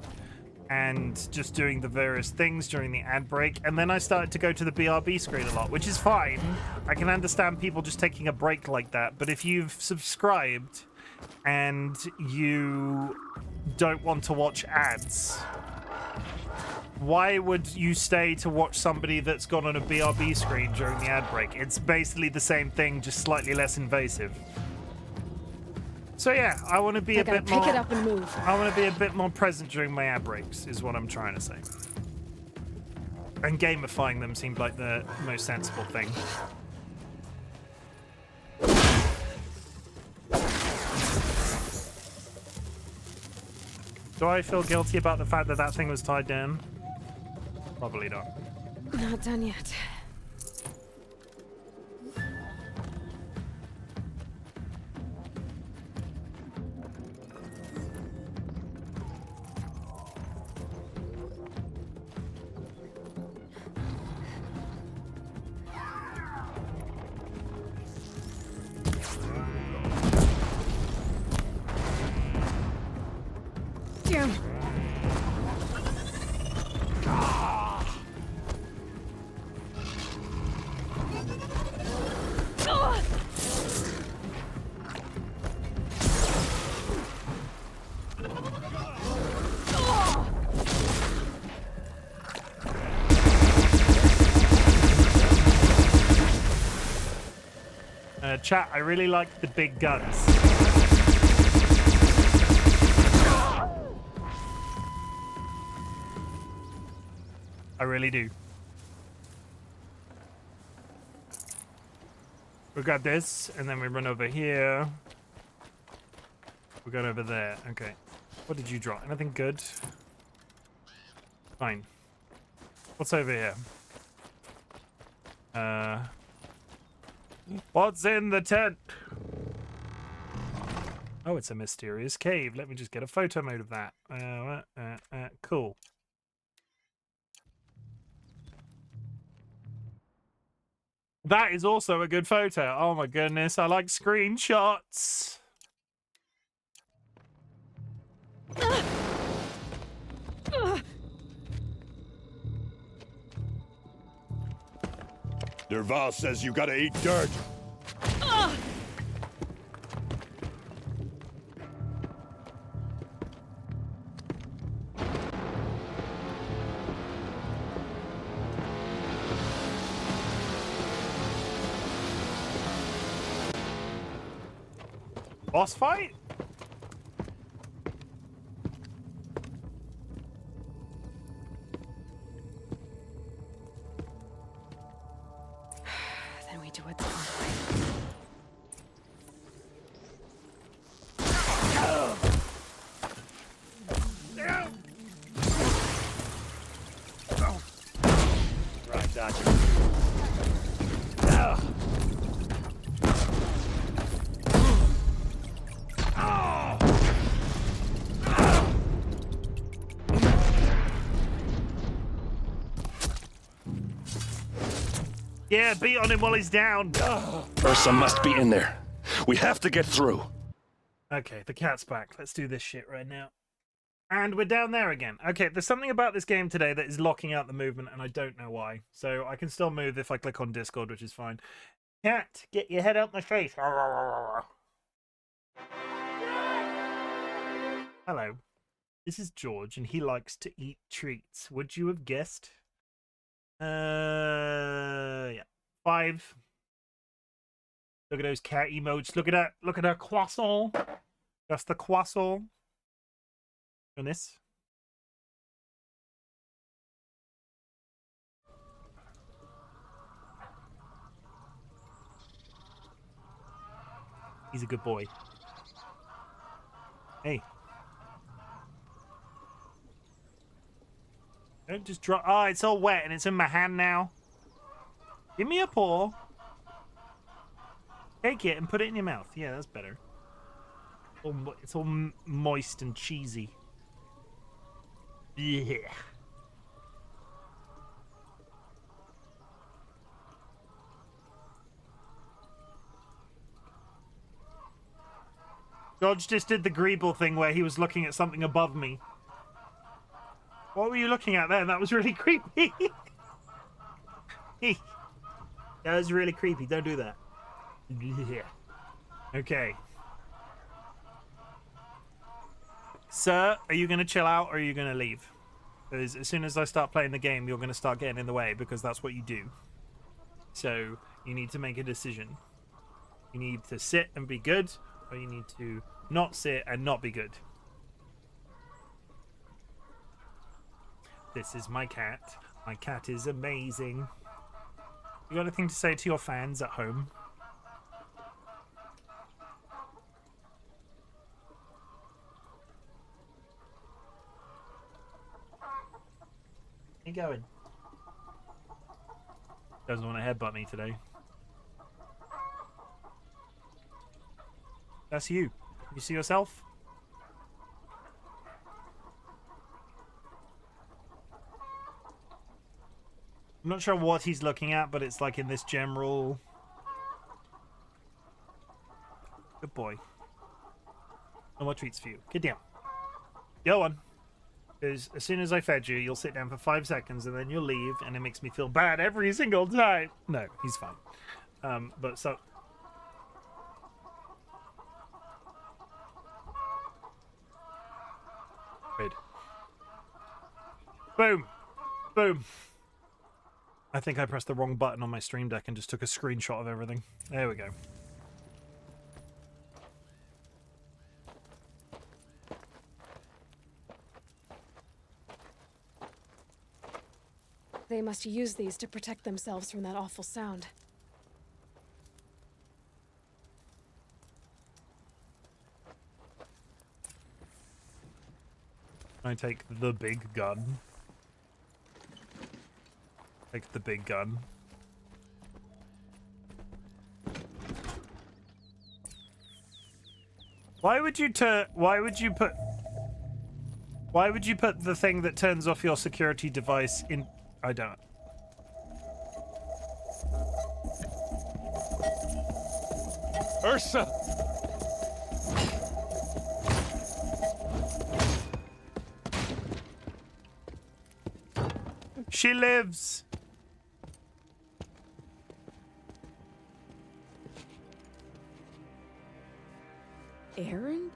and just doing the various things during the ad break. And then I started to go to the BRB screen a lot, which is fine. I can understand people just taking a break like that. But if you've subscribed and you don't want to watch ads, why would you stay to watch somebody that's gone on a BRB screen during the ad break? It's basically the same thing, just slightly less invasive. So yeah, I want to be a bit more. Pick it up and move. I want to be a bit more present during my ad breaks, is what I'm trying to say. And gamifying them seemed like the most sensible thing. Do I feel guilty about the fact that that thing was tied down? Probably not. Not done yet. Damn. Chat, I really like the big guns. I really do. We got this, and then we run over here. We got over there. Okay. What did you draw? Anything good? Fine. What's over here? What's in the tent? Oh, it's a mysterious cave. Let me just get a photo mode of that. Cool. That is also a good photo. Oh my goodness, I like screenshots. Derval says you gotta eat dirt. Boss fight? Then we do it the hard way. Right, dodger. Yeah, beat on him while he's down. Ersa must be in there. We have to get through. Okay, the cat's back. Let's do this shit right now. And we're down there again. Okay, there's something about this game today that is locking out the movement, and I don't know why. So I can still move if I click on Discord, which is fine. Cat, get your head out my face. Hello. This is George, and he likes to eat treats. Would you have guessed? Yeah. 5. Look at those cat emotes. Look at that. Look at that croissant. That's the croissant. And this. He's a good boy. Hey. Don't just drop. Oh, it's all wet and it's in my hand now. Give me a paw. Take it and put it in your mouth. Yeah, that's better. It's all moist and cheesy. Yeah. Dodge just did the Greeble thing where he was looking at something above me. What were you looking at there? That was really creepy. That was really creepy. Don't do that. Yeah. Okay. Sir, are you going to chill out or are you going to leave? Because as soon as I start playing the game, you're going to start getting in the way because that's what you do. So you need to make a decision. You need to sit and be good, or you need to not sit and not be good. This is my cat. My cat is amazing. You got anything to say to your fans at home? Where you going? Doesn't want to headbutt me today. That's you. You see yourself? I'm not sure what he's looking at, but it's like in this general... Good boy. No more treats for you. Get down. Go on. Because as soon as I fed you, you'll sit down for 5 seconds and then you'll leave, and it makes me feel bad every single time. No, he's fine. But so... Good. Boom. Boom. I think I pressed the wrong button on my stream deck and just took a screenshot of everything. There we go. They must use these to protect themselves from that awful sound. I take the big gun. Take the big gun. Why would you put the thing that turns off your security device in... I don't. Ersa! She lives! Aaron?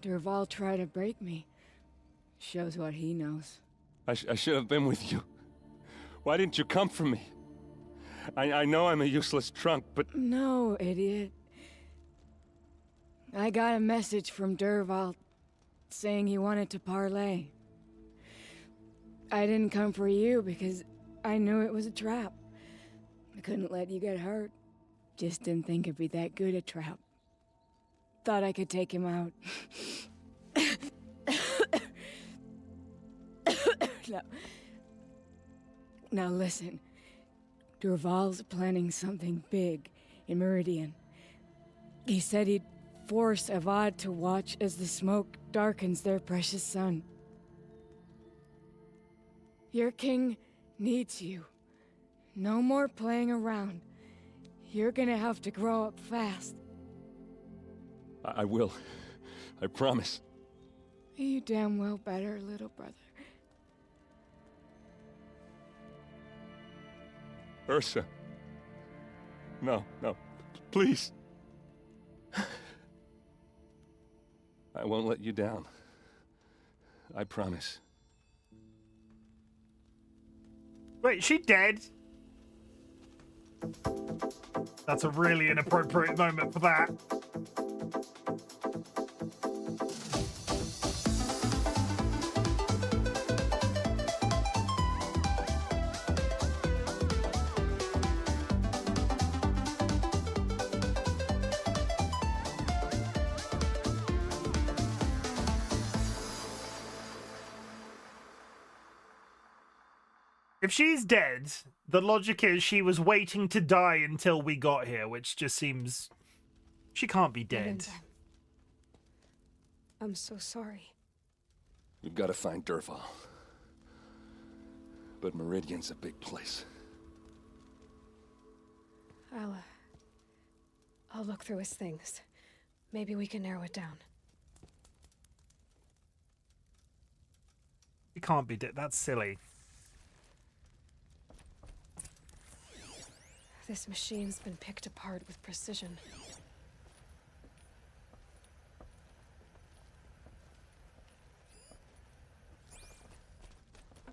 Durval tried to break me. Shows what he knows. I should have been with you. Why didn't you come for me? I know I'm a useless trunk, but... No, idiot. I got a message from Durval saying he wanted to parlay. I didn't come for you because I knew it was a trap. I couldn't let you get hurt. Just didn't think it'd be that good a trap. Thought I could take him out. Now listen. Durval's planning something big in Meridian. He said he'd force Avad to watch as the smoke darkens their precious sun. Your king needs you. No more playing around. You're gonna have to grow up fast. I will. I promise. You damn well better, little brother. Ersa. No, no. Please. I won't let you down. I promise. Wait, is she dead? That's a really inappropriate moment for that. If she's dead, the logic is she was waiting to die until we got here, which just seems... She can't be dead. I'm so sorry. We've got to find Derval. But Meridian's a big place. I'll look through his things. Maybe we can narrow it down. She can't be dead. That's silly. This machine's been picked apart with precision.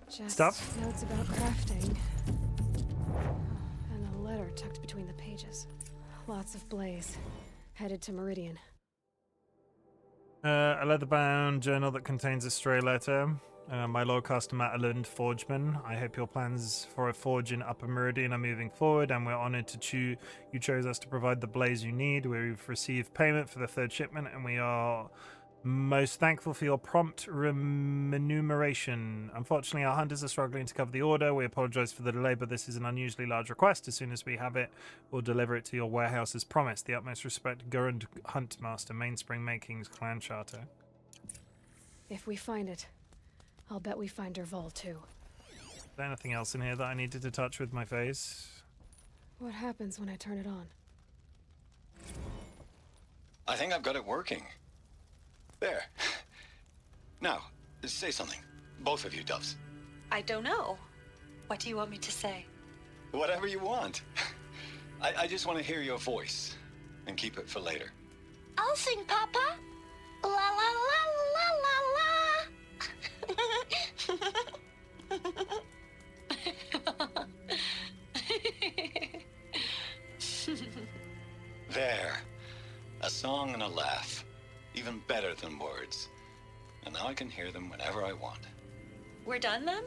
Just Stuff? notes about crafting. And a letter tucked between the pages. Lots of blaze. Headed to Meridian. A leather-bound journal that contains a stray letter. My Lord Customer Alund Forgeman, I hope your plans for a forge in Upper Meridian are moving forward, and we're honored to you chose us to provide the blaze you need. We've received payment for the third shipment, and we are most thankful for your prompt remuneration. Unfortunately, our hunters are struggling to cover the order. We apologize for the delay, but this is an unusually large request. As soon as we have it, we'll deliver it to your warehouse as promised. The utmost respect, Gurund Huntmaster, Mainspring Makings, Clan Charter. If we find it, I'll bet we find Derval too. Is there anything else in here that I needed to touch with my face? What happens when I turn it on? I think I've got it working. There. Now, say something. Both of you, doves. I don't know. What do you want me to say? Whatever you want. I just want to hear your voice. And keep it for later. I'll sing, Papa. La la la la la la. There. A song and a laugh. Even better than words. And now I can hear them whenever I want. We're done then?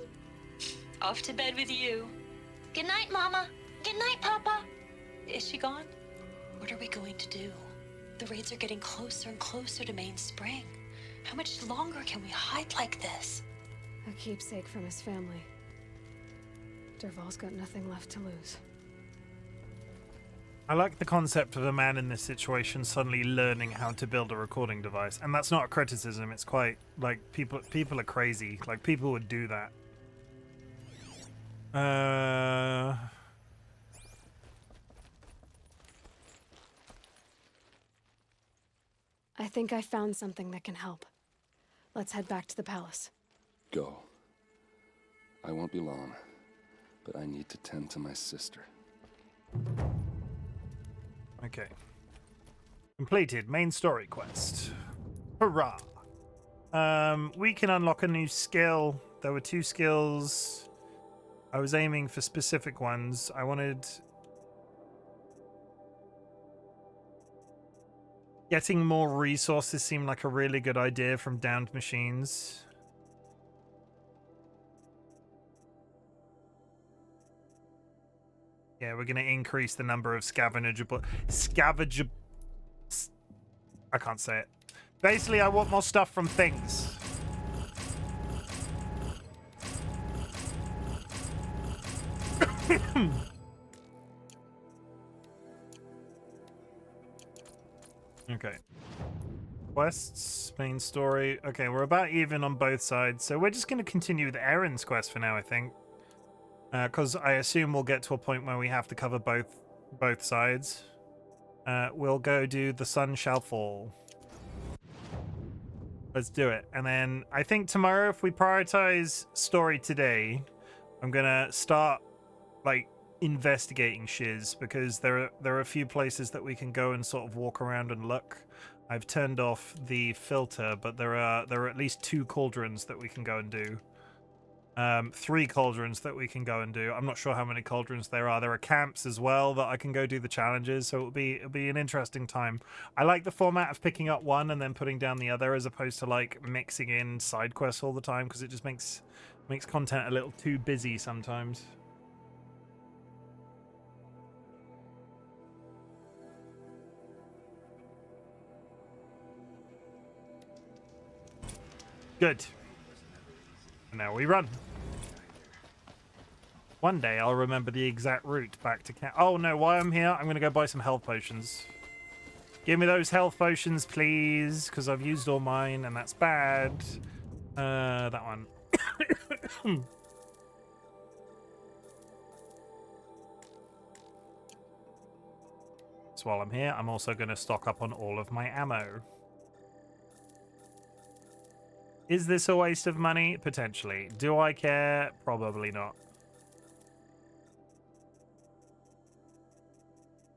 Off to bed with you. Good night, Mama. Good night, Papa. Is she gone? What are we going to do? The raids are getting closer and closer to Mainspring. How much longer can we hide like this? A keepsake from his family. Derval's got nothing left to lose. I like the concept of a man in this situation suddenly learning how to build a recording device. And that's not a criticism, it's quite, like, people are crazy. Like, people would do that. I think I found something that can help. Let's head back to the palace. Go. I won't be long, but I need to tend to my sister. Okay. Completed. Main story quest. Hurrah! We can unlock a new skill. There were 2 skills. I was aiming for specific ones. I wanted... Getting more resources seemed like a really good idea from downed machines. Yeah, we're going to increase the number of scavengeable... I can't say it. Basically, I want more stuff from things. Okay. Quests, main story. Okay, we're about even on both sides, so we're just going to continue with Erin's quest for now, I think. Because I assume we'll get to a point where we have to cover both sides. We'll go do The Sun Shall Fall. Let's do it. And then I think tomorrow, if we prioritize story today, I'm going to start, like, investigating shiz, because there are a few places that we can go and sort of walk around and look. I've turned off the filter, but there are at least 2 cauldrons that we can go and do. 3 cauldrons that we can go and do. I'm not sure how many cauldrons there are. There are camps as well that I can go do the challenges, so it'll be an interesting time. I like the format of picking up one and then putting down the other, as opposed to like mixing in side quests all the time, because it just makes content a little too busy sometimes. Good. And now we run. One day I'll remember the exact route back to camp. Oh no, while I'm here, I'm going to go buy some health potions. Give me those health potions, please, because I've used all mine, and that's bad. That one. So while I'm here, I'm also going to stock up on all of my ammo. Is this a waste of money? Potentially. Do I care? Probably not.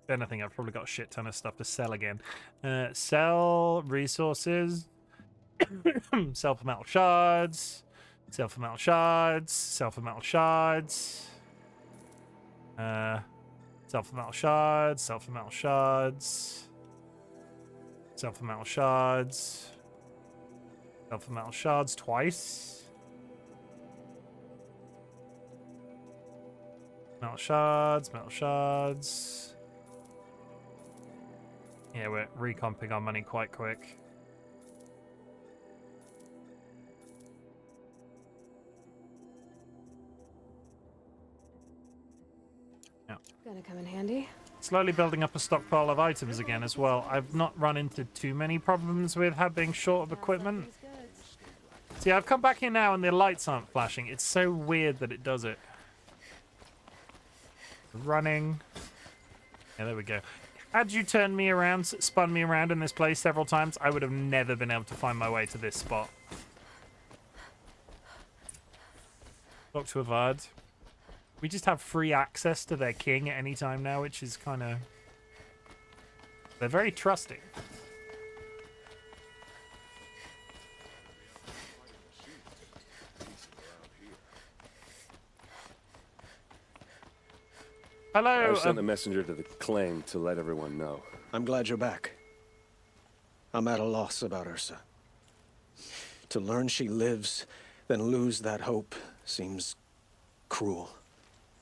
If anything, I've probably got a shit ton of stuff to sell again. Sell resources. Sell for metal shards. Sell for metal shards. Sell for metal shards. Sell for metal shards. Sell for metal shards. Sell for metal shards. Sell for metal shards twice. Metal shards, metal shards. Yeah, we're recomping our money quite quick. Yeah. Gonna come in handy. Slowly building up a stockpile of items again as well. I've not run into too many problems with being short of equipment. See, I've come back here now and the lights aren't flashing. It's so weird that it does it. Running. Yeah, there we go. Had you turned me around, spun me around in this place several times, I would have never been able to find my way to this spot. Talk to Avad. We just have free access to their king at any time now, which is kind of... They're very trusting. Hello. I sent a messenger to the claim to let everyone know. I'm glad you're back. I'm at a loss about Ersa. To learn she lives, then lose that hope seems cruel.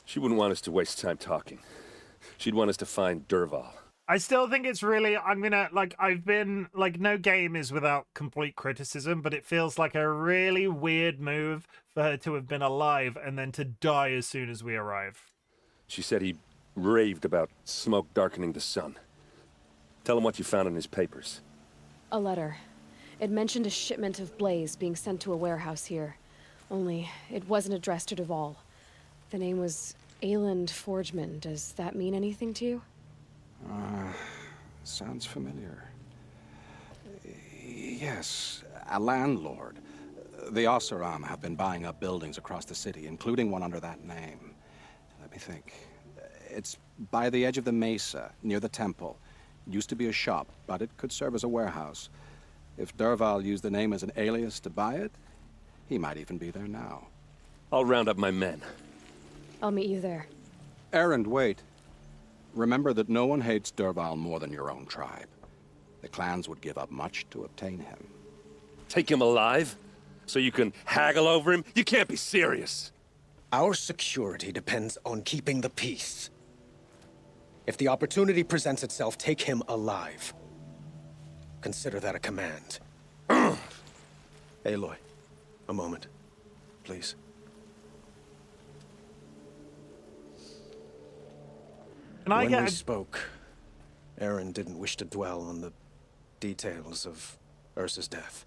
She wouldn't want us to waste time talking. She'd want us to find Dervahl. I still think it's really, I've been, no game is without complete criticism, but it feels like a really weird move for her to have been alive and then to die as soon as we arrive. She said he raved about smoke darkening the sun. Tell him what you found in his papers. A letter. It mentioned a shipment of blaze being sent to a warehouse here. Only, it wasn't addressed to Dervahl. The name was Ayland Forgeman. Does that mean anything to you? Sounds familiar. Yes, a landlord. The Oseram have been buying up buildings across the city, including one under that name. Let me think. It's by the edge of the mesa, near the temple. It used to be a shop, but it could serve as a warehouse. If Dervahl used the name as an alias to buy it, he might even be there now. I'll round up my men. I'll meet you there. Erend, wait. Remember that no one hates Dervahl more than your own tribe. The clans would give up much to obtain him. Take him alive? So you can haggle over him? You can't be serious. Our security depends on keeping the peace. If the opportunity presents itself, take him alive. Consider that a command. Aloy, a moment, please. When we spoke, Aaron didn't wish to dwell on the details of Ersa's death.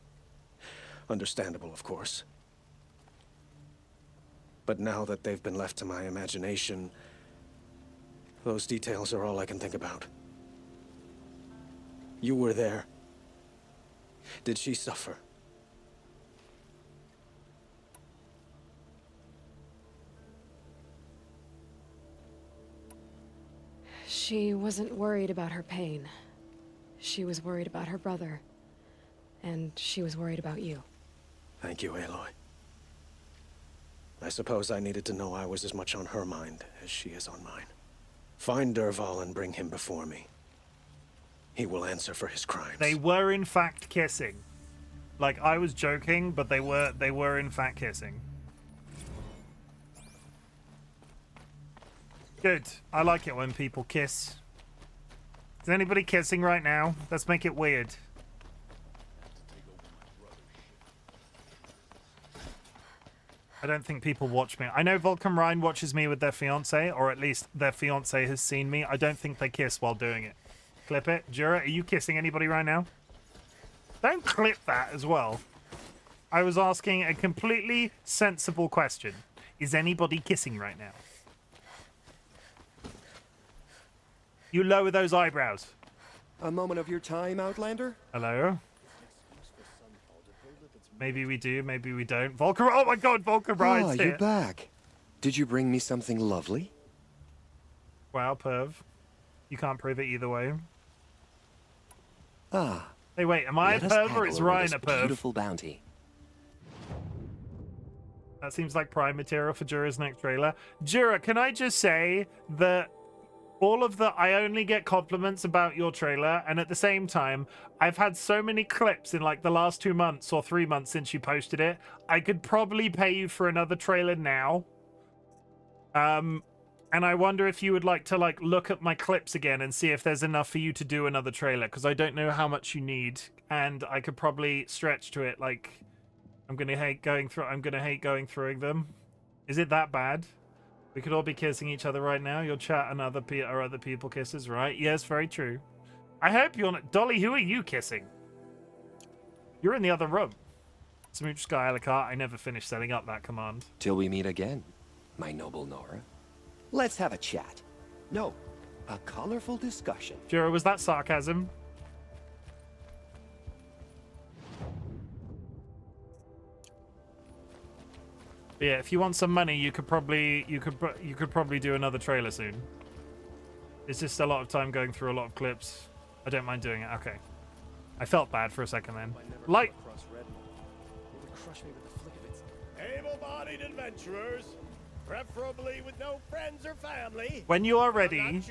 Understandable, of course. But now that they've been left to my imagination, those details are all I can think about. You were there. Did she suffer? She wasn't worried about her pain. She was worried about her brother. And she was worried about you. Thank you, Aloy. I suppose I needed to know I was as much on her mind as she is on mine. Find Dervahl and bring him before me. He will answer for his crimes. They were in fact kissing. Like, I was joking, but they were in fact kissing. Good. I like it when people kiss. Is anybody kissing right now? Let's make it weird. I don't think people watch me. I know Volcom Ryan watches me with their fiance, or at least their fiance has seen me. I don't think they kiss while doing it. Clip it. Jura, are you kissing anybody right now? Don't clip that as well. I was asking a completely sensible question. Is anybody kissing right now? You lower those eyebrows. A moment of your time, Outlander? Hello? Maybe we do, maybe we don't. Volker, oh my god, Volker Ride's here. You're back. Did you bring me something lovely? Wow, perv. You can't prove it either way. Ah. Hey, wait, am I a perv or is Ryan a perv? Beautiful bounty. That seems like prime material for Jura's next trailer. Jura, can I just say that I only get compliments about your trailer, and at the same time, I've had so many clips in like the last 2 months or 3 months since you posted it. I could probably pay you for another trailer now. And I wonder if you would like to like look at my clips again and see if there's enough for you to do another trailer, because I don't know how much you need, and I could probably stretch to it. Like, I'm gonna hate going through them. Is it that bad? We could all be kissing each other right now. Your chat and other people kisses, right? Yes, very true. I hope you're not... Dolly, who are you kissing? You're in the other room. Smooch Sky Alucard, I never finished setting up that command. Till we meet again, my noble Nora. Let's have a chat. No, a colorful discussion. Jura, was that sarcasm? Yeah, if you want some money, you could probably do another trailer soon. It's just a lot of time going through a lot of clips. I don't mind doing it. Okay. I felt bad for a second then. Like, able-bodied adventurers, preferably with no friends or family. when you are ready,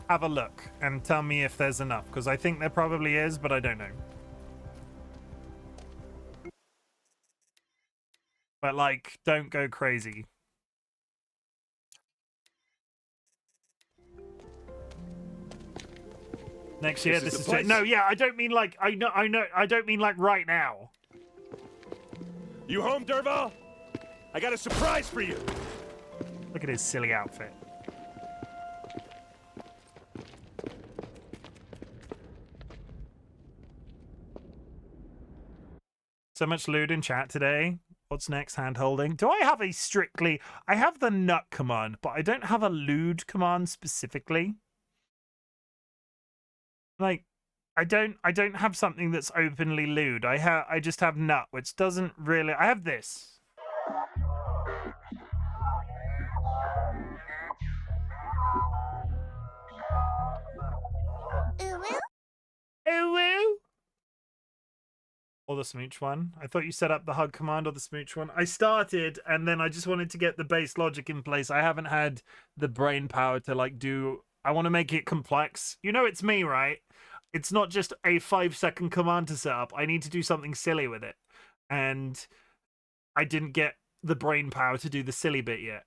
have a look and tell me if there's enough, because I think there probably is, but I don't know. But, like, don't go crazy. Next year, this is no, yeah, I don't mean like, I know, I don't mean like right now. You home, Dervahl? I got a surprise for you. Look at his silly outfit. So much lewd in chat today. What's next? Hand holding. Do I have a strictly... I have the nut command, but I don't have a lewd command specifically. Like, I don't have something that's openly lewd. I just have nut, which doesn't really... I have this. Ooh. Or the smooch one. I thought you set up the hug command or the smooch one. I started, and then I just wanted to get the base logic in place. I haven't had the brain power to, like, do... I want to make it complex. You know it's me, right? It's not just a 5-second command to set up. I need to do something silly with it. And I didn't get the brain power to do the silly bit yet.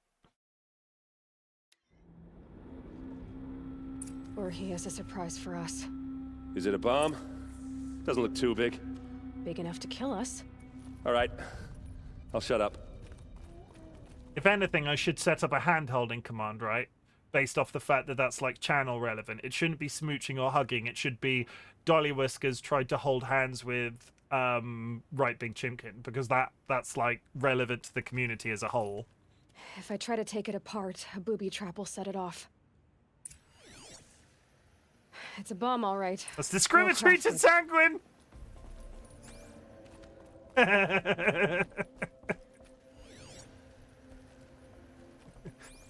Or he has a surprise for us. Is it a bomb? Doesn't look too big. Big enough to kill us. All right. I'll shut up. If anything, I should set up a hand-holding command, right? based off the fact that that's like channel relevant. It shouldn't be smooching or hugging. It should be DollyWhiskers tried to hold hands with RightBigChimken, because that's like relevant to the community as a whole. If I try to take it apart, a booby trap will set it off. It's a bomb, all right. That's discriminatory to Sanguine!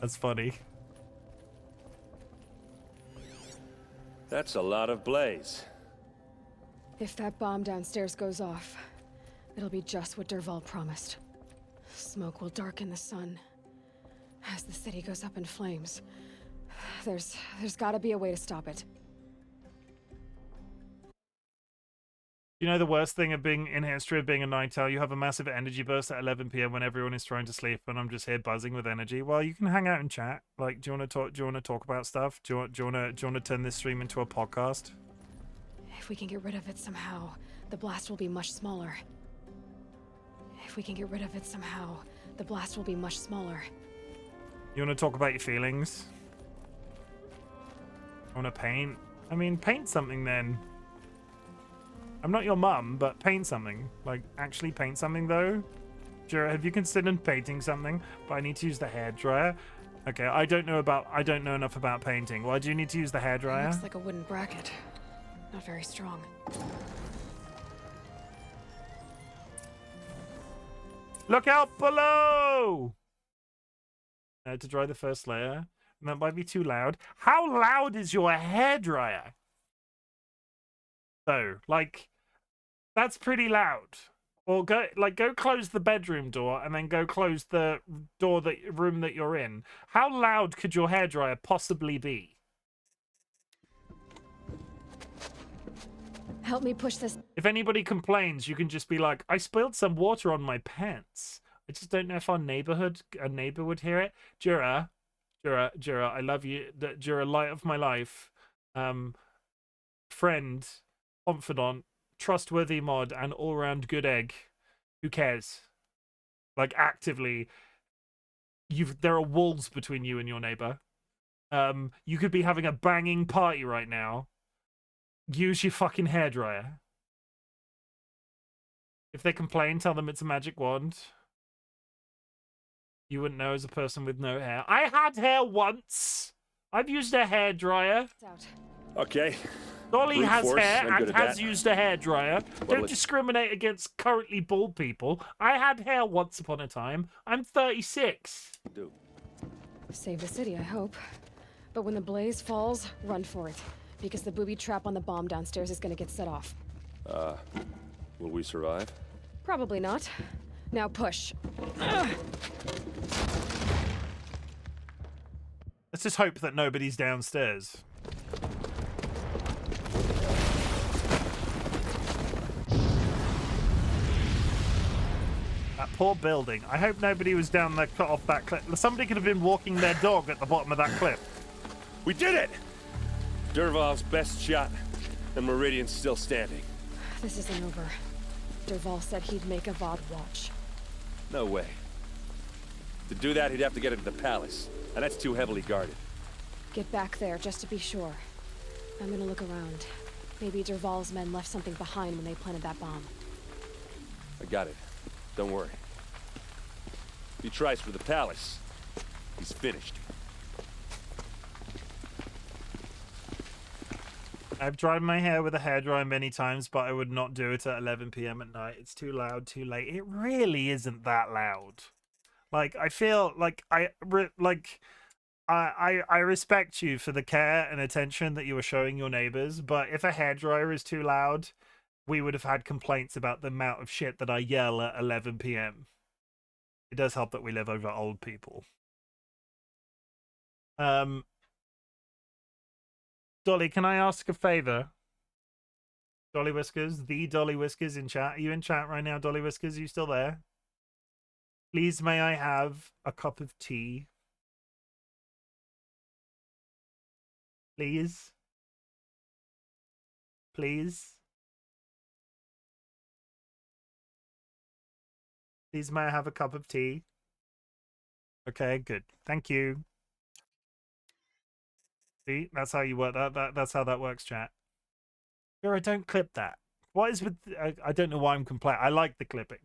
That's funny. That's a lot of blaze. If that bomb downstairs goes off, it'll be just what Dervahl promised. Smoke will darken the sun. As the city goes up in flames, there's gotta be a way to stop it. You know the worst thing of being in history of being a night owl? You have a massive energy burst at 11 p.m. when everyone is trying to sleep, and I'm just here buzzing with energy. Well, you can hang out and chat. Like, do you want to talk? Do you want to talk about stuff? Do you want to turn this stream into a podcast? If we can get rid of it somehow, the blast will be much smaller. If we can get rid of it somehow, the blast will be much smaller. You want to talk about your feelings? Want to paint? I mean, paint something then. I'm not your mum, but paint something. Like, actually paint something, though. Jura, have you considered painting something? But I need to use the hairdryer. Okay, I don't know enough about painting. Why do you need to use the hairdryer? It looks like a wooden bracket. Not very strong. Look out below! To dry the first layer. And that might be too loud. How loud is your hairdryer? So, like, that's pretty loud. Or go close the bedroom door and then go close the room that you're in. How loud could your hairdryer possibly be? Help me push this. If anybody complains, you can just be like, I spilled some water on my pants. I just don't know if a neighbor would hear it. Jura, I love you. Jura, light of my life. Friend, confidant, trustworthy mod, and all-round good egg. Who cares? Like, actively, there are walls between you and your neighbor. You could be having a banging party right now. Use your fucking hairdryer. If they complain, tell them it's a magic wand. You wouldn't know as a person with no hair. I had hair once. I've used a hairdryer. Okay. Dolly Brute has force, hair I'm good and at has that. used a hairdryer. Don't discriminate against currently bald people. I had hair once upon a time. I'm 36. Do. Save the city, I hope. But when the blaze falls, run for it. Because the booby trap on the bomb downstairs is gonna get set off. Will we survive? Probably not. Now push. Let's just hope that nobody's downstairs. That poor building. I hope nobody was down there off that cliff. Somebody could have been walking their dog at the bottom of that cliff. We did it! Dervahl's best shot, and Meridian's still standing. This isn't over. Dervahl said he'd make Avad watch. No way. To do that, he'd have to get into the palace, and that's too heavily guarded. Get back there, just to be sure. I'm gonna look around. Maybe Dervahl's men left something behind when they planted that bomb. I got it. Don't worry. If he tries for the palace, he's finished. I've dried my hair with a hairdryer many times, but I would not do it at 11 p.m. at night. It's too loud, too late. It really isn't that loud. Like, I feel like I respect you for the care and attention that you were showing your neighbors, but if a hairdryer is too loud, we would have had complaints about the amount of shit that I yell at 11 p.m. It does help that we live over old people. Dolly, can I ask a favor? DollyWhiskers, the DollyWhiskers in chat. Are you in chat right now, DollyWhiskers? Are you still there? Please, may I have a cup of tea? Please? Please? Please, may I have a cup of tea? Okay, good. Thank you. See, that's how you work. That's how that works, chat. Vera, don't clip that. What is with? I don't know why I'm complaining. I like the clipping.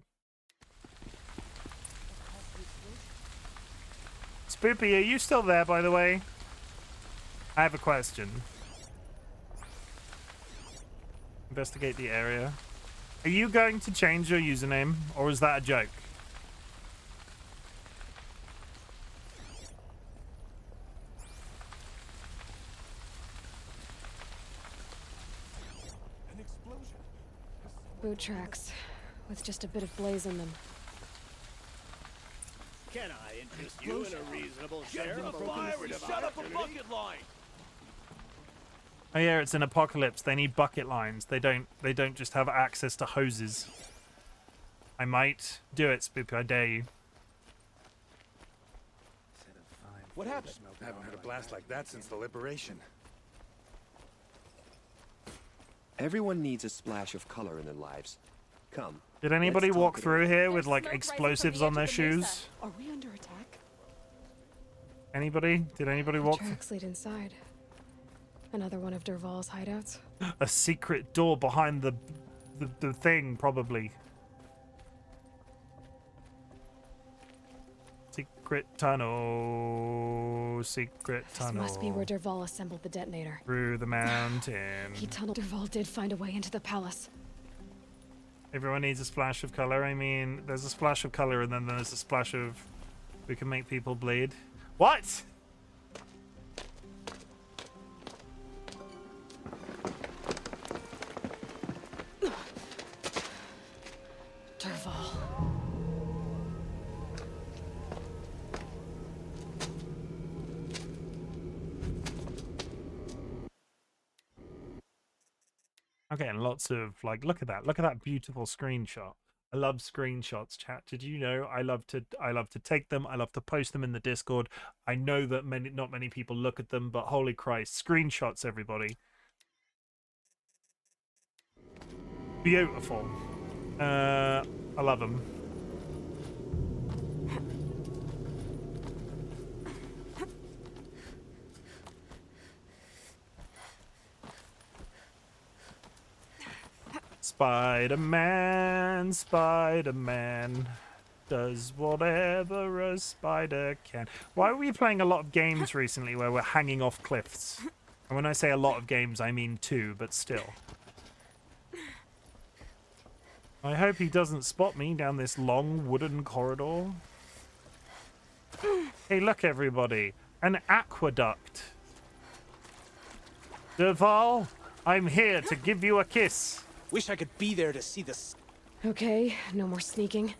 Spoopy, are you still there, by the way? I have a question. Investigate the area. Are you going to change your username, or is that a joke? An explosion. Boot tracks, with just a bit of blaze in them. Can I interest you in a reasonable share of fiery shut up a bucket line? Oh yeah, it's an apocalypse. They need bucket lines. They don't just have access to hoses. I might do it, Spoopy. I dare you. What happened? I haven't had a blast like that since the liberation. Everyone needs a splash of color in their lives. Come. Did anybody walk talk through here with like explosives on their shoes? Are we under attack? Anybody? Did anybody walk? Tracks lead inside. Another one of Derval's hideouts. A secret door behind the thing, probably. Secret tunnel. Secret tunnel. This must be where Derval assembled the detonator. Through the mountain. He tunneled. Derval did find a way into the palace. Everyone needs a splash of color. I mean, there's a splash of color, and then there's a splash of we can make people bleed. What? Derval. Okay, and lots of like, look at that beautiful screenshot. I love screenshots, chat. Did you know I love to take them. I love to post them in the Discord. I know that not many people look at them, but holy Christ, screenshots, everybody. Beautiful. I love them. Spider-Man, Spider-Man does whatever a spider can. Why are we playing a lot of games recently where we're hanging off cliffs? And when I say a lot of games, I mean 2, but still. I hope he doesn't spot me down this long wooden corridor. Hey, look, everybody. An aqueduct. Derval, I'm here to give you a kiss. Wish I could be there to see this. Okay, no more sneaking.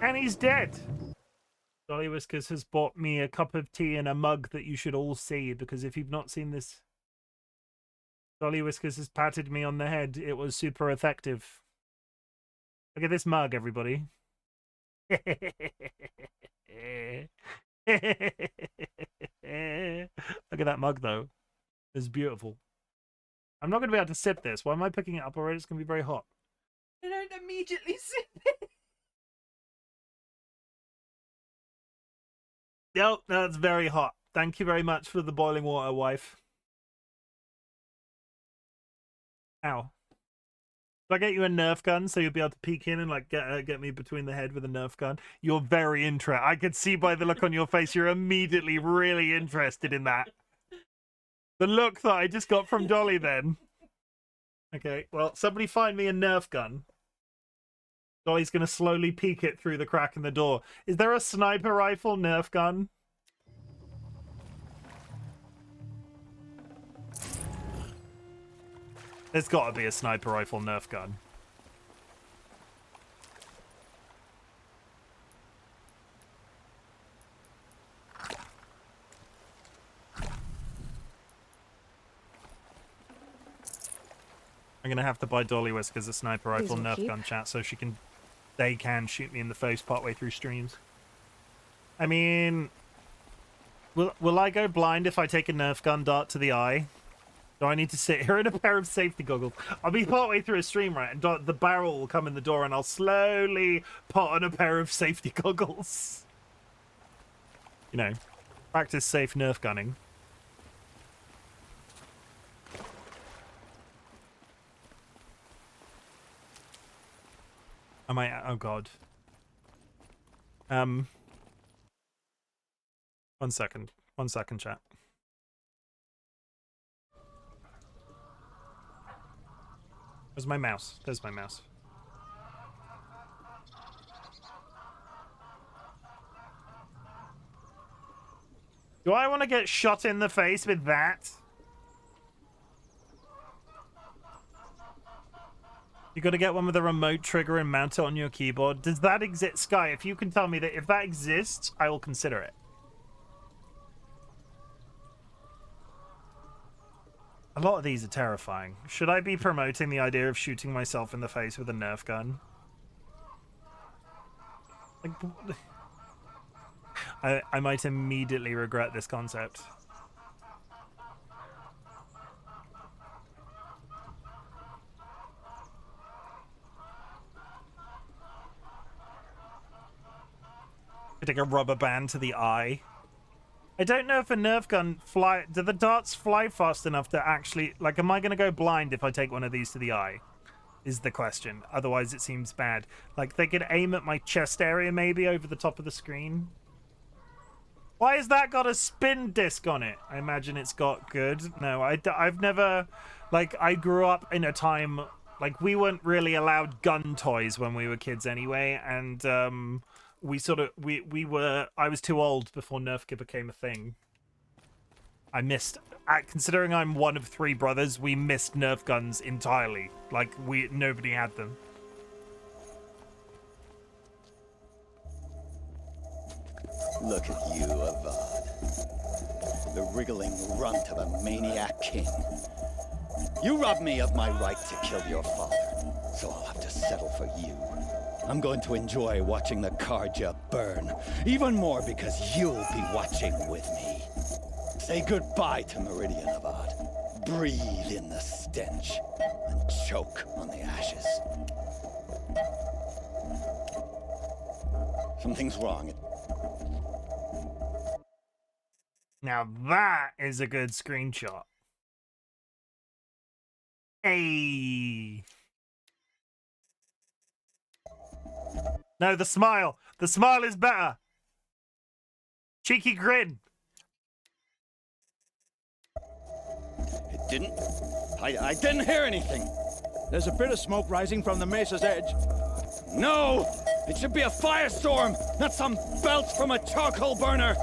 And he's dead. DollyWhiskers has bought me a cup of tea and a mug that you should all see, because if you've not seen this, DollyWhiskers has patted me on the head. It was super effective. Look at this mug, everybody. Look at that mug, though. It's beautiful. I'm not going to be able to sip this. Why am I picking it up already? It's going to be very hot. I don't immediately sip it. Yep, that's very hot. Thank you very much for the boiling water, wife. Ow. Did I get you a Nerf gun so you'll be able to peek in and like get me between the head with a Nerf gun? You're very interested. I could see by the look on your face you're immediately really interested in that. The look that I just got from Dolly then. Okay, well, somebody find me a Nerf gun. Dolly's going to slowly peek it through the crack in the door. Is there a sniper rifle Nerf gun? There's got to be a sniper rifle Nerf gun. I'm going to have to buy DollyWhiskers a sniper rifle Nerf gun, chat, so they can shoot me in the face partway through streams. I mean, will I go blind if I take a Nerf gun dart to the eye? Do I need to sit here in a pair of safety goggles? I'll be partway through a stream, right? And the barrel will come in the door and I'll slowly put on a pair of safety goggles. You know, practice safe Nerf gunning. Am I? Oh god. 1 second. 1 second, chat. Where's my mouse? There's my mouse. Do I want to get shot in the face with that? You got to get one with a remote trigger and mount it on your keyboard. Does that exist? Sky, if you can tell me that if that exists, I will consider it. A lot of these are terrifying. Should I be promoting the idea of shooting myself in the face with a Nerf gun? Like, I might immediately regret this concept. I take a rubber band to the eye. I don't know if a Nerf gun fly... Do the darts fly fast enough to actually... Like, am I going to go blind if I take one of these to the eye? Is the question. Otherwise, it seems bad. Like, they could aim at my chest area, maybe, over the top of the screen. Why has that got a spin disc on it? I imagine it's got good. No, I've never... Like, I grew up in a time... Like, we weren't really allowed gun toys when we were kids anyway, and... we sort of I was too old before Nerf became a thing. I missed, considering I'm one of 3 brothers, we missed Nerf guns entirely. Like, nobody had them. Look at you, Avad. The wriggling runt of a maniac king. You robbed me of my right to kill your father, so I'll have to settle for you. I'm going to enjoy watching the Karja burn, even more because you'll be watching with me. Say goodbye to Meridian, Avad. Breathe in the stench, and choke on the ashes. Something's wrong. Now that is a good screenshot. Hey. No, the smile. The smile is better. Cheeky grin. It didn't... I didn't hear anything. There's a bit of smoke rising from the mesa's edge. No! It should be a firestorm, not some belch from a charcoal burner.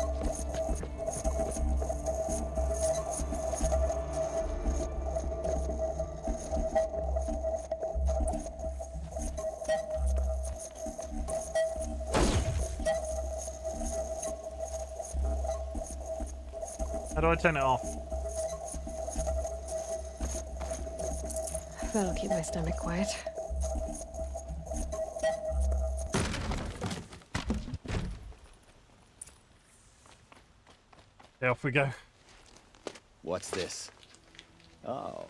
How do I turn it off? That'll keep my stomach quiet. Yeah, off we go. What's this? Oh.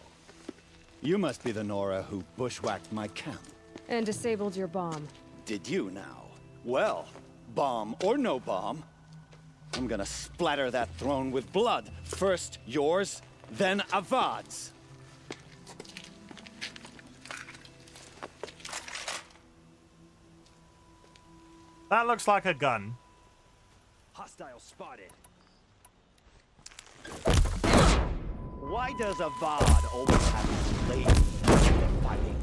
You must be the Nora who bushwhacked my camp. And disabled your bomb. Did you now? Well, bomb or no bomb, I'm gonna splatter that throne with blood. First yours, then Avad's. That looks like a gun. Hostile spotted. Why does Avad always have ladies fighting?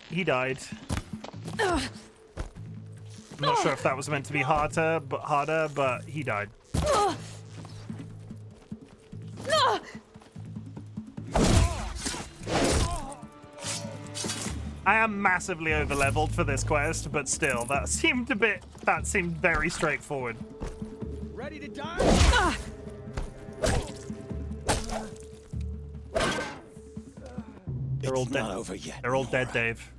He died. I'm not sure if that was meant to be harder, but he died. I am massively over-leveled for this quest, but still, that seemed very straightforward. Ready to die? They're all It's dead. not over yet. They're all dead, Nora. Dave.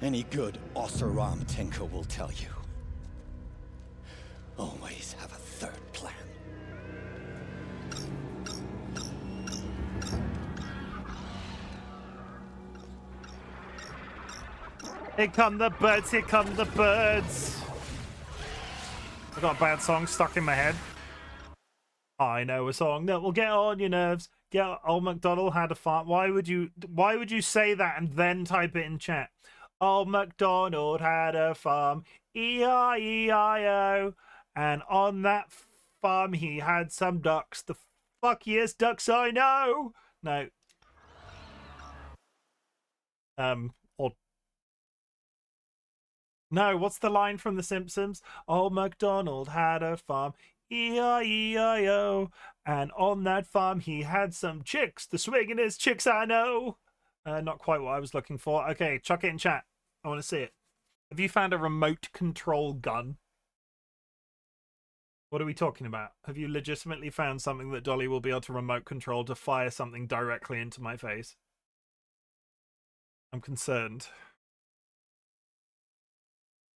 Any good Oseram tinker will tell you. Always have a third plan. Here come the birds, here come the birds. I got a bad song stuck in my head. I know a song that will get on your nerves. Get old MacDonald had a farm. Why would you say that and then type it in chat? Old MacDonald had a farm, E-I-E-I-O, and on that farm he had some ducks. The fuckiest ducks I know. No. Or no, what's the line from The Simpsons? Old MacDonald had a farm, E-I-E-I-O, and on that farm he had some chicks. The swingin'est chicks I know. Not quite what I was looking for. Okay, chuck it in chat. I want to see it. Have you found a remote control gun? What are we talking about? Have you legitimately found something that Dolly will be able to remote control to fire something directly into my face? I'm concerned.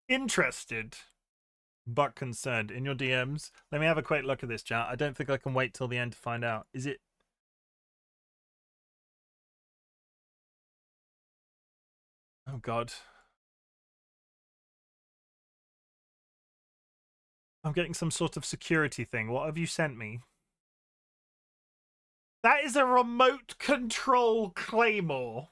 Interested, but concerned. In your DMs. Let me have a quick look at this chat. I don't think I can wait till the end to find out. Is it... Oh, God. I'm getting some sort of security thing. What have you sent me? That is a remote control claymore.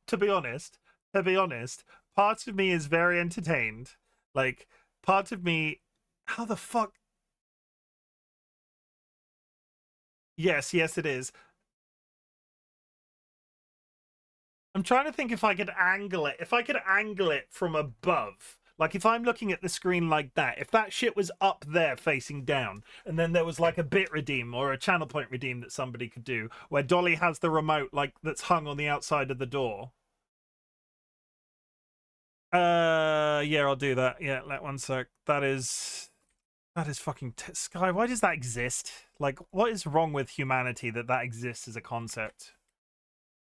To be honest, part of me is very entertained. Like, part of me... How the fuck... Yes, it is. I'm trying to think if I could angle it. If I could angle it from above. Like, if I'm looking at the screen like that, if that shit was up there facing down, and then there was like a bit redeem or a channel point redeem that somebody could do, where Dolly has the remote, like, that's hung on the outside of the door. Yeah, I'll do that. Yeah, let one sec. That is fucking... Sky, why does that exist? Like, what is wrong with humanity that exists as a concept?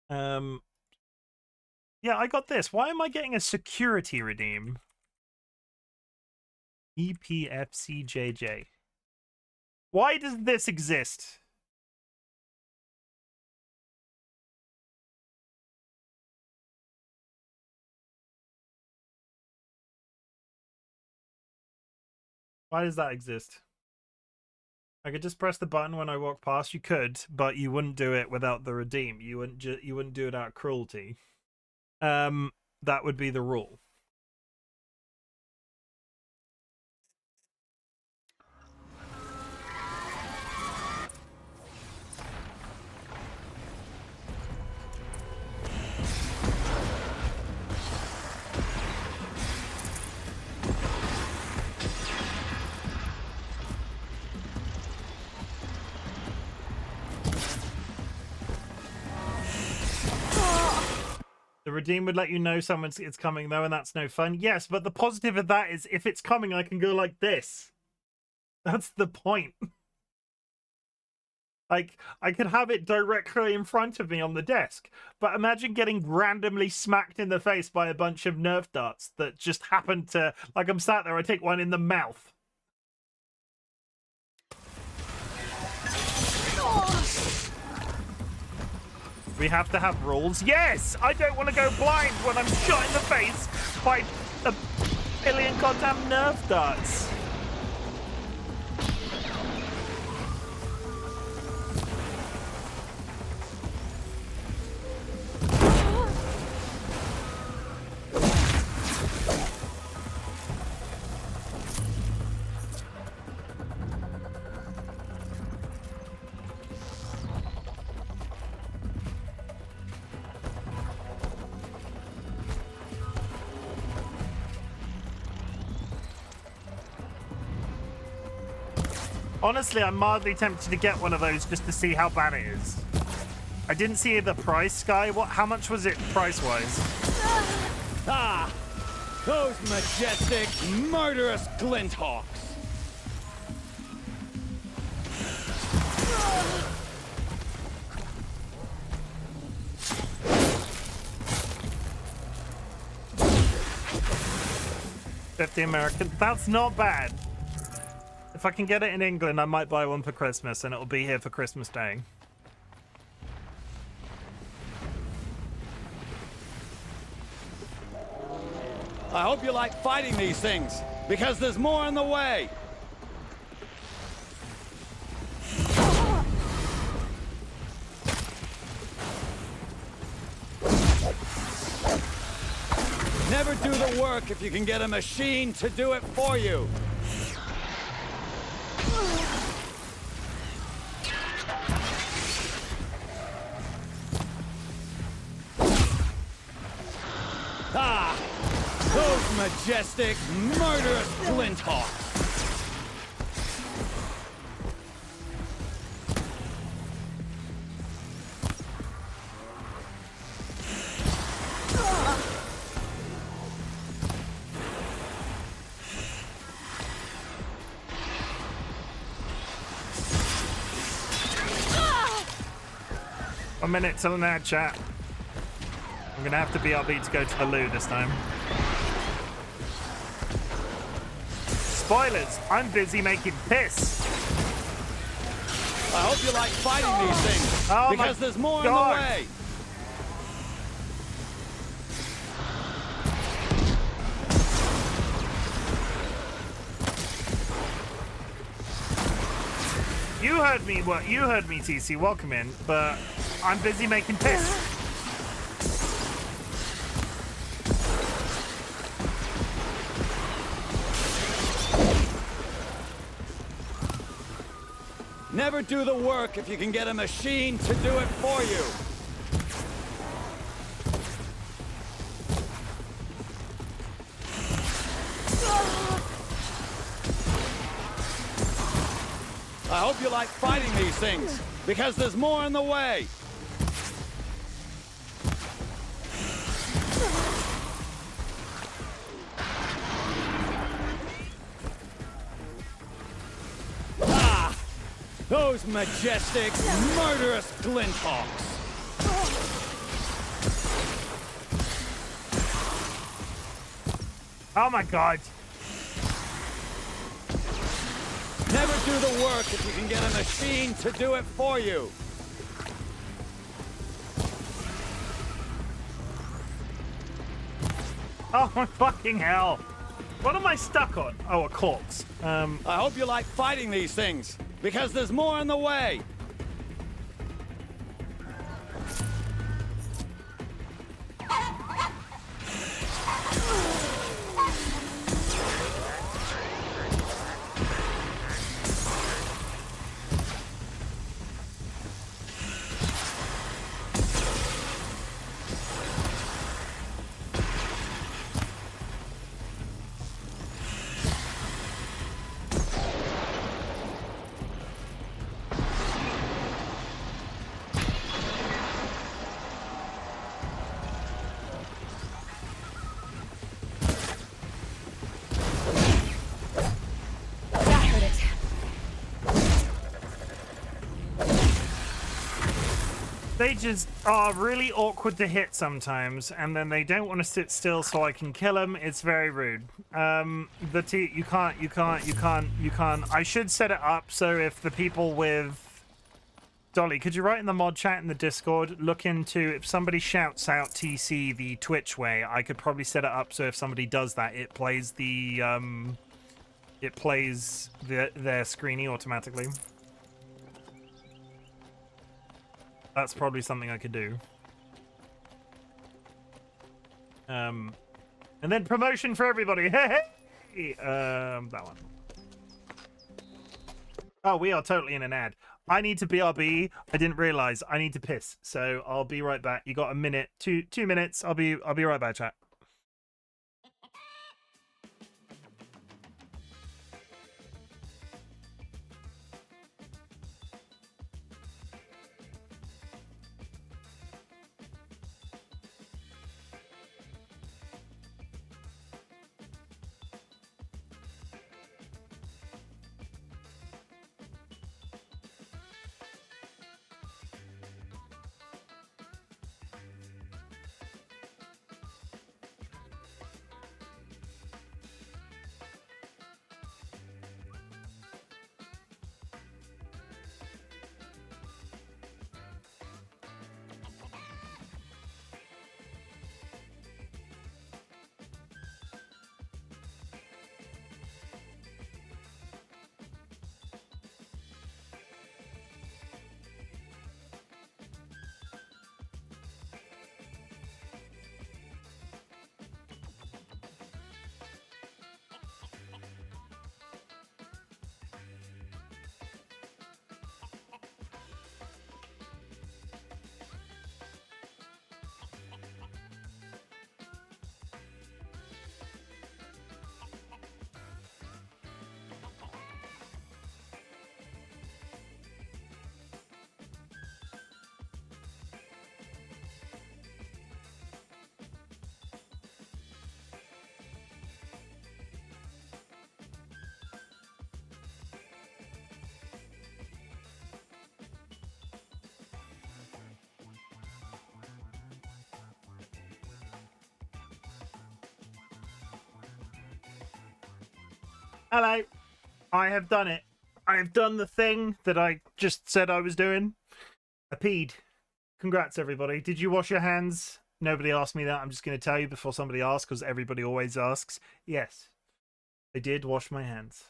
Yeah, I got this. Why am I getting a security redeem? EPFCJJ. Why does this exist? Why does that exist? I could just press the button when I walk past. You could, but you wouldn't do it without the redeem. You wouldn't do it out of cruelty. That would be the rule. The redeem would let you know it's coming, though, and that's no fun. Yes, but the positive of that is if it's coming, I can go like this. That's the point. Like, I could have it directly in front of me on the desk. But imagine getting randomly smacked in the face by a bunch of Nerf darts that just happen to... Like, I'm sat there, I take one in the mouth. We have to have rules. Yes! I don't want to go blind when I'm shot in the face by a billion goddamn Nerf darts. Honestly, I'm mildly tempted to get one of those just to see how bad it is. I didn't see the price, Sky. How much was it price-wise? Ah! Those majestic, murderous glinthawks! 50 American. That's not bad. If I can get it in England, I might buy one for Christmas, and it'll be here for Christmas Day. I hope you like fighting these things, because there's more on the way. Never do the work if you can get a machine to do it for you. Ah! Those majestic, murderous flinthawks! A minute till an ad chat. I'm gonna have to BRB to go to the loo this time. Spoilers, I'm busy making piss. I hope you like fighting these things, Oh because there's more on God. the way. You heard me, what? You heard me, TC. Welcome in, but I'm busy making piss. Never do the work if you can get a machine to do it for you. I hope you like fighting these things, because there's more on the way. Ah! Those majestic, murderous flinthawks! Oh my God. Never do the work if you can get a machine to do it for you. Oh my fucking hell. What am I stuck on? Oh, a corpse. I hope you like fighting these things, because there's more on the way. They just are really awkward to hit sometimes, and then they don't want to sit still so I can kill them. It's very rude. You can't. I should set it up so if the people with... Dolly, could you write in the mod chat in the Discord, look into if somebody shouts out TC the Twitch way, I could probably set it up so if somebody does that, it plays the, their screening automatically. That's probably something I could do. And then promotion for everybody. Hey! That one. Oh, we are totally in an ad. I need to BRB. I didn't realize I need to piss. So I'll be right back. You got a minute, two minutes. I'll be right back, chat. Hello. I have done it. I have done the thing that I just said I was doing. I peed. Congrats, everybody. Did you wash your hands? Nobody asked me that. I'm just going to tell you before somebody asks, because everybody always asks. Yes, I did wash my hands.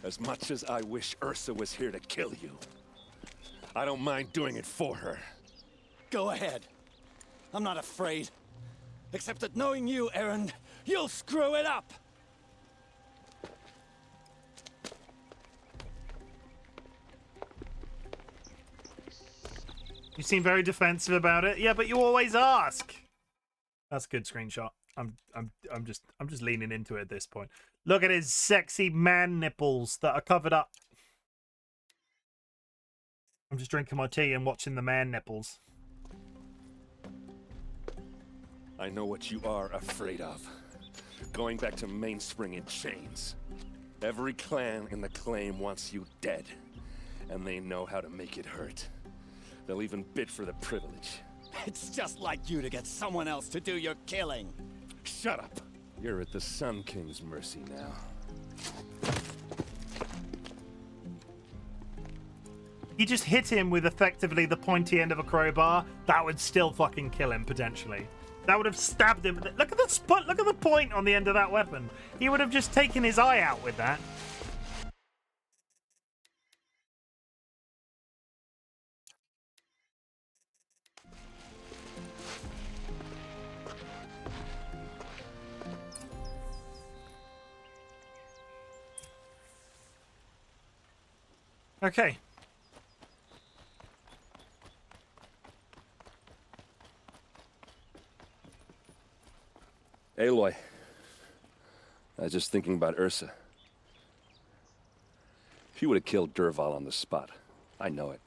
As much as I wish Ersa was here to kill you, I don't mind doing it for her. Go ahead. I'm not afraid. Except that knowing you, Aaron, you'll screw it up! You seem very defensive about it. Yeah, but you always ask. That's a good screenshot. I'm just leaning into it at this point. Look at his sexy man nipples that are covered up. I'm just drinking my tea and watching the man nipples. I know what you are afraid of. Going back to Mainspring in chains. Every clan in the claim wants you dead. And they know how to make it hurt. They'll even bid for the privilege. It's just like you to get someone else to do your killing. Shut up! You're at the Sun King's mercy now. You just hit him with effectively the pointy end of a crowbar. That would still fucking kill him, potentially. That would have stabbed him. Look at the point on the end of that weapon. He would have just taken his eye out with that. Okay. Aloy. I was just thinking about Ersa. She would have killed Dervahl on the spot. I know it.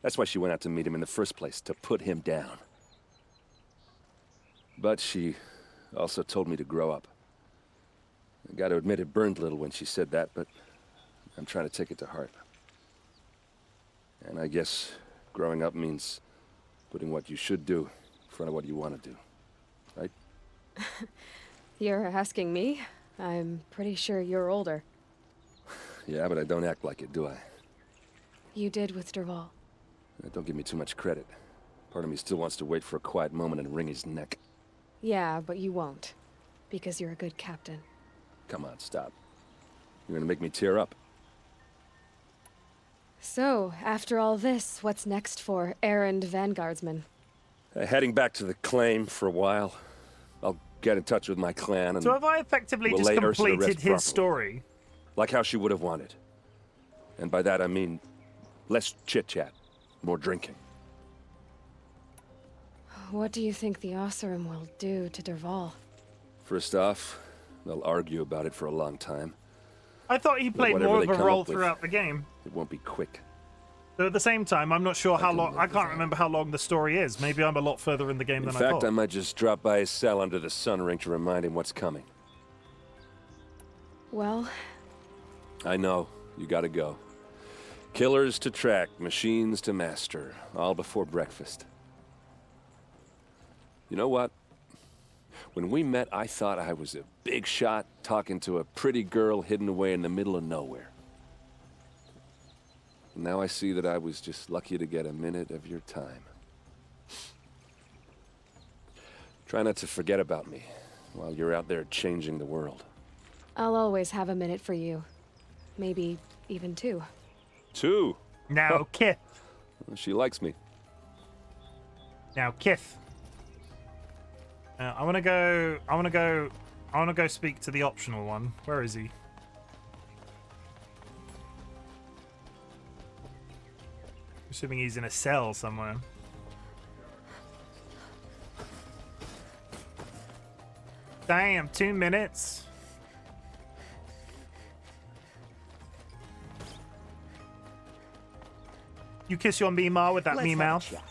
That's why she went out to meet him in the first place, to put him down. But she also told me to grow up. I gotta admit it burned a little when she said that, but I'm trying to take it to heart. And I guess growing up means putting what you should do in front of what you want to do. Right? You're asking me? I'm pretty sure you're older. Yeah, but I don't act like it, do I? You did with Dervahl. Don't give me too much credit. Part of me still wants to wait for a quiet moment and wring his neck. Yeah, but you won't. Because you're a good captain. Come on, stop. You're gonna make me tear up. So, after all this, what's next for errand vanguardsman? Heading back to the claim for a while. I'll get in touch with my clan and... So have I effectively we'll just lay Ersa to completed rest his properly. story? Like how she would have wanted. And by that I mean less chit-chat, more drinking. What do you think the Oseram will do to Dervahl? First off, they'll argue about it for a long time. I thought he played whatever more they of a come role up with, throughout the game. It won't be quick. So at the same time, I'm not sure how long. I can't remember how long the story is. Maybe I'm a lot further in the game In than I fact, thought. I might just drop by his cell under the sun ring to remind him what's coming. Well, I know. You gotta go. Killers to track, machines to master. All before breakfast. You know what? When we met, I thought I was a big shot talking to a pretty girl hidden away in the middle of nowhere. Now I see that I was just lucky to get a minute of your time. Try not to forget about me while you're out there changing the world. I'll always have a minute for you. Maybe even two. Two? Now, Kith. She likes me. Now, Kith. I want to go speak to the optional one. Where is he? Assuming he's in a cell somewhere. Damn, 2 minutes. You kiss your Mima with that Let's me have a mouth. chat.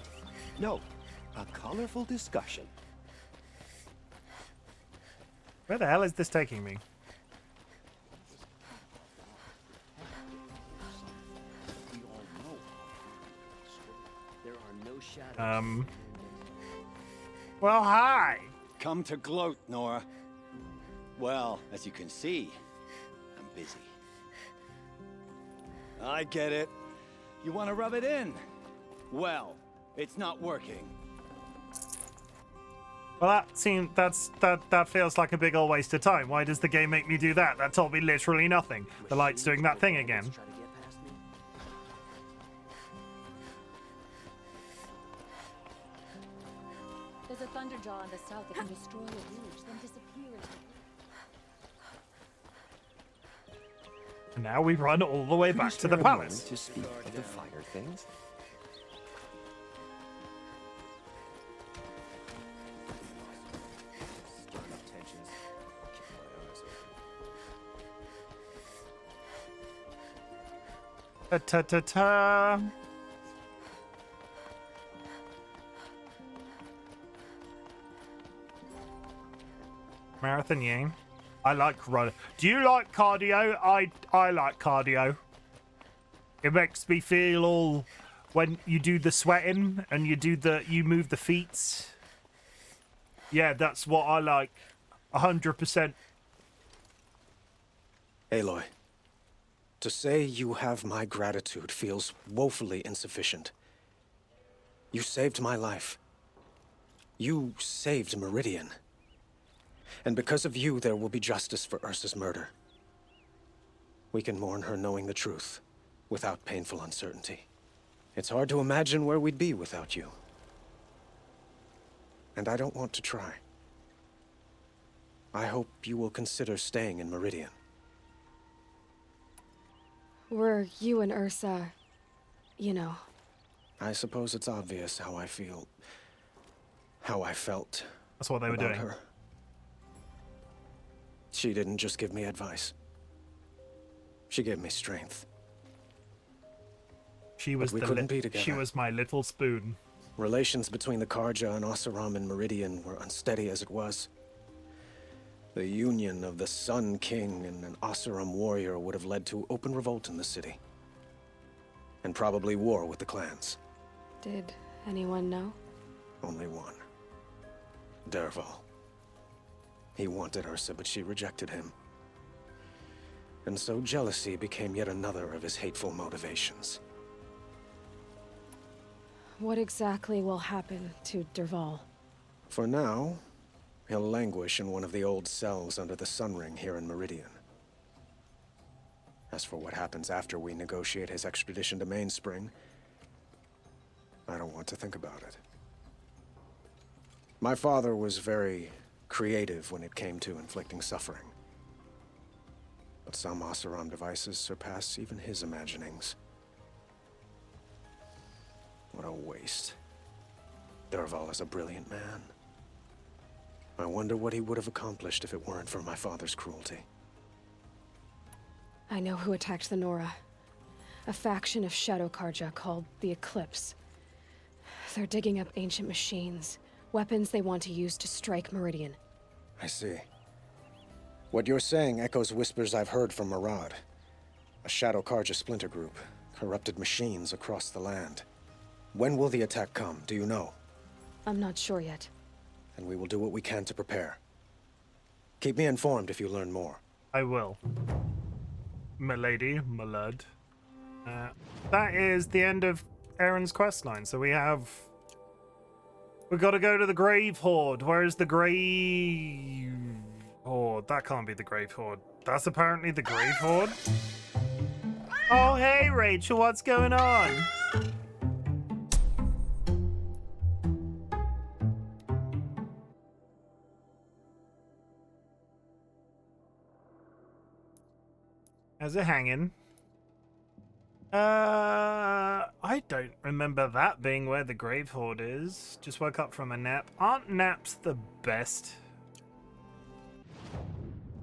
No, a colorful discussion. Where the hell is this taking me? Well, hi! Come to gloat, Nora. Well, as you can see, I'm busy. I get it. You want to rub it in? Well, it's not working. Well, that feels like a big old waste of time. Why does the game make me do that? That told me literally nothing. The light's doing that thing again. There's a thunderjaw in the south that can destroy a village, then disappear into And now we run all the way back to the palace. To speak of the finer things. Ta-ta-ta-ta. Marathon Yang. I like running. Do you like cardio? I like cardio. It makes me feel all when you do the sweating and you move the feet. Yeah, that's what I like. 100%. Aloy, to say you have my gratitude feels woefully insufficient. You saved my life. You saved Meridian. And because of you, there will be justice for Ersa's murder. We can mourn her knowing the truth, without painful uncertainty. It's hard to imagine where we'd be without you. And I don't want to try. I hope you will consider staying in Meridian. Were you and Ersa, you know? I suppose it's obvious how I feel. How I felt. That's what they were about doing. Her. She didn't just give me advice. She gave me strength. She was we couldn't be together. She was my little spoon. Relations between the Karja and Oseram and Meridian were unsteady as it was. The union of the Sun King and an Oseram warrior would have led to open revolt in the city. And probably war with the clans. Did anyone know? Only one. Dervahl. He wanted Ersa, but she rejected him. And so jealousy became yet another of his hateful motivations. What exactly will happen to Dervahl? For now, he'll languish in one of the old cells under the Sun Ring here in Meridian. As for what happens after we negotiate his extradition to Mainspring, I don't want to think about it. My father was very creative when it came to inflicting suffering. But some Oseram devices surpass even his imaginings. What a waste. Dervahl is a brilliant man. I wonder what he would have accomplished if it weren't for my father's cruelty. I know who attacked the Nora. A faction of Shadow Karja called the Eclipse. They're digging up ancient machines, weapons they want to use to strike Meridian. I see. What you're saying echoes whispers I've heard from Murad. A Shadow Karja splinter group, corrupted machines across the land. When will the attack come, do you know? I'm not sure yet. And we will do what we can to prepare. Keep me informed if you learn more. I will. Milady, my lad. That is the end of Aaron's questline. So we've got to go to the Grave Horde. Where is the Grave Horde? That can't be the Grave Horde. That's apparently the Grave Horde. Oh, hey, Rachel, what's going on? How's it hanging? I don't remember that being where the Grave Horde is. Just woke up from a nap. Aren't naps the best?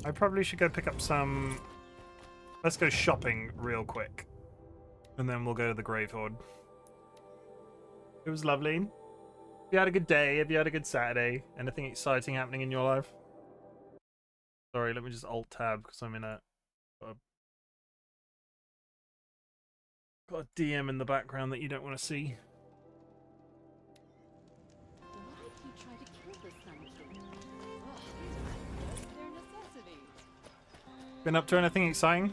I probably should go pick up some... Let's go shopping real quick. And then we'll go to the Grave Horde. It was lovely. Have you had a good day? Have you had a good Saturday? Anything exciting happening in your life? Sorry, let me just alt-tab because I'm in a... Got a DM in the background that you don't want to see. Why do you try to kill the Sun King? Oh, these are just their necessity. Been up to anything exciting?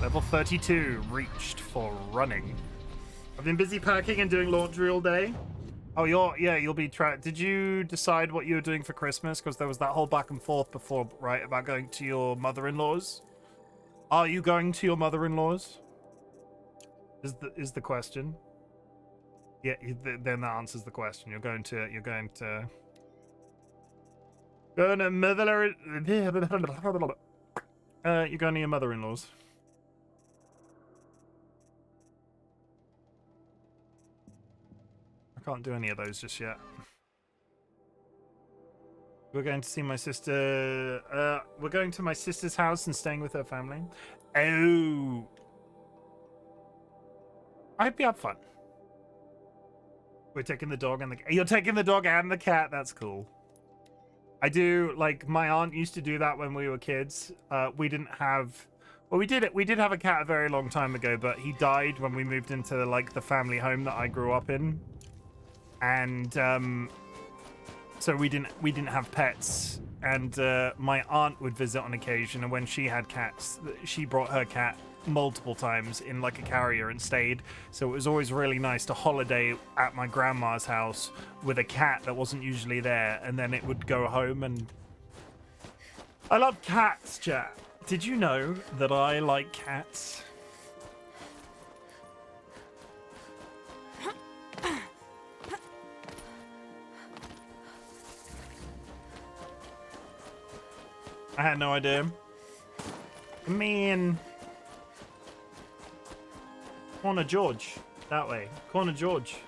Level 32 reached for running. I've been busy packing and doing laundry all day. Oh, you'll be Did you decide what you were doing for Christmas? Because there was that whole back and forth before, right, about going to your mother-in-law's. Are you going to your mother-in-law's? Is the question? Yeah, then that answers the question. You're going to mother. You're going to your mother-in-law's. I can't do any of those just yet. We're going to see my sister. We're going to my sister's house and staying with her family. Oh, I hope you have fun. We're taking the dog and you're taking the dog and the cat. That's cool. I do, like, my aunt used to do that when we were kids. We didn't have, well, we did have a cat a very long time ago, but he died when we moved into, like, the family home that I grew up in. And so we didn't have pets. And my aunt would visit on occasion, and when she had cats, she brought her cat multiple times in like a carrier and stayed. So it was always really nice to holiday at my grandma's house with a cat that wasn't usually there, and then it would go home. And I love cats, chat. Did you know that I like cats? I had no idea. Man. Corner George. That way. Corner George.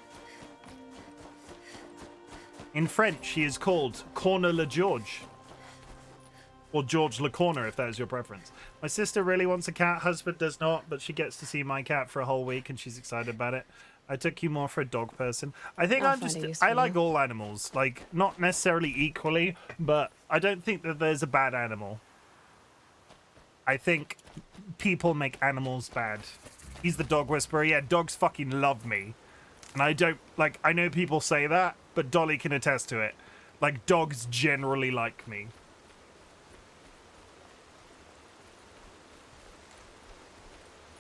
In French, he is called Corner Le George. Or George Le Corner, if that is your preference. My sister really wants a cat. Husband does not, but she gets to see my cat for a whole week, and she's excited about it. I took you more for a dog person. I think I like all animals. Like, not necessarily equally, but I don't think that there's a bad animal. I think people make animals bad. He's the dog whisperer. Yeah, dogs fucking love me. And I don't, like, I know people say that, but Dolly can attest to it. Like, dogs generally like me.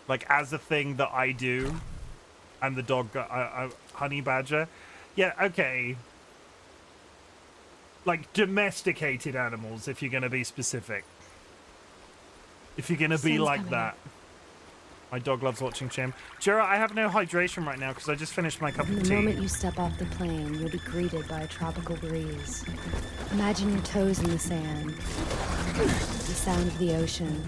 Like, as a thing that I do, I'm the dog, honey badger. Yeah, okay. Like, domesticated animals, if you're going to be specific. If you're going to be like that. My dog loves watching Chim. Jura, I have no hydration right now because I just finished my cup of tea. The moment you step off the plane, you'll be greeted by a tropical breeze. Imagine your toes in the sand. The sound of the ocean.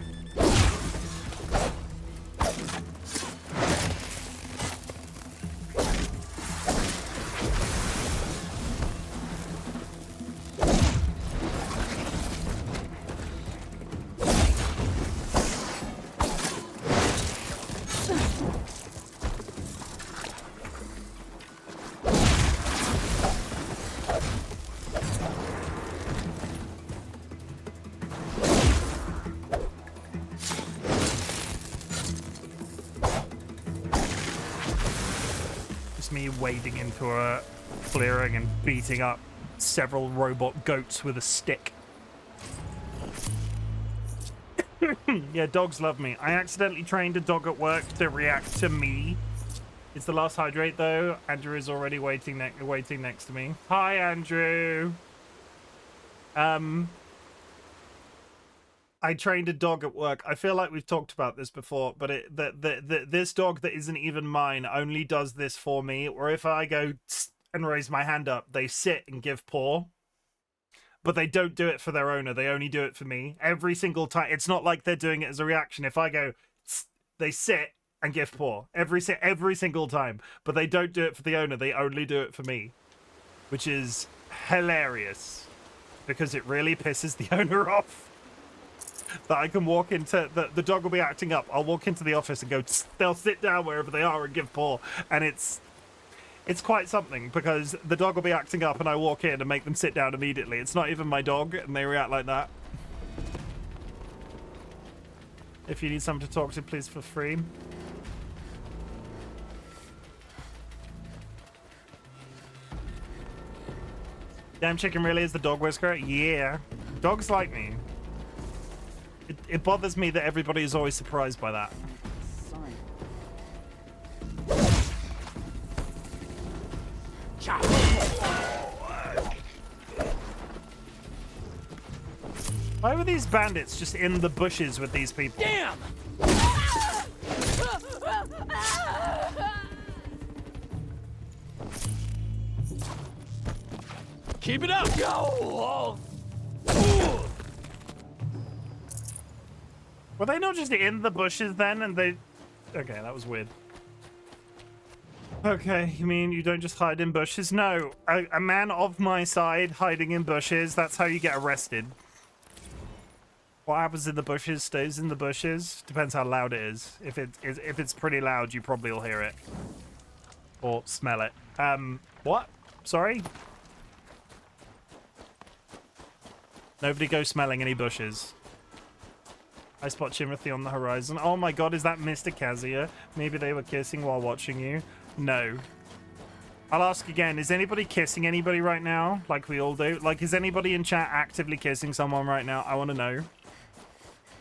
Me wading into a clearing and beating up several robot goats with a stick. Yeah, dogs love me. I accidentally trained a dog at work to react to me. It's the last hydrate though. Andrew is already waiting next to me. Hi, Andrew. I trained a dog at work. I feel like we've talked about this before, but this dog that isn't even mine only does this for me. Or if I go and raise my hand up, they sit and give paw. But they don't do it for their owner. They only do it for me. Every single time. It's not like they're doing it as a reaction. If I go, they sit and give paw. Every single time. But they don't do it for the owner. They only do it for me. Which is hilarious. Because it really pisses the owner off. That I can walk into, the dog will be acting up. I'll walk into the office and go, they'll sit down wherever they are and give paw. And it's quite something because the dog will be acting up and I walk in and make them sit down immediately. It's not even my dog and they react like that. If you need someone to talk to, please feel free. Damn chicken really is the dog whisker? Yeah. Dogs like me. It bothers me that everybody is always surprised by that. Why were these bandits just in the bushes with these people? Damn! Keep it up! Go! Were they not just in the bushes then and they... Okay, that was weird. Okay, you mean you don't just hide in bushes? No, a man of my side hiding in bushes, that's how you get arrested. What happens in the bushes stays in the bushes. Depends how loud it is. If it's pretty loud, you probably will hear it. Or smell it. What? Sorry? Nobody go smelling any bushes. I spot Timothy on the horizon. Oh my god, is that Mr. Kazia? Maybe they were kissing while watching you? No. I'll ask again, is anybody kissing anybody right now? Like we all do? Like, is anybody in chat actively kissing someone right now? I want to know.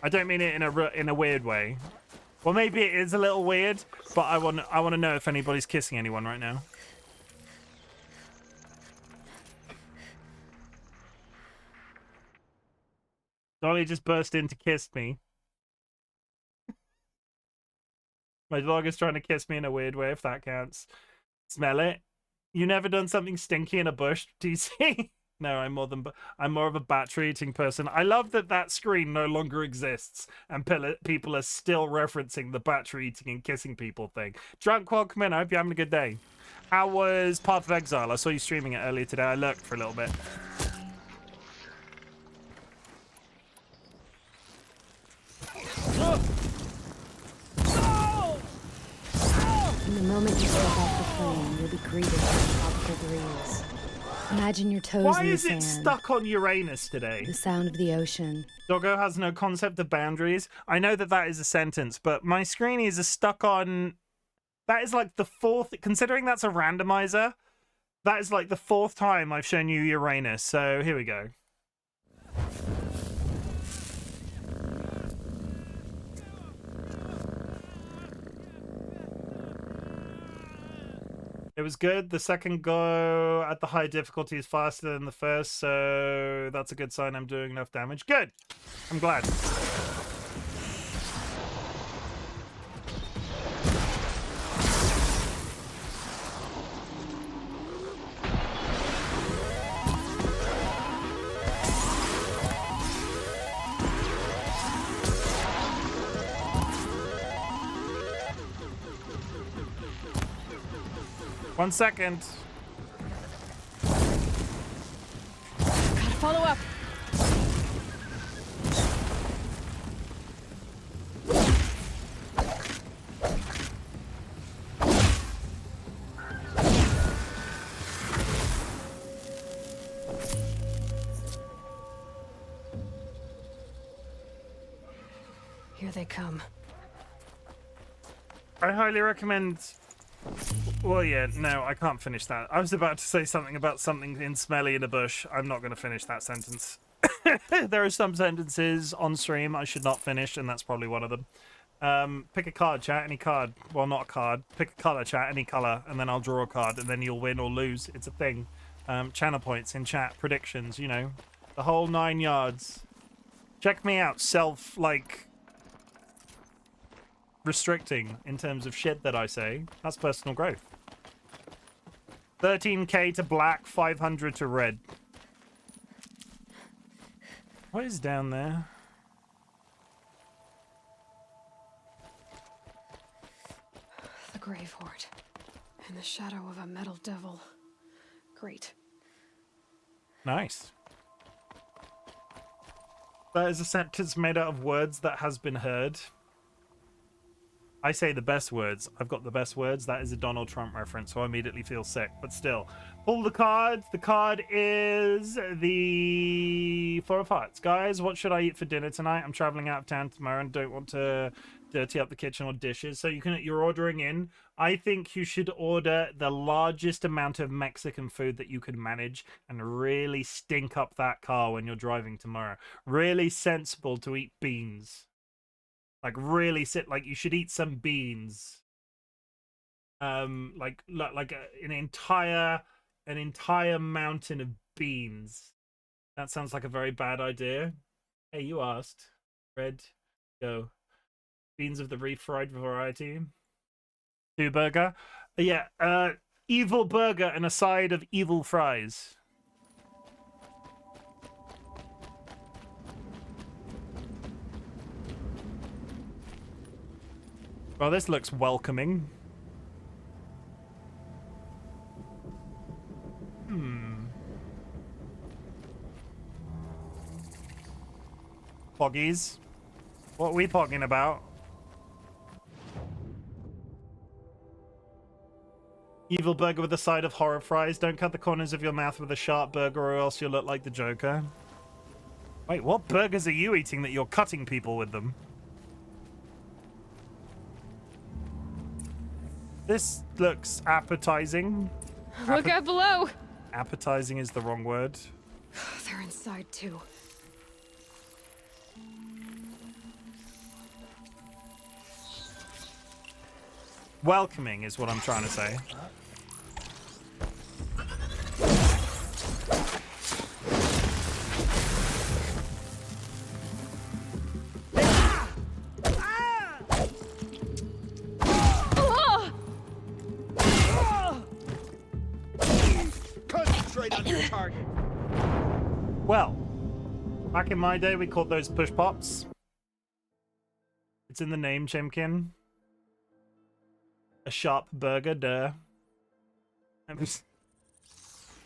I don't mean it in a weird way. Well, maybe it is a little weird, but I want to know if anybody's kissing anyone right now. Dolly just burst in to kiss me. My dog is trying to kiss me in a weird way, if that counts. Smell it? You never done something stinky in a bush, DC? No, I'm more of a battery eating person. I love that that screen no longer exists and people are still referencing the battery eating and kissing people thing. Drunk, welcome in. I hope you're having a good day. How was Path of Exile? I saw you streaming it earlier today. I lurked for a little bit. And the moment you step off the plane, you'll be greeted with tropical breeze. Imagine your toes Why in the is sand. it stuck on Uranus today? The sound of the ocean. Doggo has no concept of boundaries. I know that that is a sentence, but my screen is stuck on... That is like the fourth... Considering that's a randomizer, that is like the fourth time I've shown you Uranus. So here we go. It was good. The second go at the high difficulty is faster than the first, so that's a good sign I'm doing enough damage. Good. I'm glad. One second. Gotta follow up. Here they come. I highly recommend... Well, yeah, no, I can't finish that. I was about to say something about something in smelly in a bush. I'm not going to finish that sentence. There are some sentences on stream I should not finish, and that's probably one of them. Pick a card, chat, any card. Well, not a card. Pick a color, chat, any color, and then I'll draw a card, and then you'll win or lose. It's a thing. Channel points in chat, predictions, you know, the whole 9 yards. Check me out, restricting in terms of shit that I say. That's personal growth. 13k to black, 500 to red. What is down there? The Grave Horde. And the shadow of a metal devil. Great. Nice. That is a sentence made out of words that has been heard. I say the best words. I've got the best words. That is a Donald Trump reference, so I immediately feel sick. But still, pull the card. The card is the Four of Hearts. Guys, what should I eat for dinner tonight? I'm traveling out of town tomorrow and don't want to dirty up the kitchen or dishes. So you're ordering in. I think you should order the largest amount of Mexican food that you can manage and really stink up that car when you're driving tomorrow. Really sensible to eat beans. Like really like you should eat some beans. Like an entire mountain of beans. That sounds like a very bad idea. Hey, you asked. Red, go. Beans of the refried variety. 2 burger. Yeah, evil burger and a side of evil fries. Well, this looks welcoming. Poggies. What are we pogging about? Evil burger with a side of horror fries. Don't cut the corners of your mouth with a sharp burger or else you'll look like the Joker. Wait, what burgers are you eating that you're cutting people with them? This looks appetizing. Look out below! Appetizing is the wrong word. They're inside too. Welcoming is what I'm trying to say. Concentrate on your target. Well, back in my day, we called those push pops. It's in the name, Chimken. A sharp burger, duh.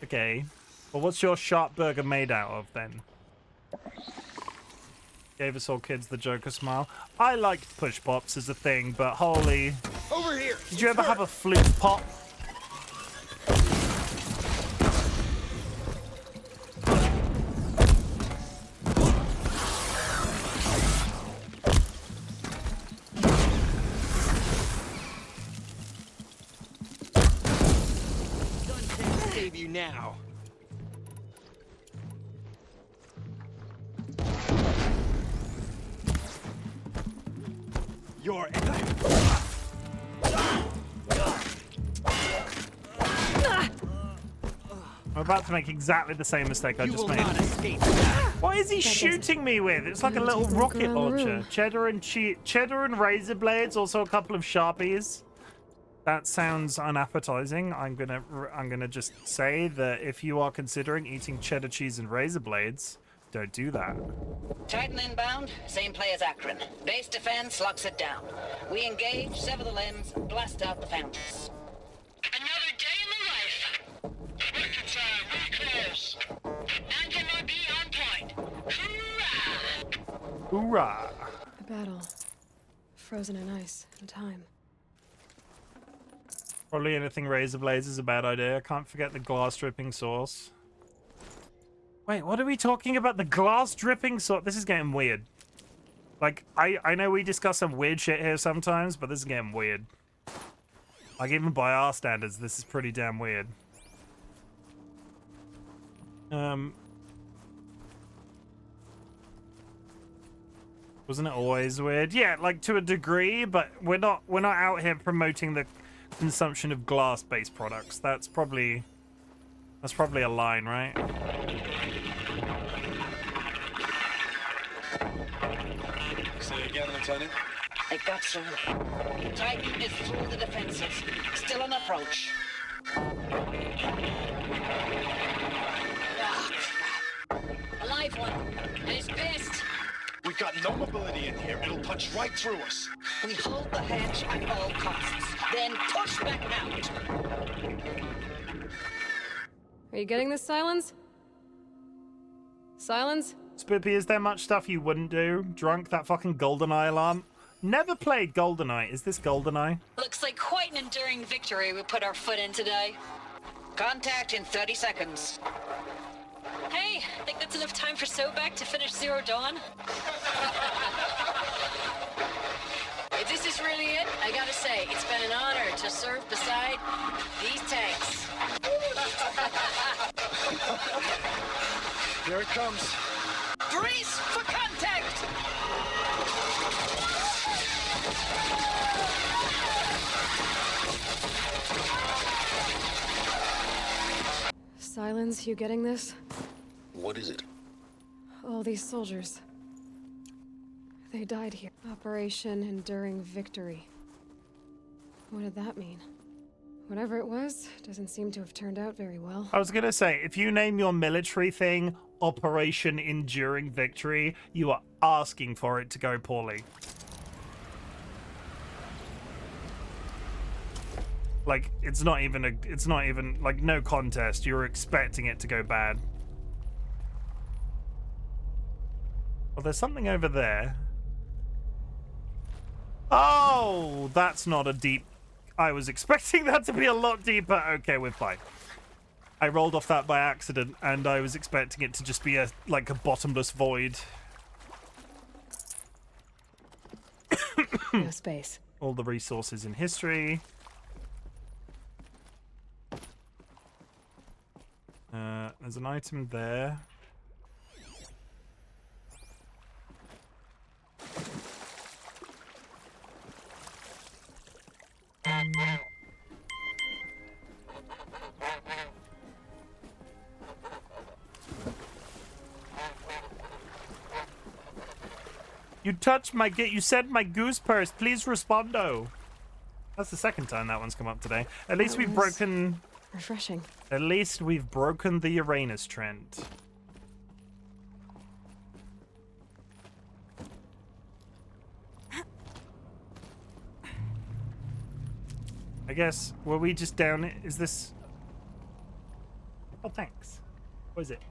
Okay. Well, what's your sharp burger made out of, then? Gave us all kids the Joker smile. I liked push pops as a thing, but holy... Over here! Did you ever have a flute pop? You now. You're I'm about to make exactly the same mistake I just made. What is he shooting me with? It's like a little rocket launcher. Cheddar and razor blades, also a couple of Sharpies. That sounds unappetizing. I'm gonna just say that if you are considering eating cheddar cheese and razor blades, don't do that. Titan inbound, same play as Akron. Base defense locks it down. We engage, sever the limbs, and blast out the fountains. Another day in the life. Reconcile, reclose. Anti-MRB on point. Hoorah! Hoorah! A battle. Frozen in ice and time. Probably anything razor blades is a bad idea. I can't forget the glass dripping sauce. Wait, what are we talking about? The glass dripping sauce? This is getting weird. Like, I know we discuss some weird shit here sometimes, but this is getting weird. Like, even by our standards, this is pretty damn weird. Wasn't it always weird? Yeah, like to a degree, but we're not out here promoting the consumption of glass-based products. That's probably a line, right? Say again, Lieutenant. I got some. Titan is through the defenses. Still on approach. Ah, crap. A live one. And he's pissed. We've got no mobility in here. It'll punch right through us. We hold the hedge at all costs. Then push back out. Are you getting this, Silence? Silence? Spoopy, is there much stuff you wouldn't do? Drunk that fucking GoldenEye alarm? Never played GoldenEye. Is this GoldenEye? Looks like quite an enduring victory we put our foot in today. Contact in 30 seconds. Hey, think that's enough time for Sobek to finish Zero Dawn? It's this really it? I gotta say, it's been an honor to serve beside these tanks. Here it comes. Brace for contact! Silence, you getting this? What is it? All these soldiers. They died here. Operation Enduring Victory. What did that mean? Whatever it was, doesn't seem to have turned out very well. I was gonna say, if you name your military thing Operation Enduring Victory, you are asking for it to go poorly. Like, it's not even like no contest. You're expecting it to go bad. Well, there's something over there. Oh, that's not a deep... I was expecting that to be a lot deeper. Okay, we're fine. I rolled off that by accident, and I was expecting it to just be a bottomless void. No space. All the resources in history. There's an item there. You touched my you said my goose purse. Please respondo. That's the second time that one's come up today. At least we've broken... Refreshing. At least we've broken the Uranus trend. I guess, were we just down it? Is this... Oh, thanks. What is it?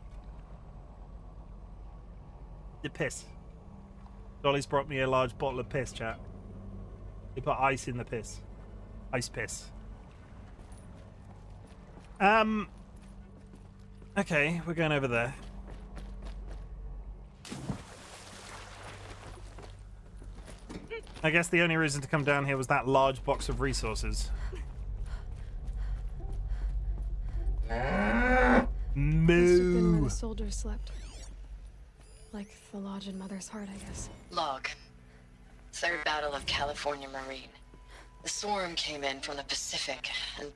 The piss. Dolly's brought me a large bottle of piss, chat. They put ice in the piss. Ice piss. Okay, we're going over there. I guess the only reason to come down here was that large box of resources. Must have been where Moo. the soldiers slept. Like the lodge in Mother's Heart, I guess. Log. Third Battle of California Marine. The swarm came in from the Pacific, and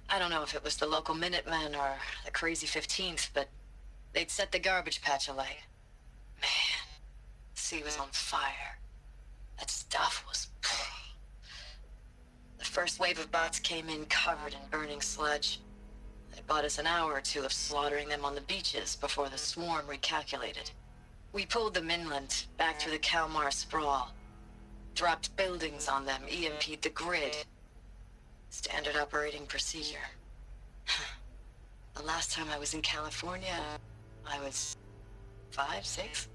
I don't know if it was the local Minutemen or the crazy 15th, but they'd set the garbage patch alight. Man, the sea was on fire. That stuff was... The first wave of bots came in covered in burning sludge. It bought us an hour or two of slaughtering them on the beaches before the swarm recalculated. We pulled them inland, back through the Kalmar sprawl. Dropped buildings on them, EMP'd the grid. Standard operating procedure. The last time I was in California, I was 5, 6?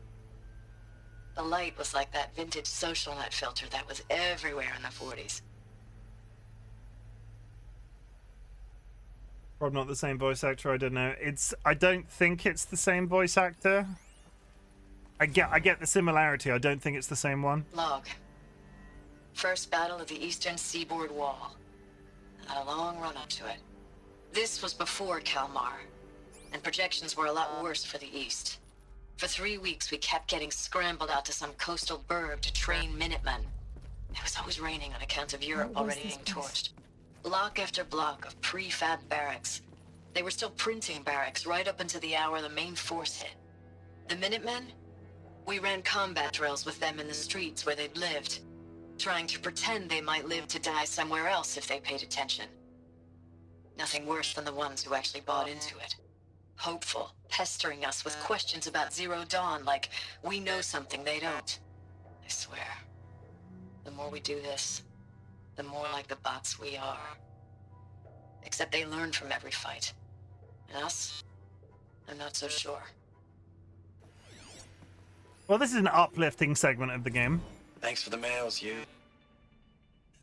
The light was like that vintage social net filter that was everywhere in the 40s. Probably not the same voice actor, I don't know. I don't think it's the same voice actor. I get the similarity, I don't think it's the same one. Log. First battle of the Eastern Seaboard Wall. Had a long run up to it. This was before Kalmar, and projections were a lot worse for the East. For 3 weeks, we kept getting scrambled out to some coastal burg to train Minutemen. It was always raining on account of Europe already being torched. Block after block of prefab barracks. They were still printing barracks right up until the hour the main force hit. The Minutemen? We ran combat drills with them in the streets where they'd lived, trying to pretend they might live to die somewhere else if they paid attention. Nothing worse than the ones who actually bought into it. Hopeful, pestering us with questions about Zero Dawn like we know something they don't. I swear, the more we do this, the more like the bots we are. Except they learn from every fight. And us? I'm not so sure. Well, this is an uplifting segment of the game. Thanks for the mails, you.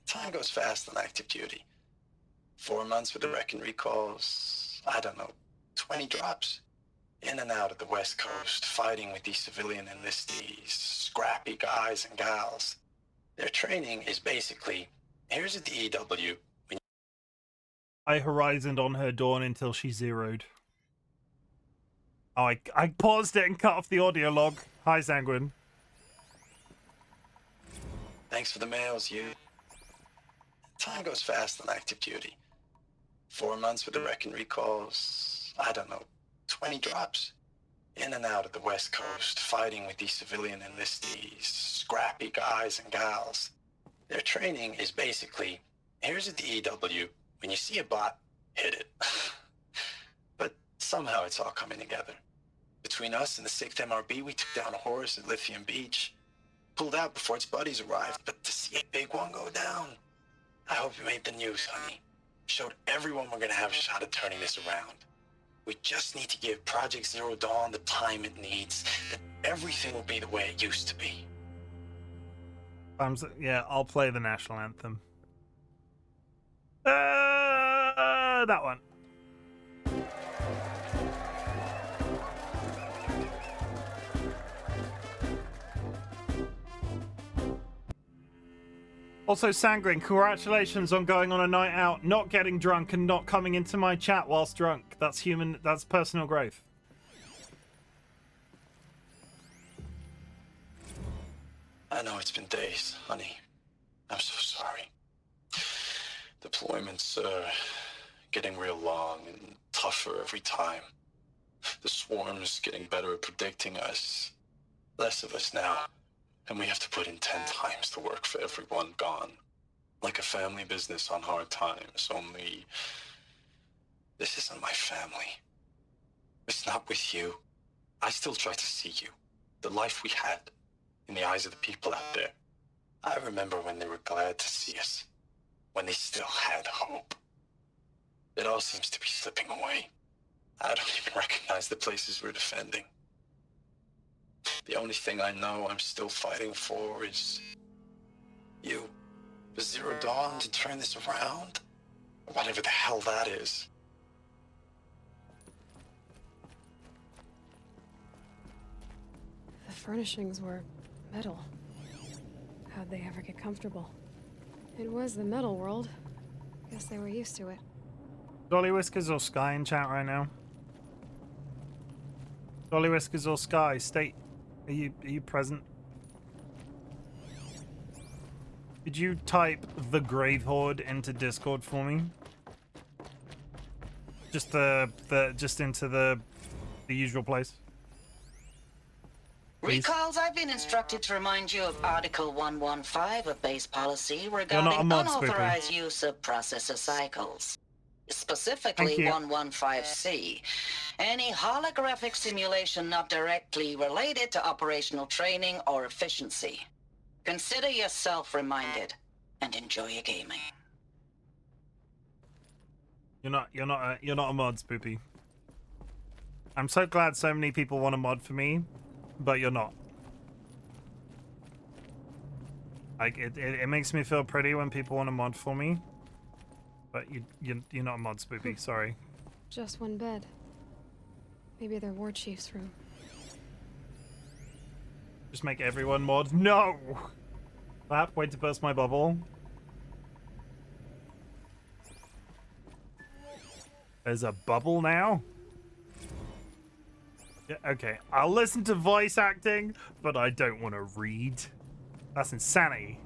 Time goes fast on active duty. 4 months with the wreck and recalls, I don't know, 20 drops. In and out of the West Coast, fighting with these civilian enlistees, scrappy guys and gals. Their training is basically, here's a DEW. I horizoned on her dawn until she zeroed. Oh, I paused it and cut off the audio log. Hi, Sanguine. Thanks for the mails, you. Time goes fast on active duty. 4 months with the reckon recalls, I don't know, 20 drops. In and out of the West Coast, fighting with these civilian enlistees, scrappy guys and gals. Their training is basically, here's a DEW. When you see a bot, hit it. But somehow it's all coming together. Between us and the 6th MRB, we took down a horse at Lithium Beach. Pulled out before its buddies arrived, but to see a big one go down. I hope you made the news, honey. Showed everyone we're gonna have a shot at turning this around. We just need to give Project Zero Dawn the time it needs, then everything will be the way it used to be. Yeah, I'll play the national anthem. That one. Also, Sanguine, congratulations on going on a night out, not getting drunk, and not coming into my chat whilst drunk. That's human, that's personal growth. I know it's been days, honey. I'm so sorry. Deployments are getting real long and tougher every time. The swarm's getting better at predicting us. Less of us now. And we have to put in 10 times the work for everyone gone. Like a family business on hard times, only... This isn't my family. It's not with you. I still try to see you. The life we had. In the eyes of the people out there. I remember when they were glad to see us. When they still had hope. It all seems to be slipping away. I don't even recognize the places we're defending. The only thing I know I'm still fighting for is... you. For Zero Dawn to turn this around? Or whatever the hell that is. The furnishings were metal. How'd they ever get comfortable? It was the metal world. Guess they were used to it. DollyWhiskers or Sky in chat right now? DollyWhiskers or Sky, state. Are you present? Could you type the Grave Horde into Discord for me? Just just into the usual place. Please. Recalls, I've been instructed to remind you of Article 115 of base policy regarding unauthorized use of processor cycles. Specifically 115C. Any holographic simulation not directly related to operational training or efficiency. Consider yourself reminded and enjoy your gaming. You're not a mod, Spoopy. I'm so glad so many people want a mod for me, but you're not. Like it makes me feel pretty when people want a mod for me, but you're not a mod, Spoopy. Sorry. Just one bed. Maybe their war chief's room. Just make everyone mod. No! Clap, wait to burst my bubble. There's a bubble now? Yeah, okay. I'll listen to voice acting, but I don't want to read. That's insanity.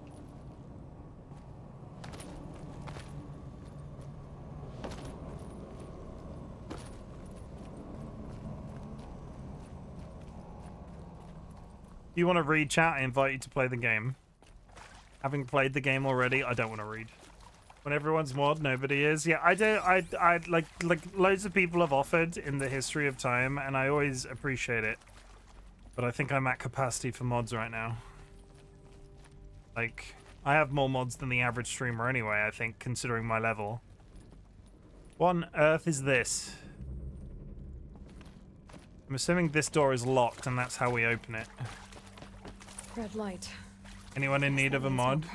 If you want to read chat, I invite you to play the game. Having played the game already, I don't want to read. When everyone's mod, nobody is. Yeah, I like loads of people have offered in the history of time, and I always appreciate it. But I think I'm at capacity for mods right now. Like, I have more mods than the average streamer anyway, I think, considering my level. What on earth is this? I'm assuming this door is locked, and that's how we open it. Red light. Anyone in need of a mod?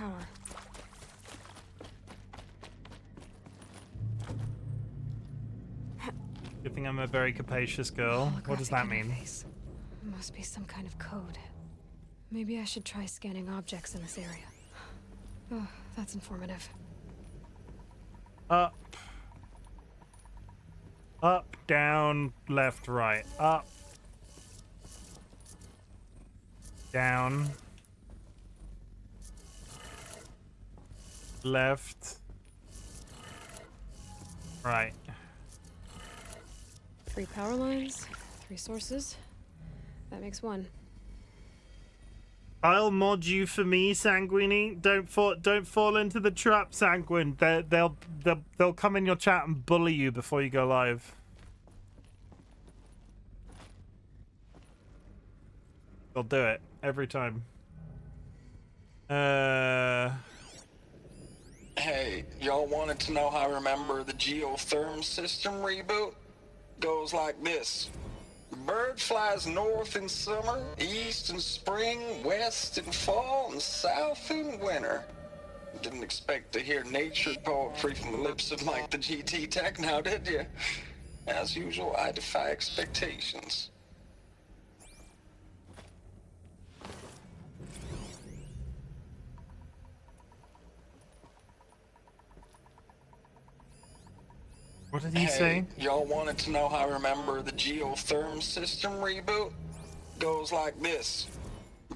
Good thing I'm a very capacious girl. What does that mean? Must be some kind of code. Maybe I should try scanning objects in this area. Oh, that's informative. Up. Up, down, left, right. Up. Down. Left. Right. 3 power lines, 3 sources. That makes 1. I'll mod you for me, Sanguini. Don't fall into the trap, Sanguine. They'll come in your chat and bully you before you go live. They'll do it every time. Hey, y'all wanted to know how I remember the geotherm system reboot? Goes like this. Bird flies north in summer, east in spring, west in fall, and south in winter. Didn't expect to hear nature poetry from the lips of Mike the GT Tech now, did you? As usual, I defy expectations. What did he say? Y'all wanted to know how I remember the geotherm system reboot? Goes like this.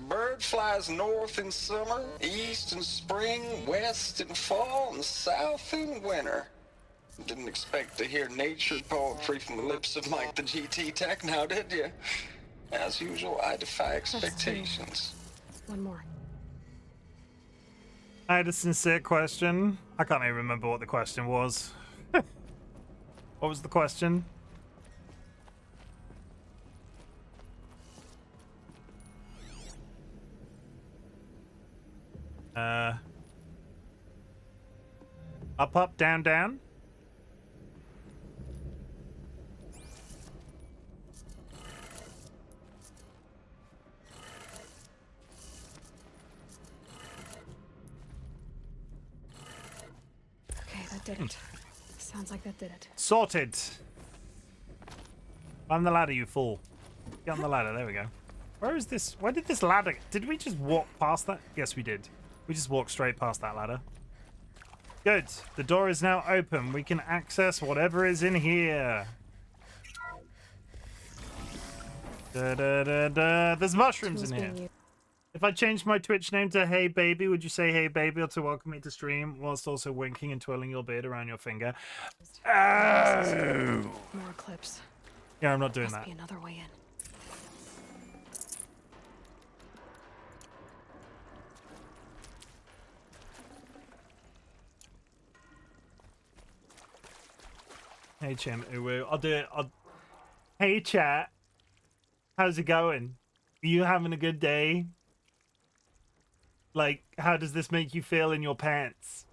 Bird flies north in summer, east in spring, west in fall, and south in winter. Didn't expect to hear nature poetry from the lips of Mike the GT Tech now, did you? As usual, I defy expectations. 1 more. I had a sincere question. I can't even remember what the question was. What was the question? Up, up, down, down? Okay, that did it. Sounds like that did it. Sorted. On the ladder, you fool. Get on the ladder. There we go. Where is this? Where did this ladder? Did we just walk past that? Yes, we did. We just walked straight past that ladder. Good. The door is now open. We can access whatever is in here. Da, da, da, da. There's mushrooms in here. If I changed my Twitch name to Hey Baby, would you say Hey Baby or to welcome me to stream whilst also winking and twirling your beard around your finger? Oh! More clips. Yeah, I'm not doing Must that. be another way in. Hey Chim, I'll do it. Hey chat, how's it going? Are you having a good day? Like, how does this make you feel in your pants?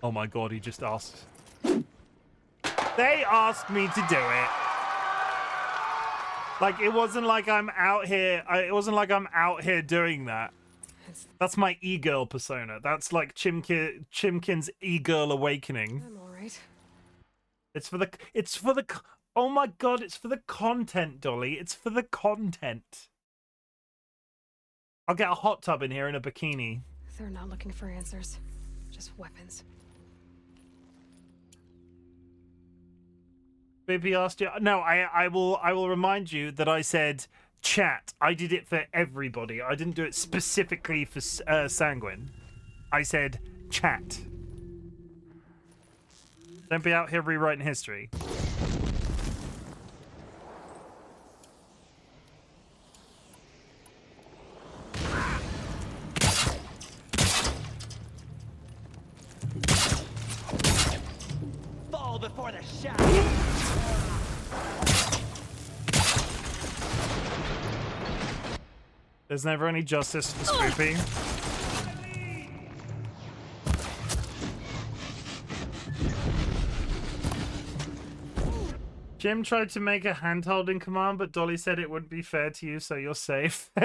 Oh my god, he just asked. They asked me to do it. Like, it wasn't like I'm out here. It wasn't like I'm out here doing that. That's my e-girl persona. That's like Chimken's e-girl awakening. I'm all right. It's for the. Oh my god! It's for the content, Dolly. It's for the content. I'll get a hot tub in here in a bikini. They're not looking for answers, just weapons. Baby asked you. No, I will remind you that I said chat. I did it for everybody. I didn't do it specifically for Sanguine. I said chat. Don't be out here rewriting history. Fall before the shadow. There's never any justice for Spoopy. Jim tried to make a hand-holding command, but Dolly said it wouldn't be fair to you, so you're safe. Oh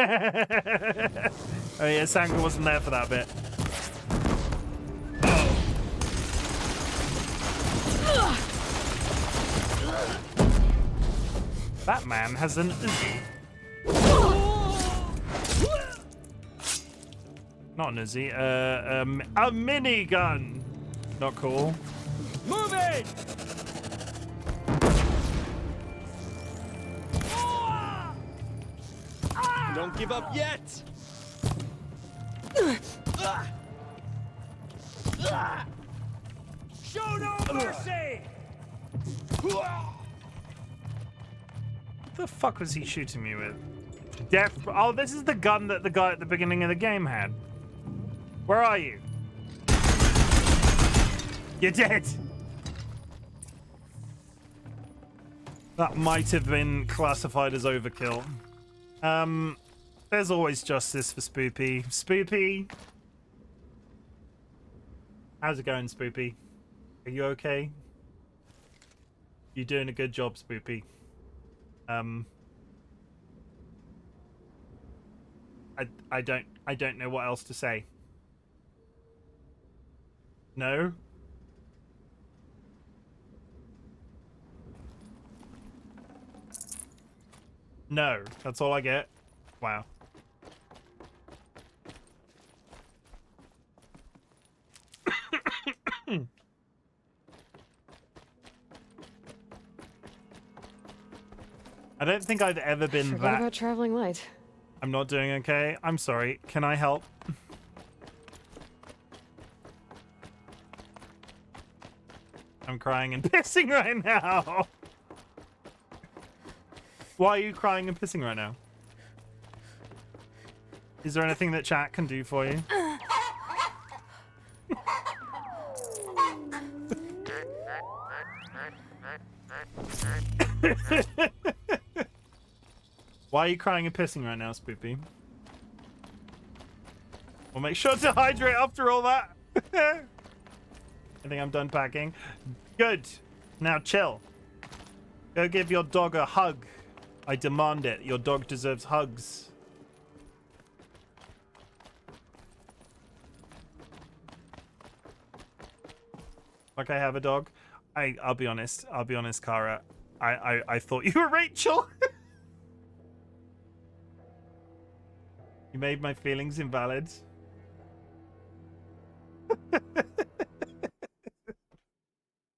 yeah, Sanga wasn't there for that bit. That man has an Uzi. Not an Uzi, a minigun. Not cool. Move it! Don't give up yet! Show no mercy! What the fuck was he shooting me with? Death. Oh, this is the gun that the guy at the beginning of the game had. Where are you? You're dead. That might have been classified as overkill. There's always justice for Spoopy. Spoopy! How's it going, Spoopy? Are you okay? You're doing a good job, Spoopy. I don't know what else to say. No? No, that's all I get. Wow. I don't think I've ever been Forgot that. about traveling light. I'm not doing okay. I'm sorry. Can I help? I'm crying and pissing right now. Why are you crying and pissing right now? Is there anything that chat can do for you? Why are you crying and pissing right now, Spoopy? We'll make sure to hydrate after all that. I think I'm done packing. Good. Now chill. Go give your dog a hug. I demand it. Your dog deserves hugs. Like I have a dog. I'll be honest. I'll be honest, Kara. I thought you were Rachel. You made my feelings invalid.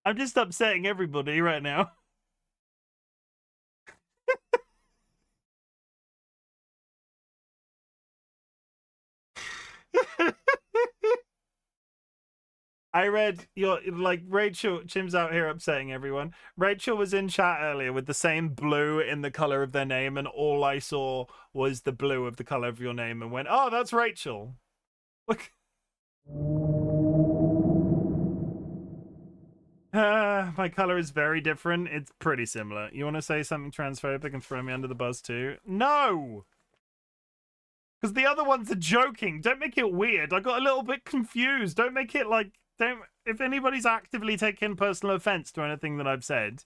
I'm just upsetting everybody right now. I read your, like, Rachel, Chim's out here upsetting everyone. Rachel was in chat earlier with the same blue in the color of their name, and all I saw was the blue of the color of your name and went, oh, that's Rachel. Look. My color is very different. It's pretty similar. You want to say something transphobic and throw me under the bus too? No! Because the other ones are joking. Don't make it weird. I got a little bit confused. Don't make it like... Don't. If anybody's actively taking personal offense to anything that I've said,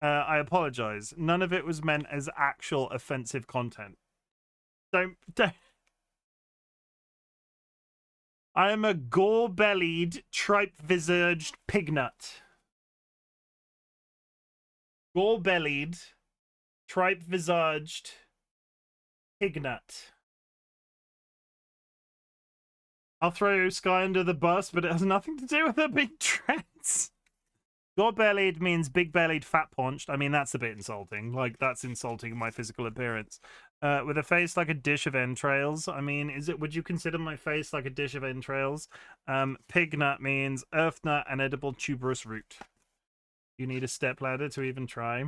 I apologize. None of it was meant as actual offensive content. Don't. I am a gore-bellied, tripe-visaged pignut. Gore-bellied, tripe-visaged pignut. I'll throw Sky under the bus, but it has nothing to do with her being trans. Gore-bellied means big-bellied, fat-paunched. I mean, that's a bit insulting. Like, that's insulting my physical appearance. With a face like a dish of entrails. I mean, would you consider my face like a dish of entrails? Pignut means earth nut and edible tuberous root. You need a stepladder to even try.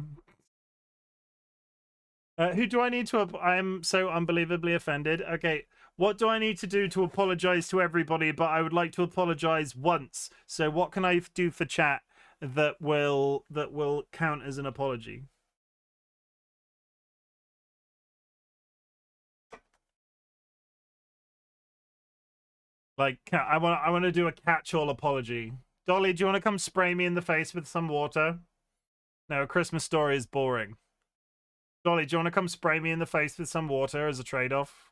Who do I need to... I am so unbelievably offended. Okay, what do I need to do to apologize to everybody? But I would like to apologize once. So what can I do for chat that will count as an apology? Like, I want to do a catch-all apology. Dolly, do you want to come spray me in the face with some water? No, A Christmas Story is boring. Dolly, do you want to come spray me in the face with some water as a trade-off?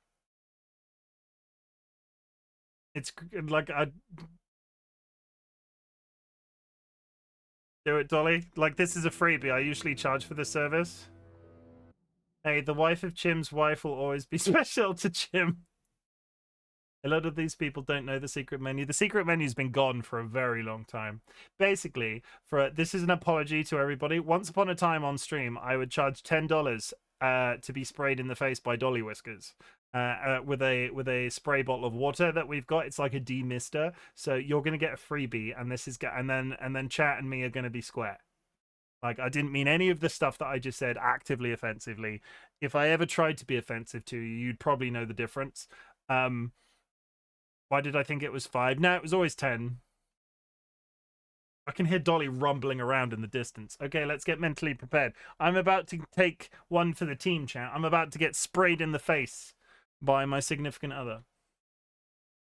It's like do it, Dolly. Like, this is a freebie. I usually charge for this service. Hey, the wife of Chim's wife will always be special to Chim. A lot of these people don't know the secret menu. The secret menu's been gone for a very long time. Basically, this is an apology to everybody. Once upon a time on stream, I would charge $10 to be sprayed in the face by DollyWhiskers. With a spray bottle of water that we've got. It's like a demister. So you're gonna get a freebie, and this is and then chat and me are gonna be square. Like, I didn't mean any of the stuff that I just said actively offensively. If I ever tried to be offensive to you, you'd probably know the difference. Why did I think it was 5? No, it was always 10. I can hear Dolly rumbling around in the distance. Okay, let's get mentally prepared. I'm about to take one for the team, chat. I'm about to get sprayed in the face by my significant other.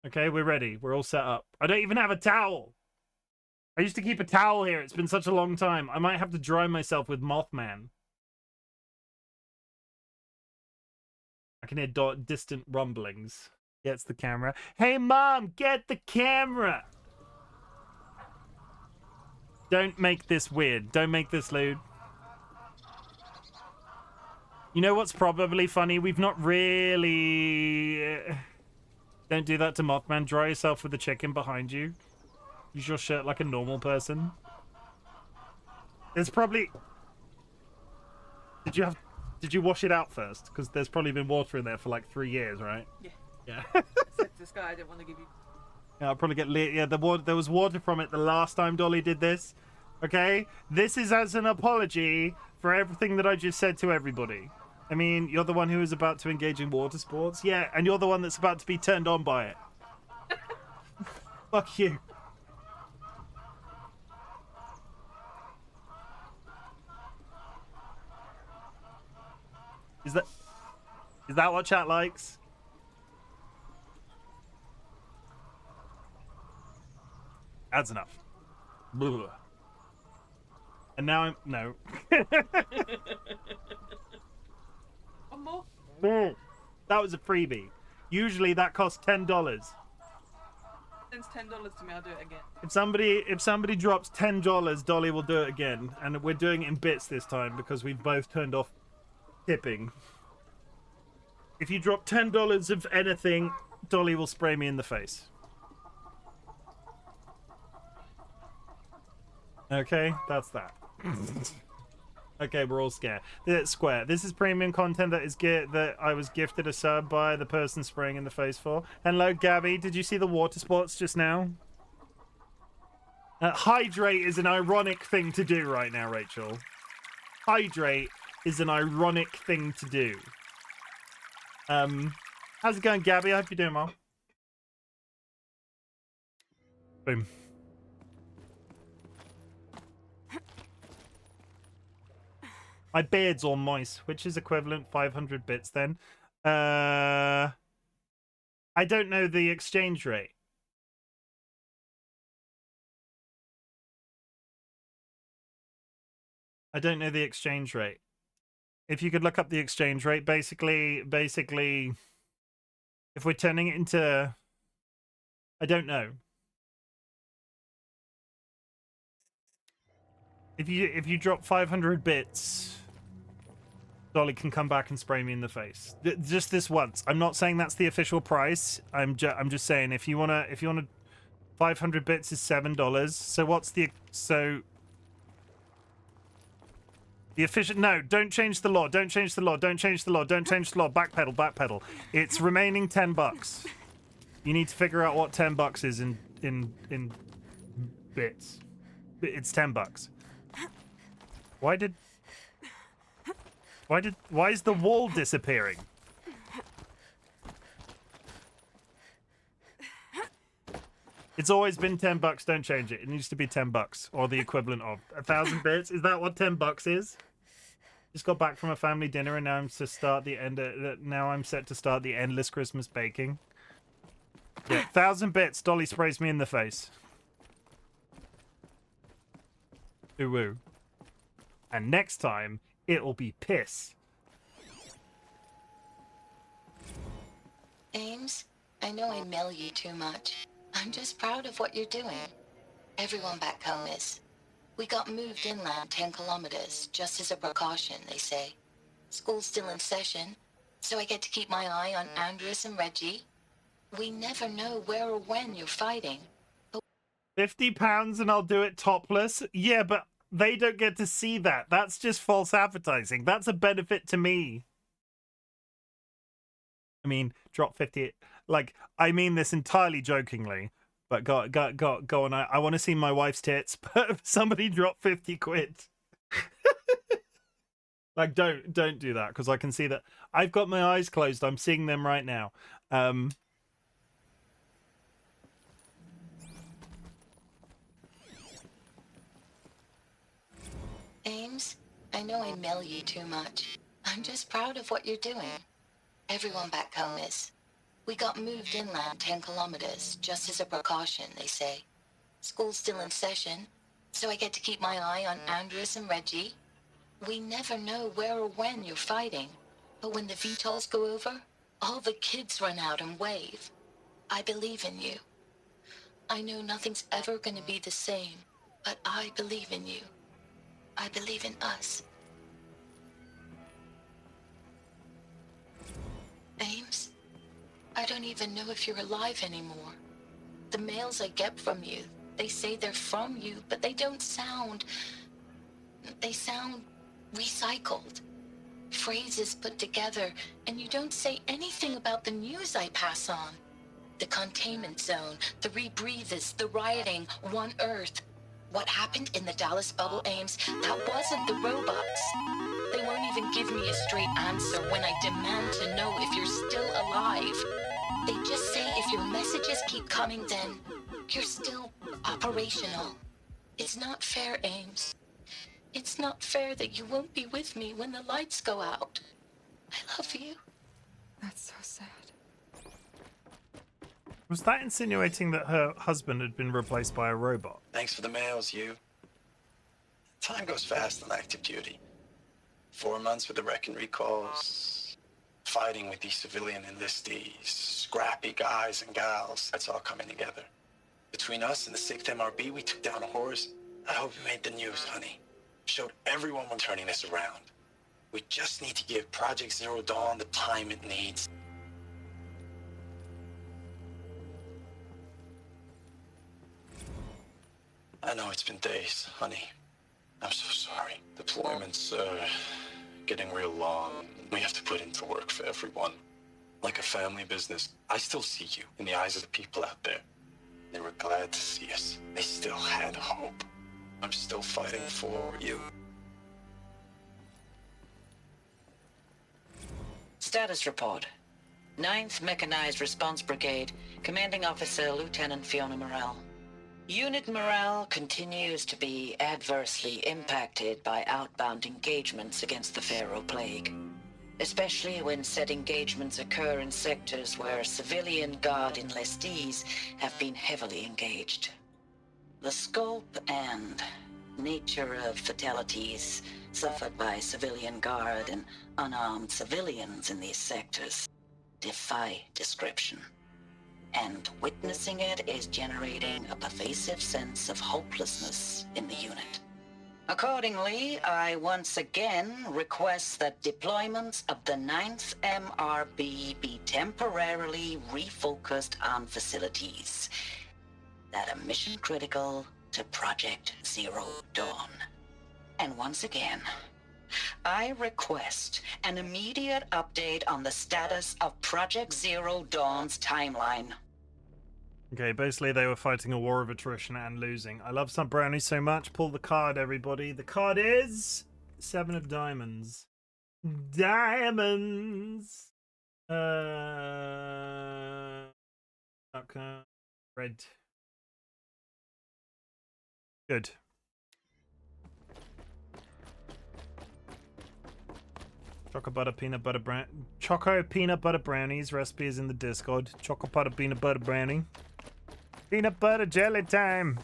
Okay, we're ready. We're all set up. I don't even have a towel. I used to keep a towel here. It's been such a long time. I might have to dry myself with Mothman. I can hear distant rumblings. Gets the camera. Hey, Mom, get the camera. Don't make this weird. Don't make this lewd. You know what's probably funny? We've not really... Don't do that to Mothman. Dry yourself with the chicken behind you. Use your shirt like a normal person. There's probably... Did you wash it out first? Because there's probably been water in there for like 3 years, right? Yeah. Yeah. This guy I didn't want to give you. Yeah, I'll probably get lit. Yeah, there was water from it the last time Dolly did this. Okay? This is as an apology for everything that I just said to everybody. I mean, you're the one who is about to engage in water sports. Yeah, and you're the one that's about to be turned on by it. Fuck you. Is that what chat likes? That's enough. Blah. And now I'm... No. One more? That was a freebie. Usually that costs $10. Sends $10 to me, I'll do it again. If somebody drops $10, Dolly will do it again. And we're doing it in bits this time because we've both turned off tipping. If you drop $10 of anything, Dolly will spray me in the face. Okay, that's that. Okay, we're all scared. Square. This is premium content that I was gifted a sub by the person spraying in the face for. Hello, Gabby. Did you see the water sports just now? Hydrate is an ironic thing to do right now, Rachel. Hydrate is an ironic thing to do. How's it going, Gabby? I hope you're doing well. Boom. My beard's all moist, which is equivalent 500 bits then. I don't know the exchange rate. I don't know the exchange rate. If you could look up the exchange rate, basically, if we're turning it into... I don't know. If you drop 500 bits, Dolly can come back and spray me in the face. Just this once. I'm not saying that's the official price. I'm just saying if you wanna 500 bits is $7. So what's the the official? No, don't change the law. Don't change the law. Don't change the law. Don't change the law. Backpedal. Backpedal. It's remaining $10. You need to figure out what $10 is in bits. It's $10. Why is the wall disappearing? It's always been $10. Don't change it. It needs to be $10 or the equivalent of 1,000 bits. Is that what $10 is? Just got back from a family dinner and now I'm to start the end. Now I'm set to start the endless Christmas baking. Yeah, 1,000 bits. Dolly sprays me in the face. Ooh woo. And next time, it'll be piss. Ames, I know I mail you too much. I'm just proud of what you're doing. Everyone back home is. We got moved inland 10 kilometers, just as a precaution, they say. School's still in session, so I get to keep my eye on Andres and Reggie. We never know where or when you're fighting. £50 and I'll do it topless? Yeah, but they don't get to see that. That's just false advertising. That's a benefit to me. I mean, drop 50. Like, I mean this entirely jokingly. But go on. I want to see my wife's tits, but somebody drop 50 quid. Like, don't do that, because I can see that. I've got my eyes closed. I'm seeing them right now. Ames, I know I mail you too much. I'm just proud of what you're doing. Everyone back home is. We got moved inland 10 kilometers, just as a precaution, they say. School's still in session, so I get to keep my eye on Andres and Reggie. We never know where or when you're fighting, but when the VTOLs go over, all the kids run out and wave. I believe in you. I know nothing's ever gonna be the same, but I believe in you. I believe in us. Ames, I don't even know if you're alive anymore. The mails I get from you, they say they're from you, but they don't sound... They sound recycled. Phrases put together, and you don't say anything about the news I pass on. The containment zone, the rebreathers, the rioting, One Earth. What happened in the Dallas bubble, Ames, that wasn't the robots. They won't even give me a straight answer when I demand to know if you're still alive. They just say if your messages keep coming, then you're still operational. It's not fair, Ames. It's not fair that you won't be with me when the lights go out. I love you. That's so sad. Was that insinuating that her husband had been replaced by a robot? Thanks for the mails, you. Time goes fast on active duty. 4 months with the wreck and recalls, fighting with these civilian enlistees, scrappy guys and gals. That's all coming together. Between us and the 6th MRB, we took down a horse. I hope you made the news, honey. Showed everyone we're turning this around. We just need to give Project Zero Dawn the time it needs. I know it's been days, honey. I'm so sorry. Deployments are getting real long. We have to put into work for everyone. Like a family business. I still see you in the eyes of the people out there. They were glad to see us. They still had hope. I'm still fighting for you. Status report. 9th Mechanized Response Brigade, Commanding Officer Lieutenant Fiona Morrell. Unit morale continues to be adversely impacted by outbound engagements against the Pharaoh Plague, especially when said engagements occur in sectors where civilian Guard enlistees have been heavily engaged. The scope and nature of fatalities suffered by civilian Guard and unarmed civilians in these sectors defy description. And witnessing it is generating a pervasive sense of hopelessness in the unit. Accordingly, I once again request that deployments of the 9th MRB be temporarily refocused on facilities that are mission critical to Project Zero Dawn. And once again, I request an immediate update on the status of Project Zero Dawn's timeline. Okay, basically they were fighting a war of attrition and losing. I love some brownies so much. Pull the card, everybody. The card is 7 of diamonds. Diamonds! Okay. Red. Good. Choco peanut butter brownies. Recipe is in the Discord. Choco butter peanut butter brownie. Peanut butter jelly time.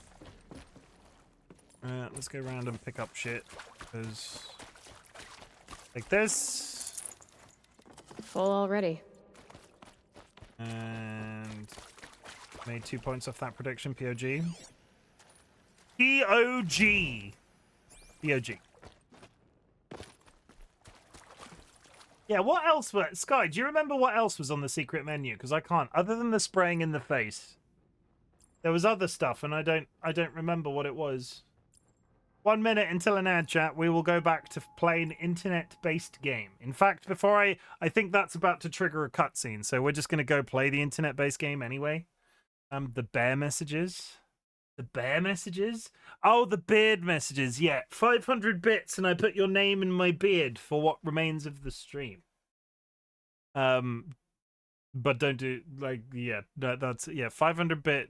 Let's go around and pick up shit. Because like this. Full already. And made 2 points off that prediction. POG. POG. POG. Yeah, what else was... Sky, do you remember what else was on the secret menu? Because I can't. Other than the spraying in the face. There was other stuff, and I don't remember what it was. 1 minute until an ad, chat. We will go back to play an internet-based game. In fact, before I think that's about to trigger a cutscene, so we're just going to go play the internet-based game anyway. The bear messages. The bear messages? Oh, the beard messages. Yeah, 500 bits, and I put your name in my beard for what remains of the stream. But don't do, like, yeah, that's, yeah, 500 bit,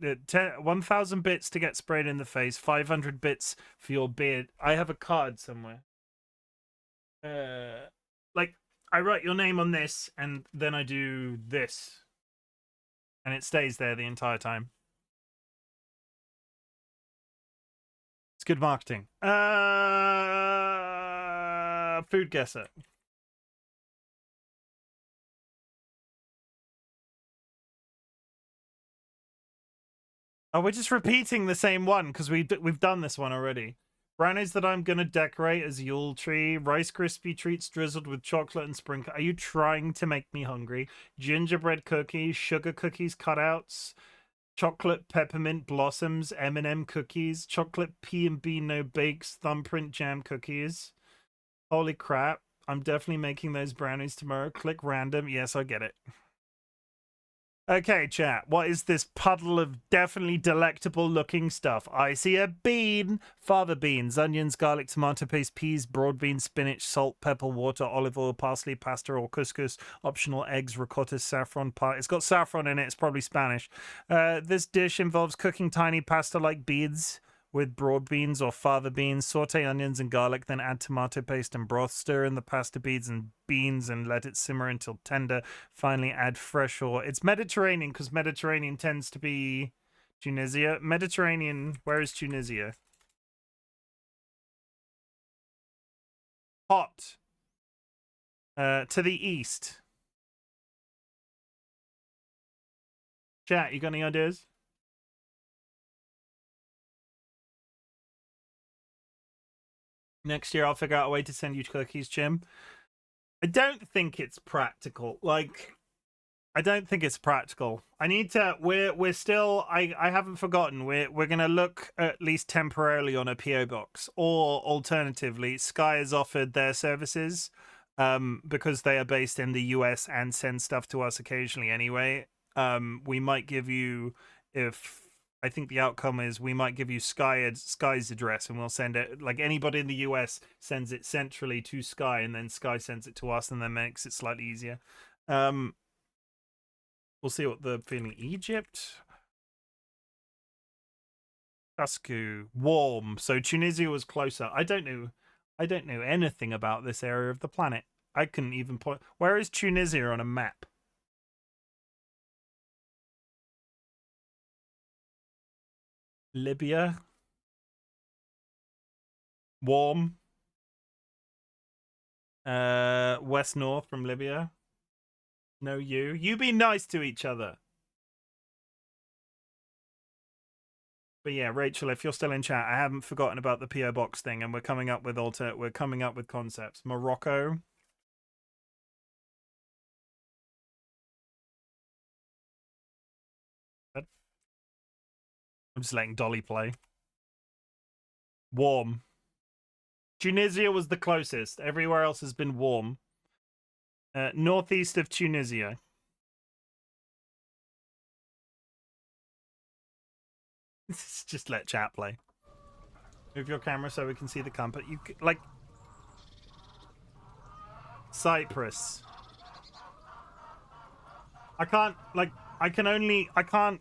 1,000 bits to get sprayed in the face, 500 bits for your beard. I have a card somewhere. Like, I write your name on this, and then I do this. And it stays there the entire time. It's good marketing. Food guesser. Oh, we're just repeating the same one because we've done this one already. Brownies that I'm gonna decorate as Yule tree. Rice Krispie treats drizzled with chocolate and sprinkle. Are you trying to make me hungry? Gingerbread cookies, sugar cookies cutouts, chocolate peppermint blossoms, M&M cookies, chocolate P&B no bakes, thumbprint jam cookies. Holy crap! I'm definitely making those brownies tomorrow. Click random. Yes, I get it. Okay, chat. What is this puddle of definitely delectable looking stuff? I see a bean. Fava beans, onions, garlic, tomato paste, peas, broad beans, spinach, salt, pepper, water, olive oil, parsley, pasta or couscous, optional eggs, ricotta, saffron. It's got saffron in it. It's probably Spanish. This dish involves cooking tiny pasta-like beads with broad beans or fava beans. Saute onions and garlic, then add tomato paste and broth. Stir in the pasta beads and beans and let it simmer until tender. Finally, add fresh oil. It's Mediterranean because Mediterranean tends to be Tunisia. Mediterranean, where is Tunisia? Hot. To the east. Chat, you got any ideas? Next year, I'll figure out a way to send you cookies, Chim. I don't think it's practical. Like, I don't think it's practical. I need to. We're still. I haven't forgotten. We're gonna look at least temporarily on a PO box, or alternatively, Sky has offered their services, because they are based in the US and send stuff to us occasionally anyway. We might give you if. I think the outcome is we might give you Sky's address and we'll send it, like anybody in the US sends it centrally to Sky and then Sky sends it to us and then makes it slightly easier. We'll see what the feeling. Egypt. Cusco. Warm. So Tunisia was closer. I don't know anything about this area of the planet. I couldn't even point. Where is Tunisia on a map? Libya. Warm. West north from Libya. No, you be nice to each other. But yeah, Rachel, if you're still in chat, I haven't forgotten about the PO box thing, and we're coming up with concepts. Morocco. I'm just letting Dolly play. Warm. Tunisia was the closest. Everywhere else has been warm. Northeast of Tunisia. Just let chat play. Move your camera so we can see the compass. You like Cyprus. I can't like. I can't.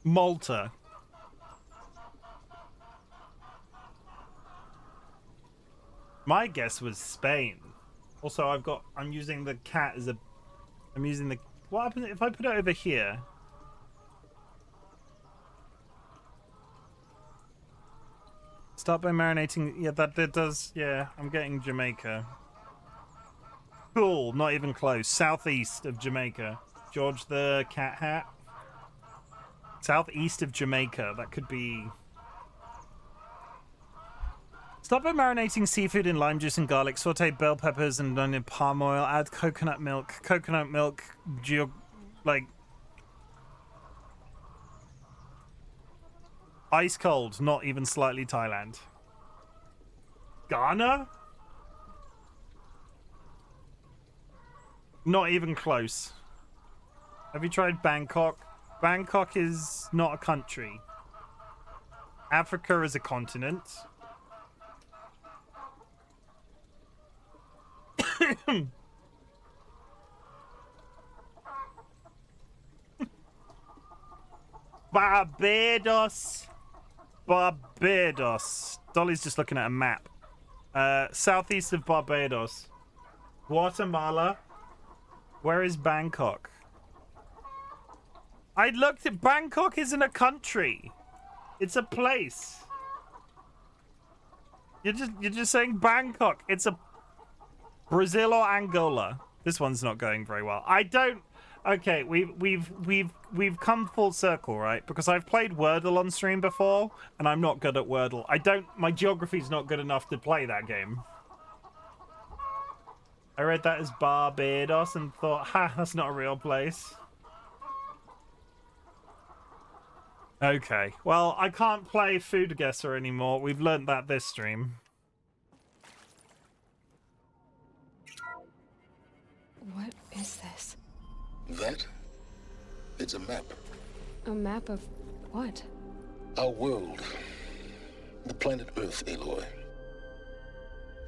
Malta. My guess was Spain. Also, I'm using the cat as a... What happens if I put it over here? Start by marinating... Yeah, that does... Yeah, I'm getting Jamaica. Cool, not even close. Southeast of Jamaica. George the cat hat. Southeast of Jamaica. That could be... Stop by marinating seafood in lime juice and garlic. Saute bell peppers and onion palm oil. Add coconut milk. Coconut milk, like ice cold, not even slightly Thailand. Ghana? Not even close. Have you tried Bangkok? Bangkok is not a country. Africa is a continent. Barbados. Barbados. Dolly's just looking at a map. Southeast of Barbados. Guatemala. Where is Bangkok? I looked at Bangkok isn't a country. It's a place. You're just saying Bangkok. It's a Brazil or Angola. This one's not going very well. I don't. Okay, we've come full circle, right? Because I've played Wordle on stream before, and I'm not good at Wordle. My geography's not good enough to play that game. I read that as Barbados and thought, ha, that's not a real place. Okay, well, I can't play Food Guesser anymore. We've learnt that this stream. What is this? That? It's a map. A map of what? Our world. The planet Earth, Aloy.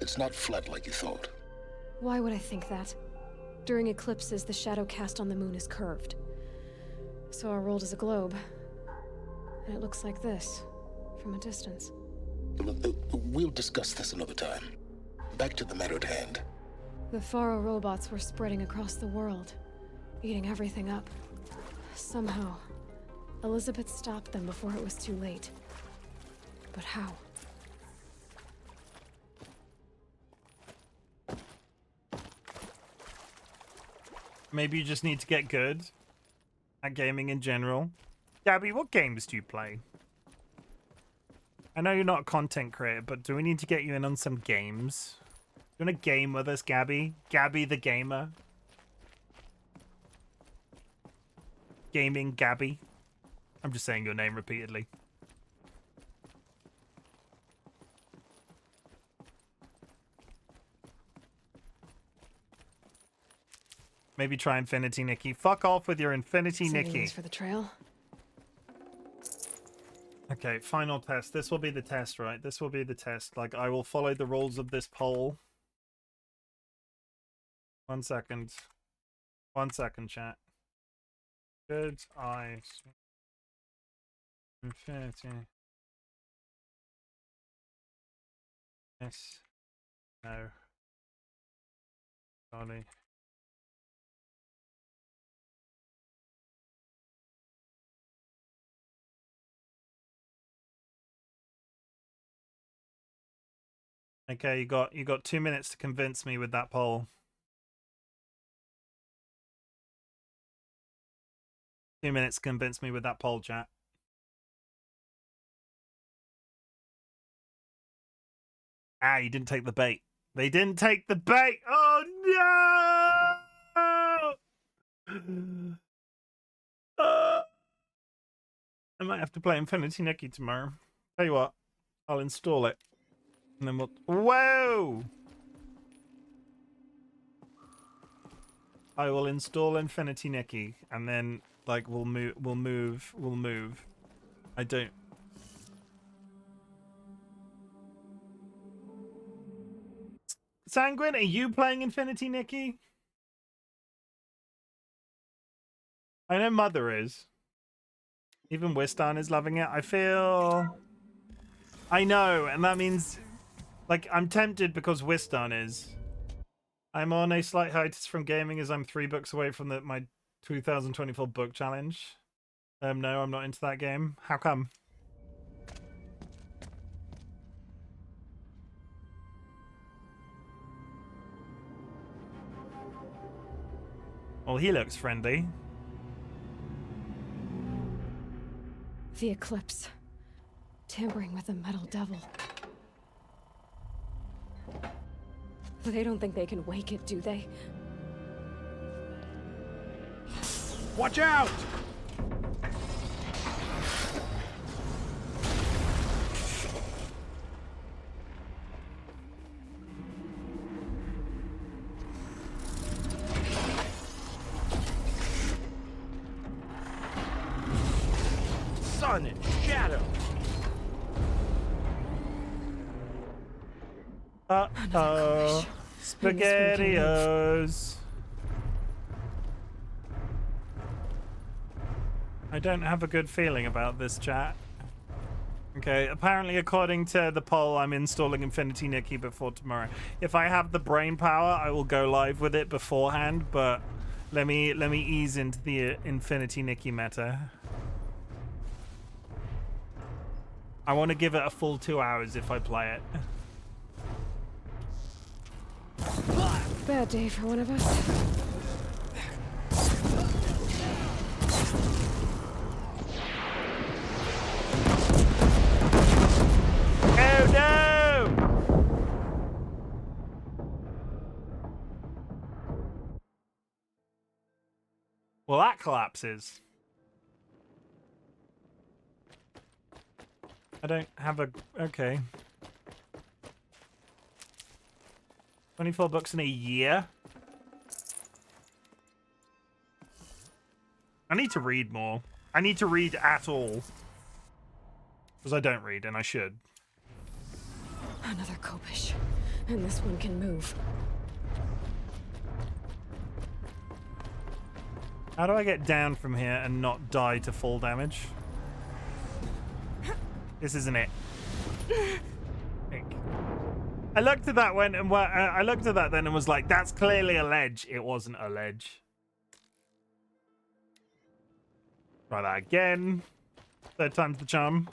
It's not flat like you thought. Why would I think that? During eclipses, the shadow cast on the moon is curved. So our world is a globe. And it looks like this, from a distance. We'll discuss this another time. Back to the matter at hand. The Faro robots were spreading across the world, eating everything up. Somehow, Elizabeth stopped them before it was too late. But how? Maybe you just need to get good at gaming in general. Gabby, what games do you play? I know you're not a content creator, but do we need to get you in on some games? You want to game with us, Gabby? Gabby the gamer? Gaming Gabby? I'm just saying your name repeatedly. Maybe try Infinity Nikki. Fuck off with your Infinity Nikki. For the trail. Okay, final test. This will be the test, right? This will be the test. Like, I will follow the rules of this poll. 1 second. 1 second, chat. Good eyes. Infinity. Yes. No. Dolly. Okay, you got 2 minutes to convince me with that poll. 2 minutes to convince me with that poll, chat. Ah, you didn't take the bait. They didn't take the bait. Oh no! I might have to play Infinity Nikki tomorrow. Tell you what, I'll install it. And then we'll... Whoa! I will install Infinity Nikki, and then, like, we'll move. I don't... Sanguine, are you playing Infinity Nikki? I know Mother is. Even Wistan is loving it. I feel... I know, and that means... Like, I'm tempted because Wistan is. I'm on a slight hiatus from gaming as I'm 3 books away from my 2024 book challenge. No, I'm not into that game. How come? Well, he looks friendly. The eclipse. Tampering with the metal devil. They don't think they can wake it, do they? Watch out! Sun and shadow. Uh-oh. SpaghettiOs. I don't have a good feeling about this, chat. Okay, apparently according to the poll, I'm installing Infinity Nikki before tomorrow. If I have the brain power, I will go live with it beforehand, but let me ease into the Infinity Nikki meta. I want to give it a full 2 hours if I play it. Bad day for one of us. Oh no! Well, that collapses. I don't have a... Okay. 24 bucks in a year? I need to read more. I need to read at all. Because I don't read, and I should. Another Kopish. And this one can move. How do I get down from here and not die to full damage? This isn't it. I looked at that I looked at that then and was like, that's clearly a ledge. It wasn't a ledge. Try that again. Third time's the charm.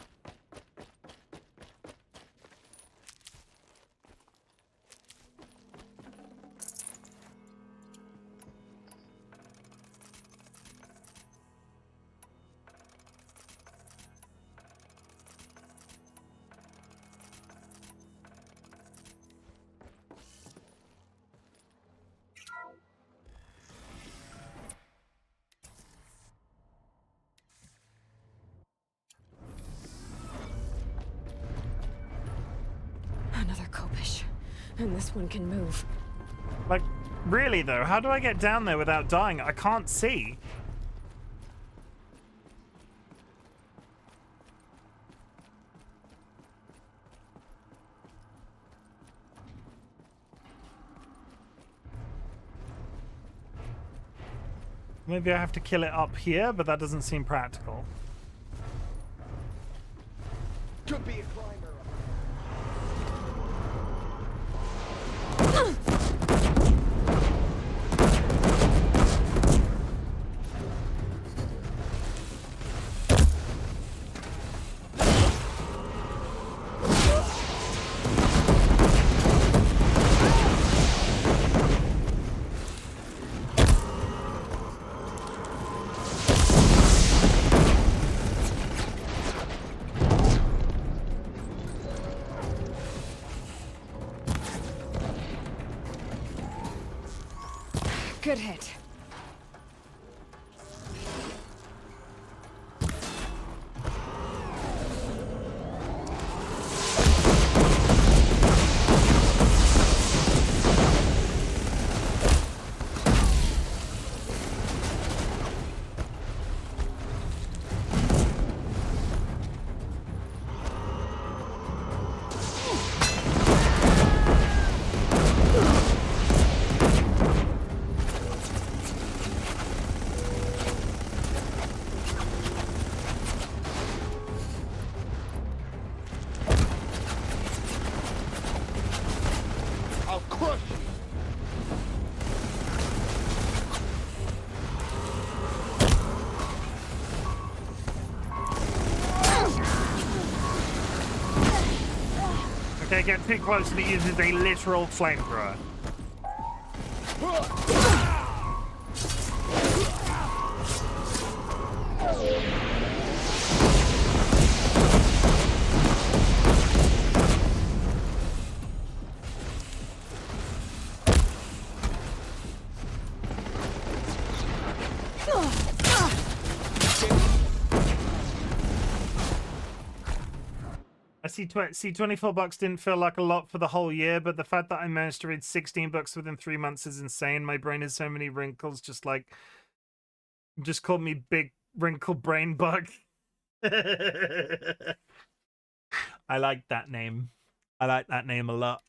Another Kopish. And this one can move. Like, really though, how do I get down there without dying? I can't see. Maybe I have to kill it up here, but that doesn't seem practical. Could be a climber. Good hit. Okay, get too close and it uses a literal flamethrower. I see 24 bucks didn't feel like a lot for the whole year, but the fact that I managed to read 16 books within 3 months is insane. My brain has so many wrinkles, just call me Big Wrinkle Brain Bug. I like that name. I like that name a lot.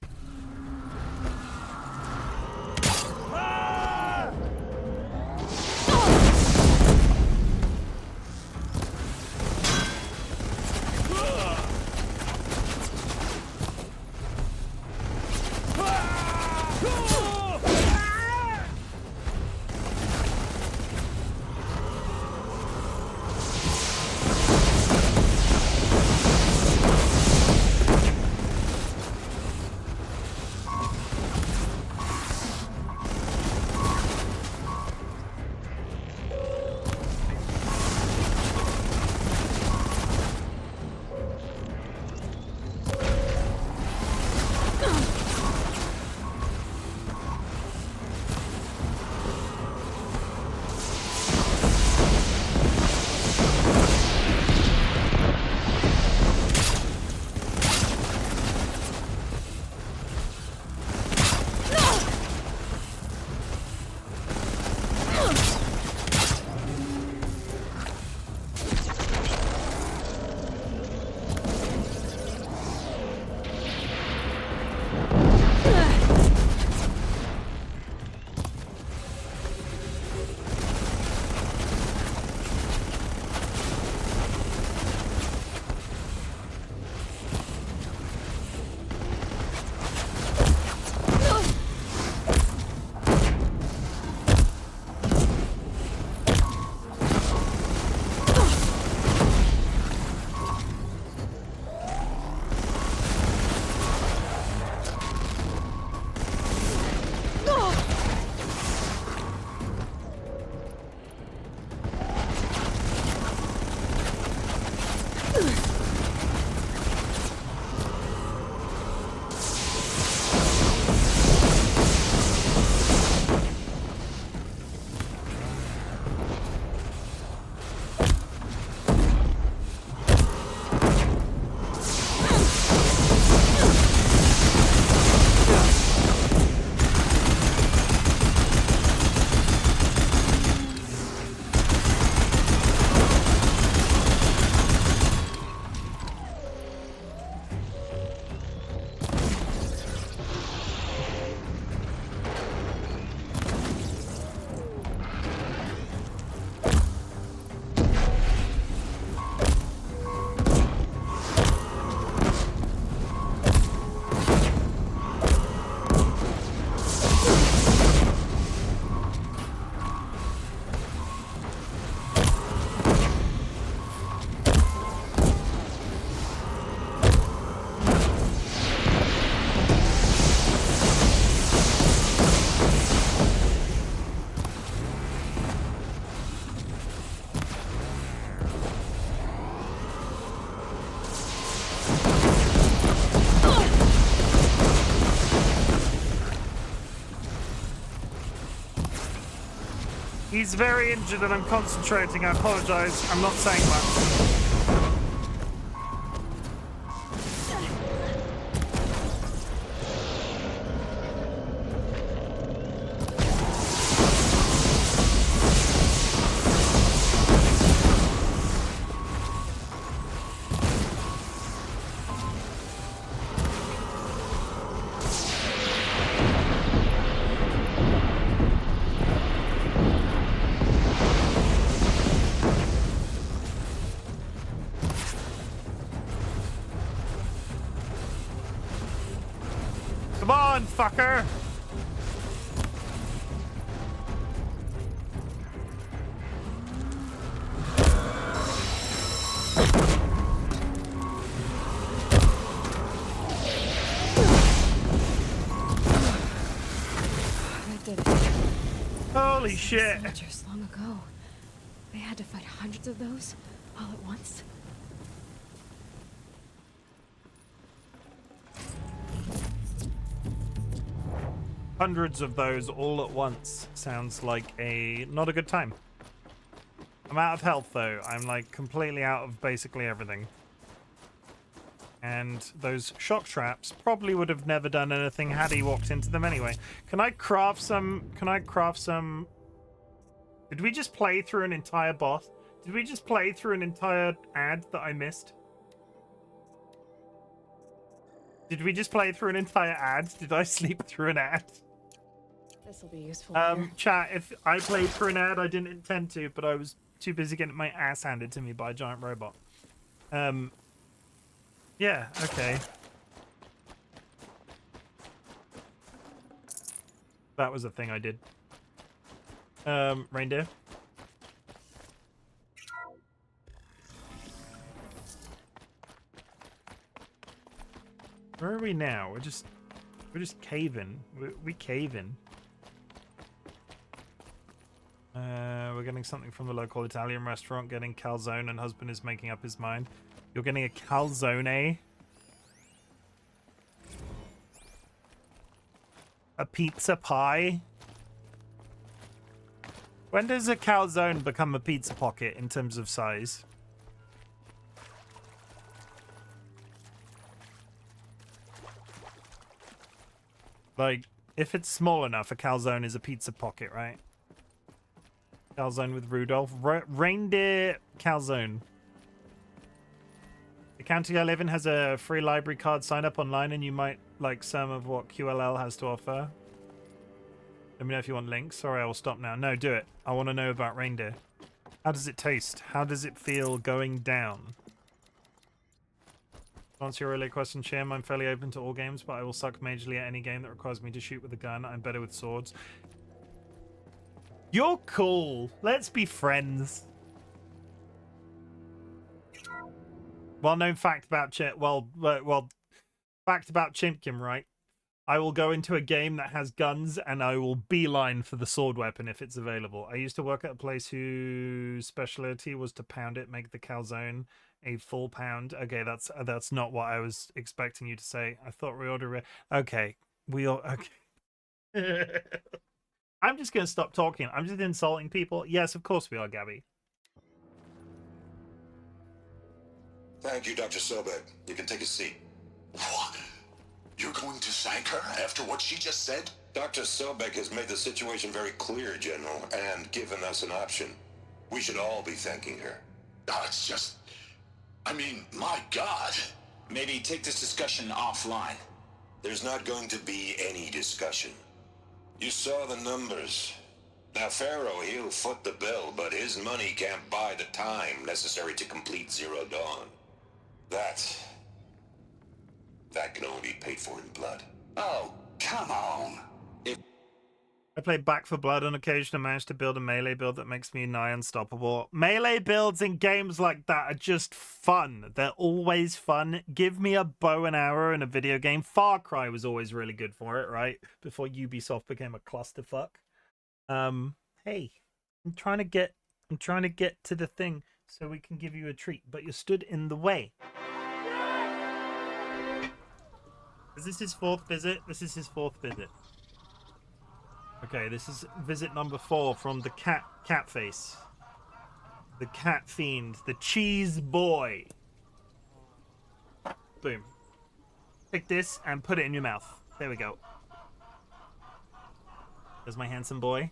He's very injured and I'm concentrating. I apologize. I'm not saying much. Come on, fucker! That did it. Holy shit! Soldiers long ago. They had to fight hundreds of those all at once. Hundreds of those all at once sounds like not a good time. I'm out of health though. I'm like completely out of basically everything. And those shock traps probably would have never done anything had he walked into them anyway. Can I craft some... Did we just play through an entire boss? Did we just play through an entire ad that I missed? Did we just play through an entire ad? Did I sleep through an ad? This will be useful later. Chat, if I played through an ad, I didn't intend to, but I was too busy getting my ass handed to me by a giant robot. Yeah, okay. That was a thing I did. Reindeer. Where are we now? We're just caving. We caving. We're getting something from the local Italian restaurant. Getting calzone, and husband is making up his mind. You're getting a calzone. A pizza pie. When does a calzone become a pizza pocket in terms of size? Like, if it's small enough, a calzone is a pizza pocket, right? Calzone with Rudolph. Reindeer calzone. The county I live in has a free library card. Sign up online and you might like some of what QLL has to offer. Let me know if you want links. Sorry, I will stop now. No, do it. I want to know about reindeer. How does it taste? How does it feel going down? To answer your earlier question, Chim, I'm fairly open to all games, but I will suck majorly at any game that requires me to shoot with a gun. I'm better with swords. You're cool. Let's be friends. Well-known fact about fact about Chimken, right? I will go into a game that has guns and I will beeline for the sword weapon if it's available. I used to work at a place whose specialty was to pound it, make the calzone a full pound. Okay, that's not what I was expecting you to say. I thought reorder. Okay, okay. I'm just gonna stop talking. I'm just insulting people. Yes, of course we are, Gabby. Thank you, Dr. Sobek. You can take a seat. What? You're going to thank her after what she just said? Dr. Sobek has made the situation very clear, General, and given us an option. We should all be thanking her. Oh, it's just... I mean, my God. Maybe take this discussion offline. There's not going to be any discussion. You saw the numbers. Now, Pharaoh, he'll foot the bill, but his money can't buy the time necessary to complete Zero Dawn. That can only be paid for in blood. Oh, come on. I play Back for Blood on occasion and managed to build a melee build that makes me nigh unstoppable. Melee builds in games like that are just fun. They're always fun. Give me a bow and arrow in a video game. Far Cry was always really good for it, right? Before Ubisoft became a clusterfuck. Hey, I'm trying to get to the thing so we can give you a treat, but you stood in the way. Is this his fourth visit? This is his fourth visit. Okay, this is visit number 4 from the cat face. The cat fiend. The cheese boy. Boom. Take this and put it in your mouth. There we go. There's my handsome boy.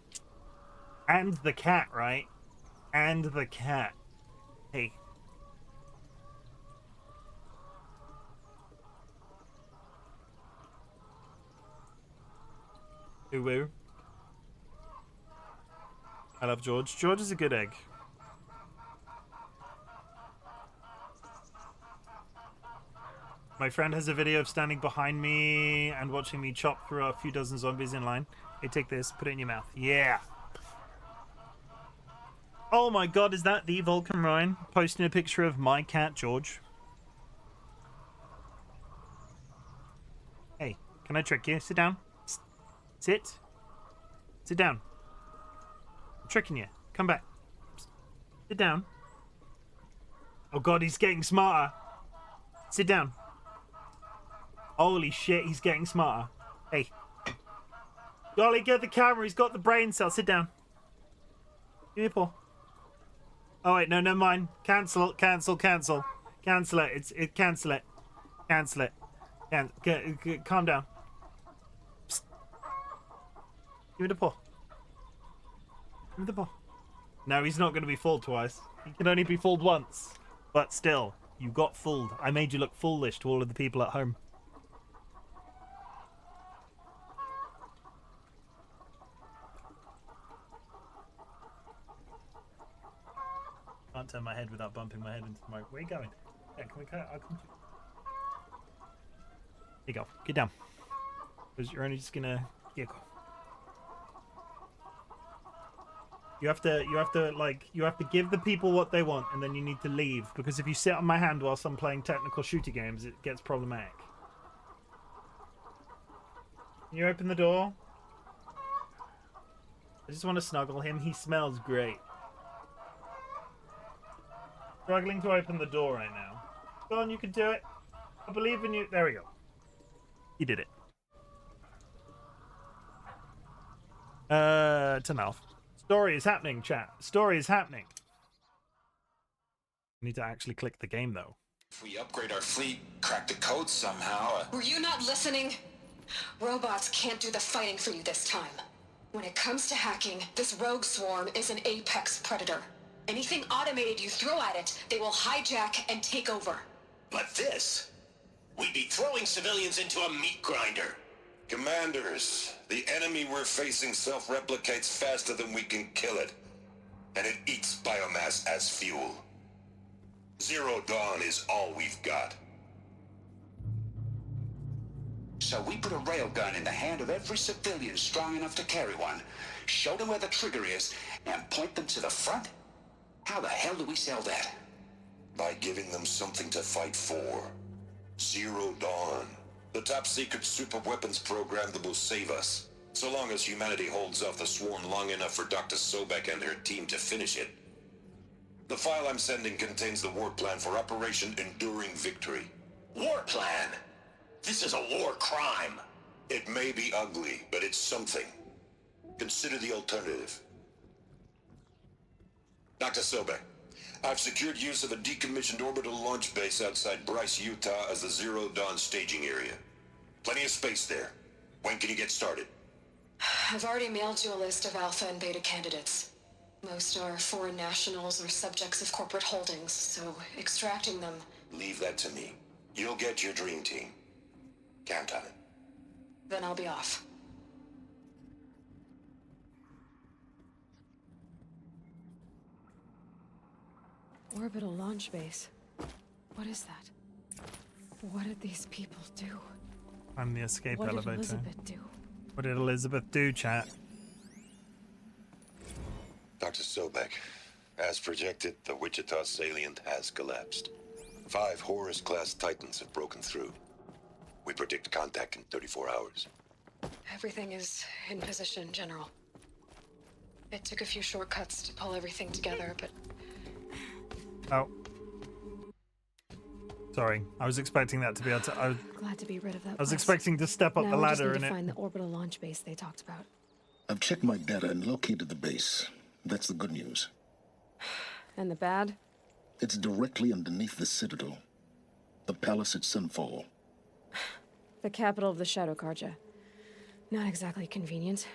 And the cat, right? And the cat. Hey. Woo-woo. I love George. George is a good egg. My friend has a video of standing behind me and watching me chop through a few dozen zombies in line. Hey, take this, put it in your mouth. Yeah. Oh my god, is that the Vulcan Ryan posting a picture of my cat, George? Hey, can I trick you? Sit down. Sit. Sit down. I'm tricking you. Come back. Sit down. Oh god, he's getting smarter. Sit down. Holy shit, he's getting smarter. Hey. Dolly, get the camera. He's got the brain cell. Sit down. Give me a paw. Oh wait, no, never mind. Cancel, cancel, cancel. Cancel it. Cancel it. Cancel it. Calm down. Psst. Give me the paw. Give me the paw. No, he's not going to be fooled twice. He can only be fooled once. But still, you got fooled. I made you look foolish to all of the people at home. Can't turn my head without bumping my head into the mic. Where are you going? Yeah, can we cut? I'll come to you. Here you go. Get down. Because you're only just gonna. Here you go. You have to give the people what they want, and then you need to leave. Because if you sit on my hand whilst I'm playing technical shooter games, it gets problematic. Can you open the door? I just want to snuggle him. He smells great. Struggling to open the door right now. Go on, you can do it. I believe in you. There we go. You did it. Turn off. Story is happening, chat. Story is happening. I need to actually click the game, though. If we upgrade our fleet, crack the code somehow... Were you not listening? Robots can't do the fighting for you this time. When it comes to hacking, this rogue swarm is an apex predator. Anything automated you throw at it, they will hijack and take over. But this? We'd be throwing civilians into a meat grinder. Commanders, the enemy we're facing self-replicates faster than we can kill it. And it eats biomass as fuel. Zero Dawn is all we've got. So we put a railgun in the hand of every civilian strong enough to carry one, show them where the trigger is, and point them to the front? How the hell do we sell that? By giving them something to fight for. Zero Dawn. The top-secret super-weapons program that will save us. So long as humanity holds off the swarm long enough for Dr. Sobek and her team to finish it. The file I'm sending contains the war plan for Operation Enduring Victory. War plan? This is a war crime. It may be ugly, but it's something. Consider the alternative. Dr. Sobek, I've secured use of a decommissioned orbital launch base outside Bryce, Utah as the Zero Dawn staging area. Plenty of space there. When can you get started? I've already mailed you a list of alpha and beta candidates. Most are foreign nationals or subjects of corporate holdings, so extracting them... Leave that to me. You'll get your dream team. Count on it. Then I'll be off. Orbital launch base. What is that? What did these people do? I'm the escape What elevator. did Elizabeth do? What did Elizabeth do, chat? Dr. Sobek, as projected, the Wichita salient has collapsed. 5 Horus-class Titans have broken through. We predict contact in 34 hours. Everything is in position, General. It took a few shortcuts to pull everything together, but... Oh. Sorry, I was expecting that to be able to... I was Glad to be rid of that. I was place. expecting to step up Now the we just ladder need in to it. find the orbital launch base they talked about. I've checked my data and located the base. That's the good news. And the bad? It's directly underneath the Citadel. The palace at Sunfall. The capital of the Shadow Carja. Not exactly convenient.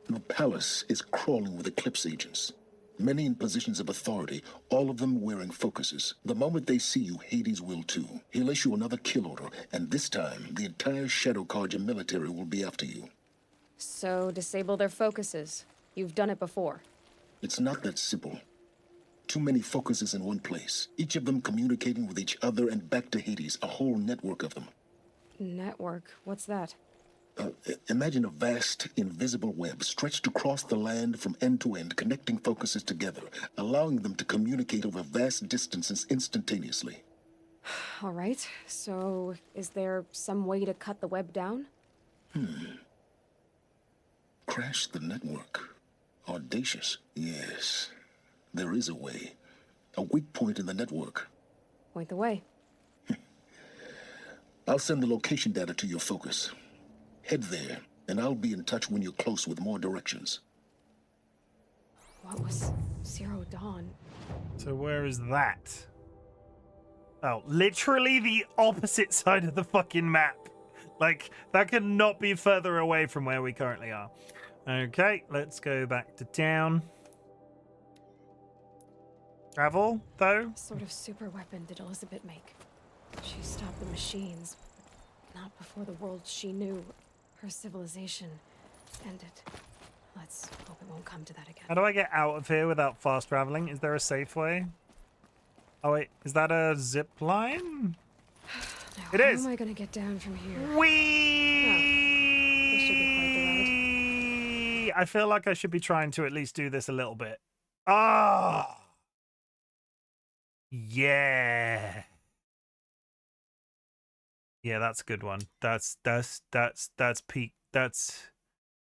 The palace is crawling with Eclipse agents. Many in positions of authority, all of them wearing focuses. The moment they see you, Hades will too. He'll issue another kill order, and this time, the entire Shadow Carja military will be after you. So, disable their focuses. You've done it before. It's not that simple. Too many focuses in one place, each of them communicating with each other and back to Hades, a whole network of them. Network? What's that? Imagine a vast, invisible web stretched across the land from end to end, connecting focuses together, allowing them to communicate over vast distances instantaneously. All right, so is there some way to cut the web down? Crash the network. Audacious. Yes, there is a way. A weak point in the network. Point the way. I'll send the location data to your focus. Head there, and I'll be in touch when you're close with more directions. What was Zero Dawn? So where is that? Oh, literally the opposite side of the fucking map. Like, that could not be further away from where we currently are. Okay, let's go back to town. Travel, though? What sort of super weapon did Elizabeth make? She stopped the machines, but not before the world she knew, her civilization, ended. Let's hope it won't come to that again. How do I get out of here without fast traveling? Is there a safe way? Oh wait, is that a zip line? Now, It is. How am I gonna get down from here? Whee! Oh, this should be quite the ride. I feel like I should be trying to at least do this a little bit. Ah! Yeah. Yeah, that's a good one. That's peak. That's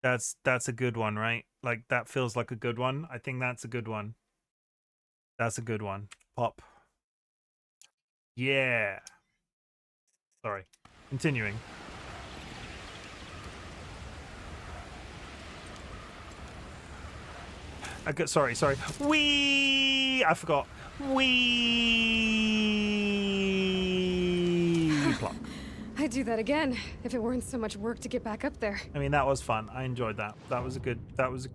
a good one, right? Like, that feels like a good one. I think that's a good one. That's a good one. Pop. Yeah. Sorry. Continuing. Sorry. Wee! I forgot. Wee! Plop. I'd do that again if it weren't so much work to get back up there. I mean, that was fun. I enjoyed that. That was good. That was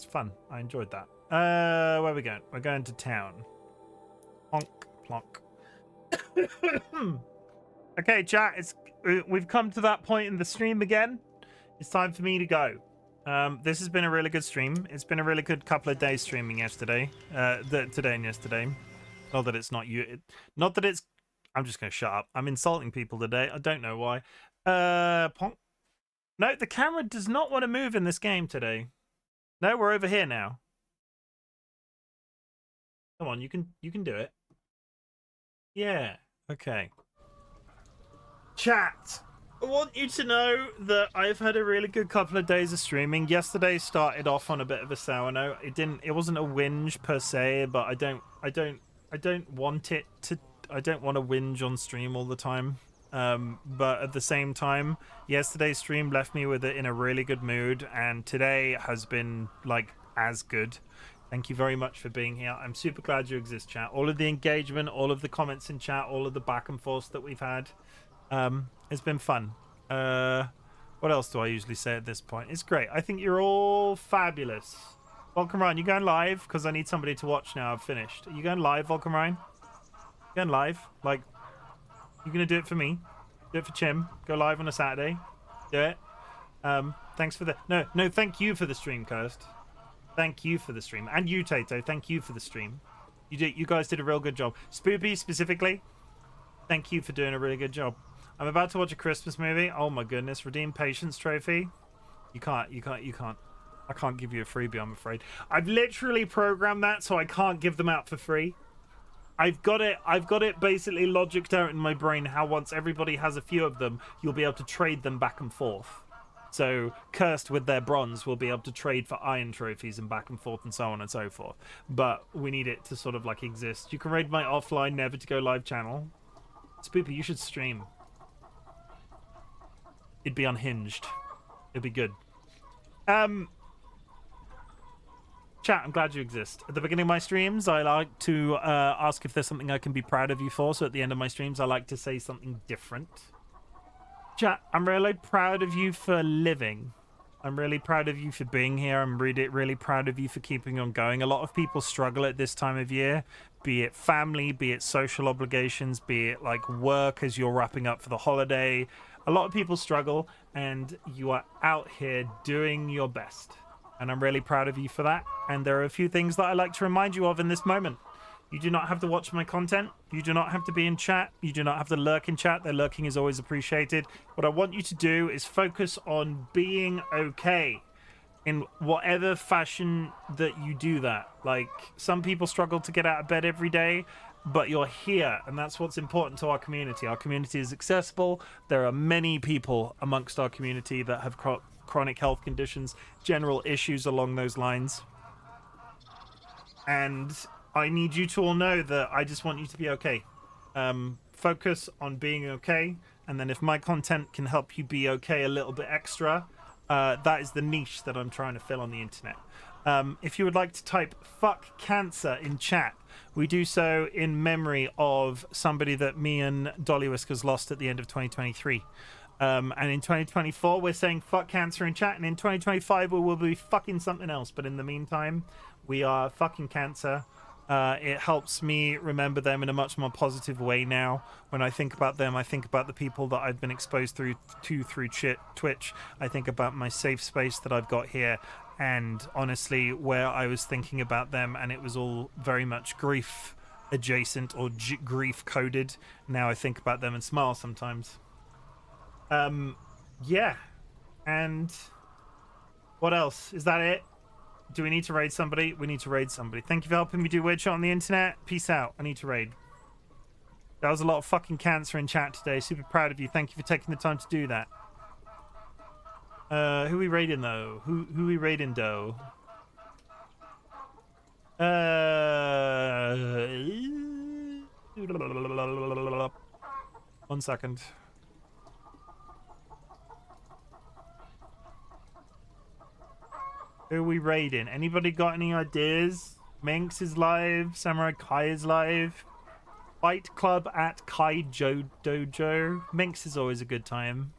fun. I enjoyed that. Where are we going? We're going to town. Plonk, plonk. Okay, chat. We've come to that point in the stream again. It's time for me to go. This has been a really good stream. It's been a really good couple of days streaming yesterday. Today and yesterday. Not that it's not you. Not that it's. I'm just going to shut up. I'm insulting people today. I don't know why. Ponk. No, the camera does not want to move in this game today. No, we're over here now. Come on, you can do it. Yeah. Okay. Chat. I want you to know that I've had a really good couple of days of streaming. Yesterday started off on a bit of a sour note. It wasn't a whinge per se, but I don't want it to. I don't want to whinge on stream all the time. But at the same time, yesterday's stream left me with it in a really good mood, and today has been like as good. Thank you very much for being here. I'm super glad you exist, chat. All of the engagement, all of the comments in chat, all of the back and forth that we've had. It's been fun. What else do I usually say at this point? It's great. I think you're all fabulous. Welcome Ryan, you going live? Because I need somebody to watch now. I've finished. Are you going live, Welcome Ryan? Going live? Like, you're going to do it for me? Do it for Chim? Go live on a Saturday? Do it? Thanks for the... No, thank you for the stream, Kirst. Thank you for the stream. And you, Tato, thank you for the stream. You guys did a real good job. Spoopy, specifically, thank you for doing a really good job. I'm about to watch a Christmas movie. Oh my goodness. Redeem Patience Trophy. You can't. I can't give you a freebie, I'm afraid. I've literally programmed that so I can't give them out for free. I've got it basically logicked out in my brain how once everybody has a few of them, you'll be able to trade them back and forth. So Cursed with their bronze will be able to trade for iron trophies and back and forth and so on and so forth. But we need it to sort of like exist. You can raid my offline never to go live channel. Spoopy, you should stream. It'd be unhinged. It'd be good. Chat, I'm glad you exist. At the beginning of my streams, I like to ask if there's something I can be proud of you for. So at the end of my streams, I like to say something different. Chat, I'm really proud of you for living. I'm really proud of you for being here. I'm really proud of you for keeping on going. A lot of people struggle at this time of year, be it family, be it social obligations, be it like work as you're wrapping up for the holiday. A lot of people struggle, and you are out here doing your best. And I'm really proud of you for that. And there are a few things that I like to remind you of in this moment. You do not have to watch my content. You do not have to be in chat. You do not have to lurk in chat. Their lurking is always appreciated. What I want you to do is focus on being okay in whatever fashion that you do that. Like, some people struggle to get out of bed every day, but you're here, and that's what's important to our community. Our community is accessible. There are many people amongst our community that have chronic health conditions, general issues along those lines. And I need you to all know that I just want you to be okay. Focus on being okay, and then if my content can help you be okay a little bit extra, that is the niche that I'm trying to fill on the internet. If you would like to type "fuck cancer" in chat, we do so in memory of somebody that me and DollyWhiskers lost at the end of 2023. And in 2024, we're saying "fuck cancer" in chat, and in 2025, we will be fucking something else. But in the meantime, we are fucking cancer. It helps me remember them in a much more positive way now. When I think about them, I think about the people that I've been exposed through Twitch. I think about my safe space that I've got here. And honestly, where I was thinking about them, and it was all very much grief adjacent or grief coded. Now I think about them and smile sometimes. Yeah. And what else? Is that it? Do we need to raid somebody? We need to raid somebody. Thank you for helping me do weird shit on the internet. Peace out. I need to raid. That was a lot of fucking cancer in chat today. Super proud of you. Thank you for taking the time to do that. Who we raiding though? Who we raiding though? 1 second. Who are we raiding? Anybody got any ideas? Minx is live. Samurai Kai is live. Fight Club at Kaijo Dojo. Minx is always a good time.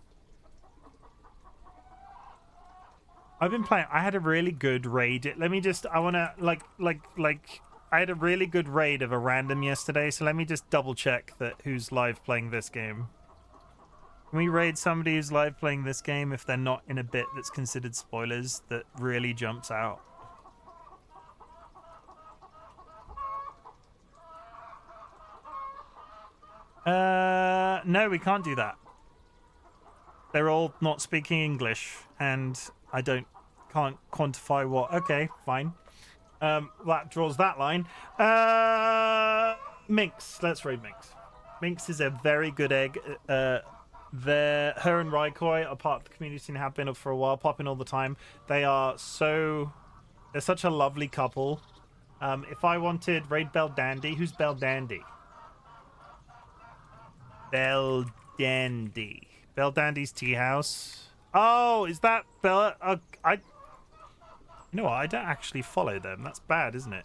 I've been playing. I had a really good raid. Let me just. I wanna like. I had a really good raid of a random yesterday. So let me just double check that who's live playing this game. Can we raid somebody who's live playing this game if they're not in a bit that's considered spoilers that really jumps out? No, we can't do that. They're all not speaking English, and I can't quantify what. Okay, fine. That draws that line. Minx. Let's raid Minx. Minx is a very good egg. Her and Raikoi are part of the community and have been for a while, popping all the time. They're such a lovely couple. If I wanted raid Bell Dandy, who's Bell Dandy? Bell Dandy. Bell Dandy's tea house. Oh, is that Bella? You know what? I don't actually follow them. That's bad, isn't it?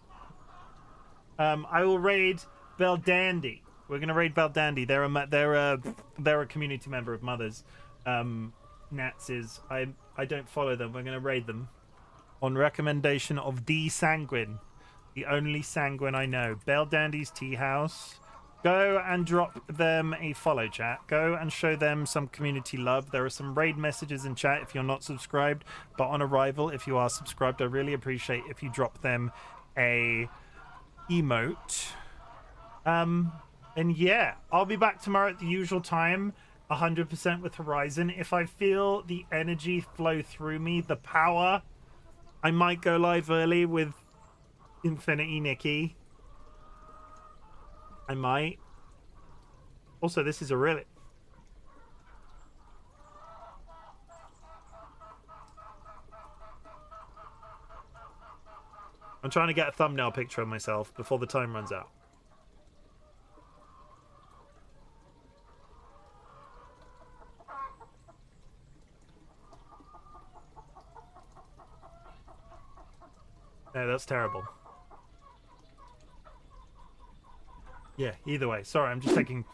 I will raid Bell Dandy. We're gonna raid Bell Dandy. They're a community member of Mother's. Nats is. I don't follow them. We're gonna raid them on recommendation of D Sanguine, the only Sanguine I know. Bell Dandy's tea house. Go and drop them a follow, chat. Go and show them some community love. There are some raid messages in chat if you're not subscribed, but on arrival, if you are subscribed, I really appreciate if you drop them a emote. And yeah, I'll be back tomorrow at the usual time, 100% with Horizon. If I feel the energy flow through me, the power, I might go live early with Infinity Nikki. I might. Also, this is a really... I'm trying to get a thumbnail picture of myself before the time runs out. No, that's terrible. Yeah, either way. Sorry, I'm just taking...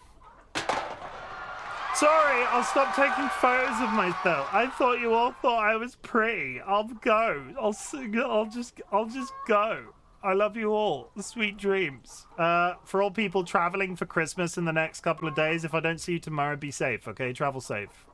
Sorry, I'll stop taking photos of myself. I thought you all thought I was pretty. I'll go. I'll just go. I love you all. Sweet dreams. For all people traveling for Christmas in the next couple of days, if I don't see you tomorrow, be safe, okay? Travel safe.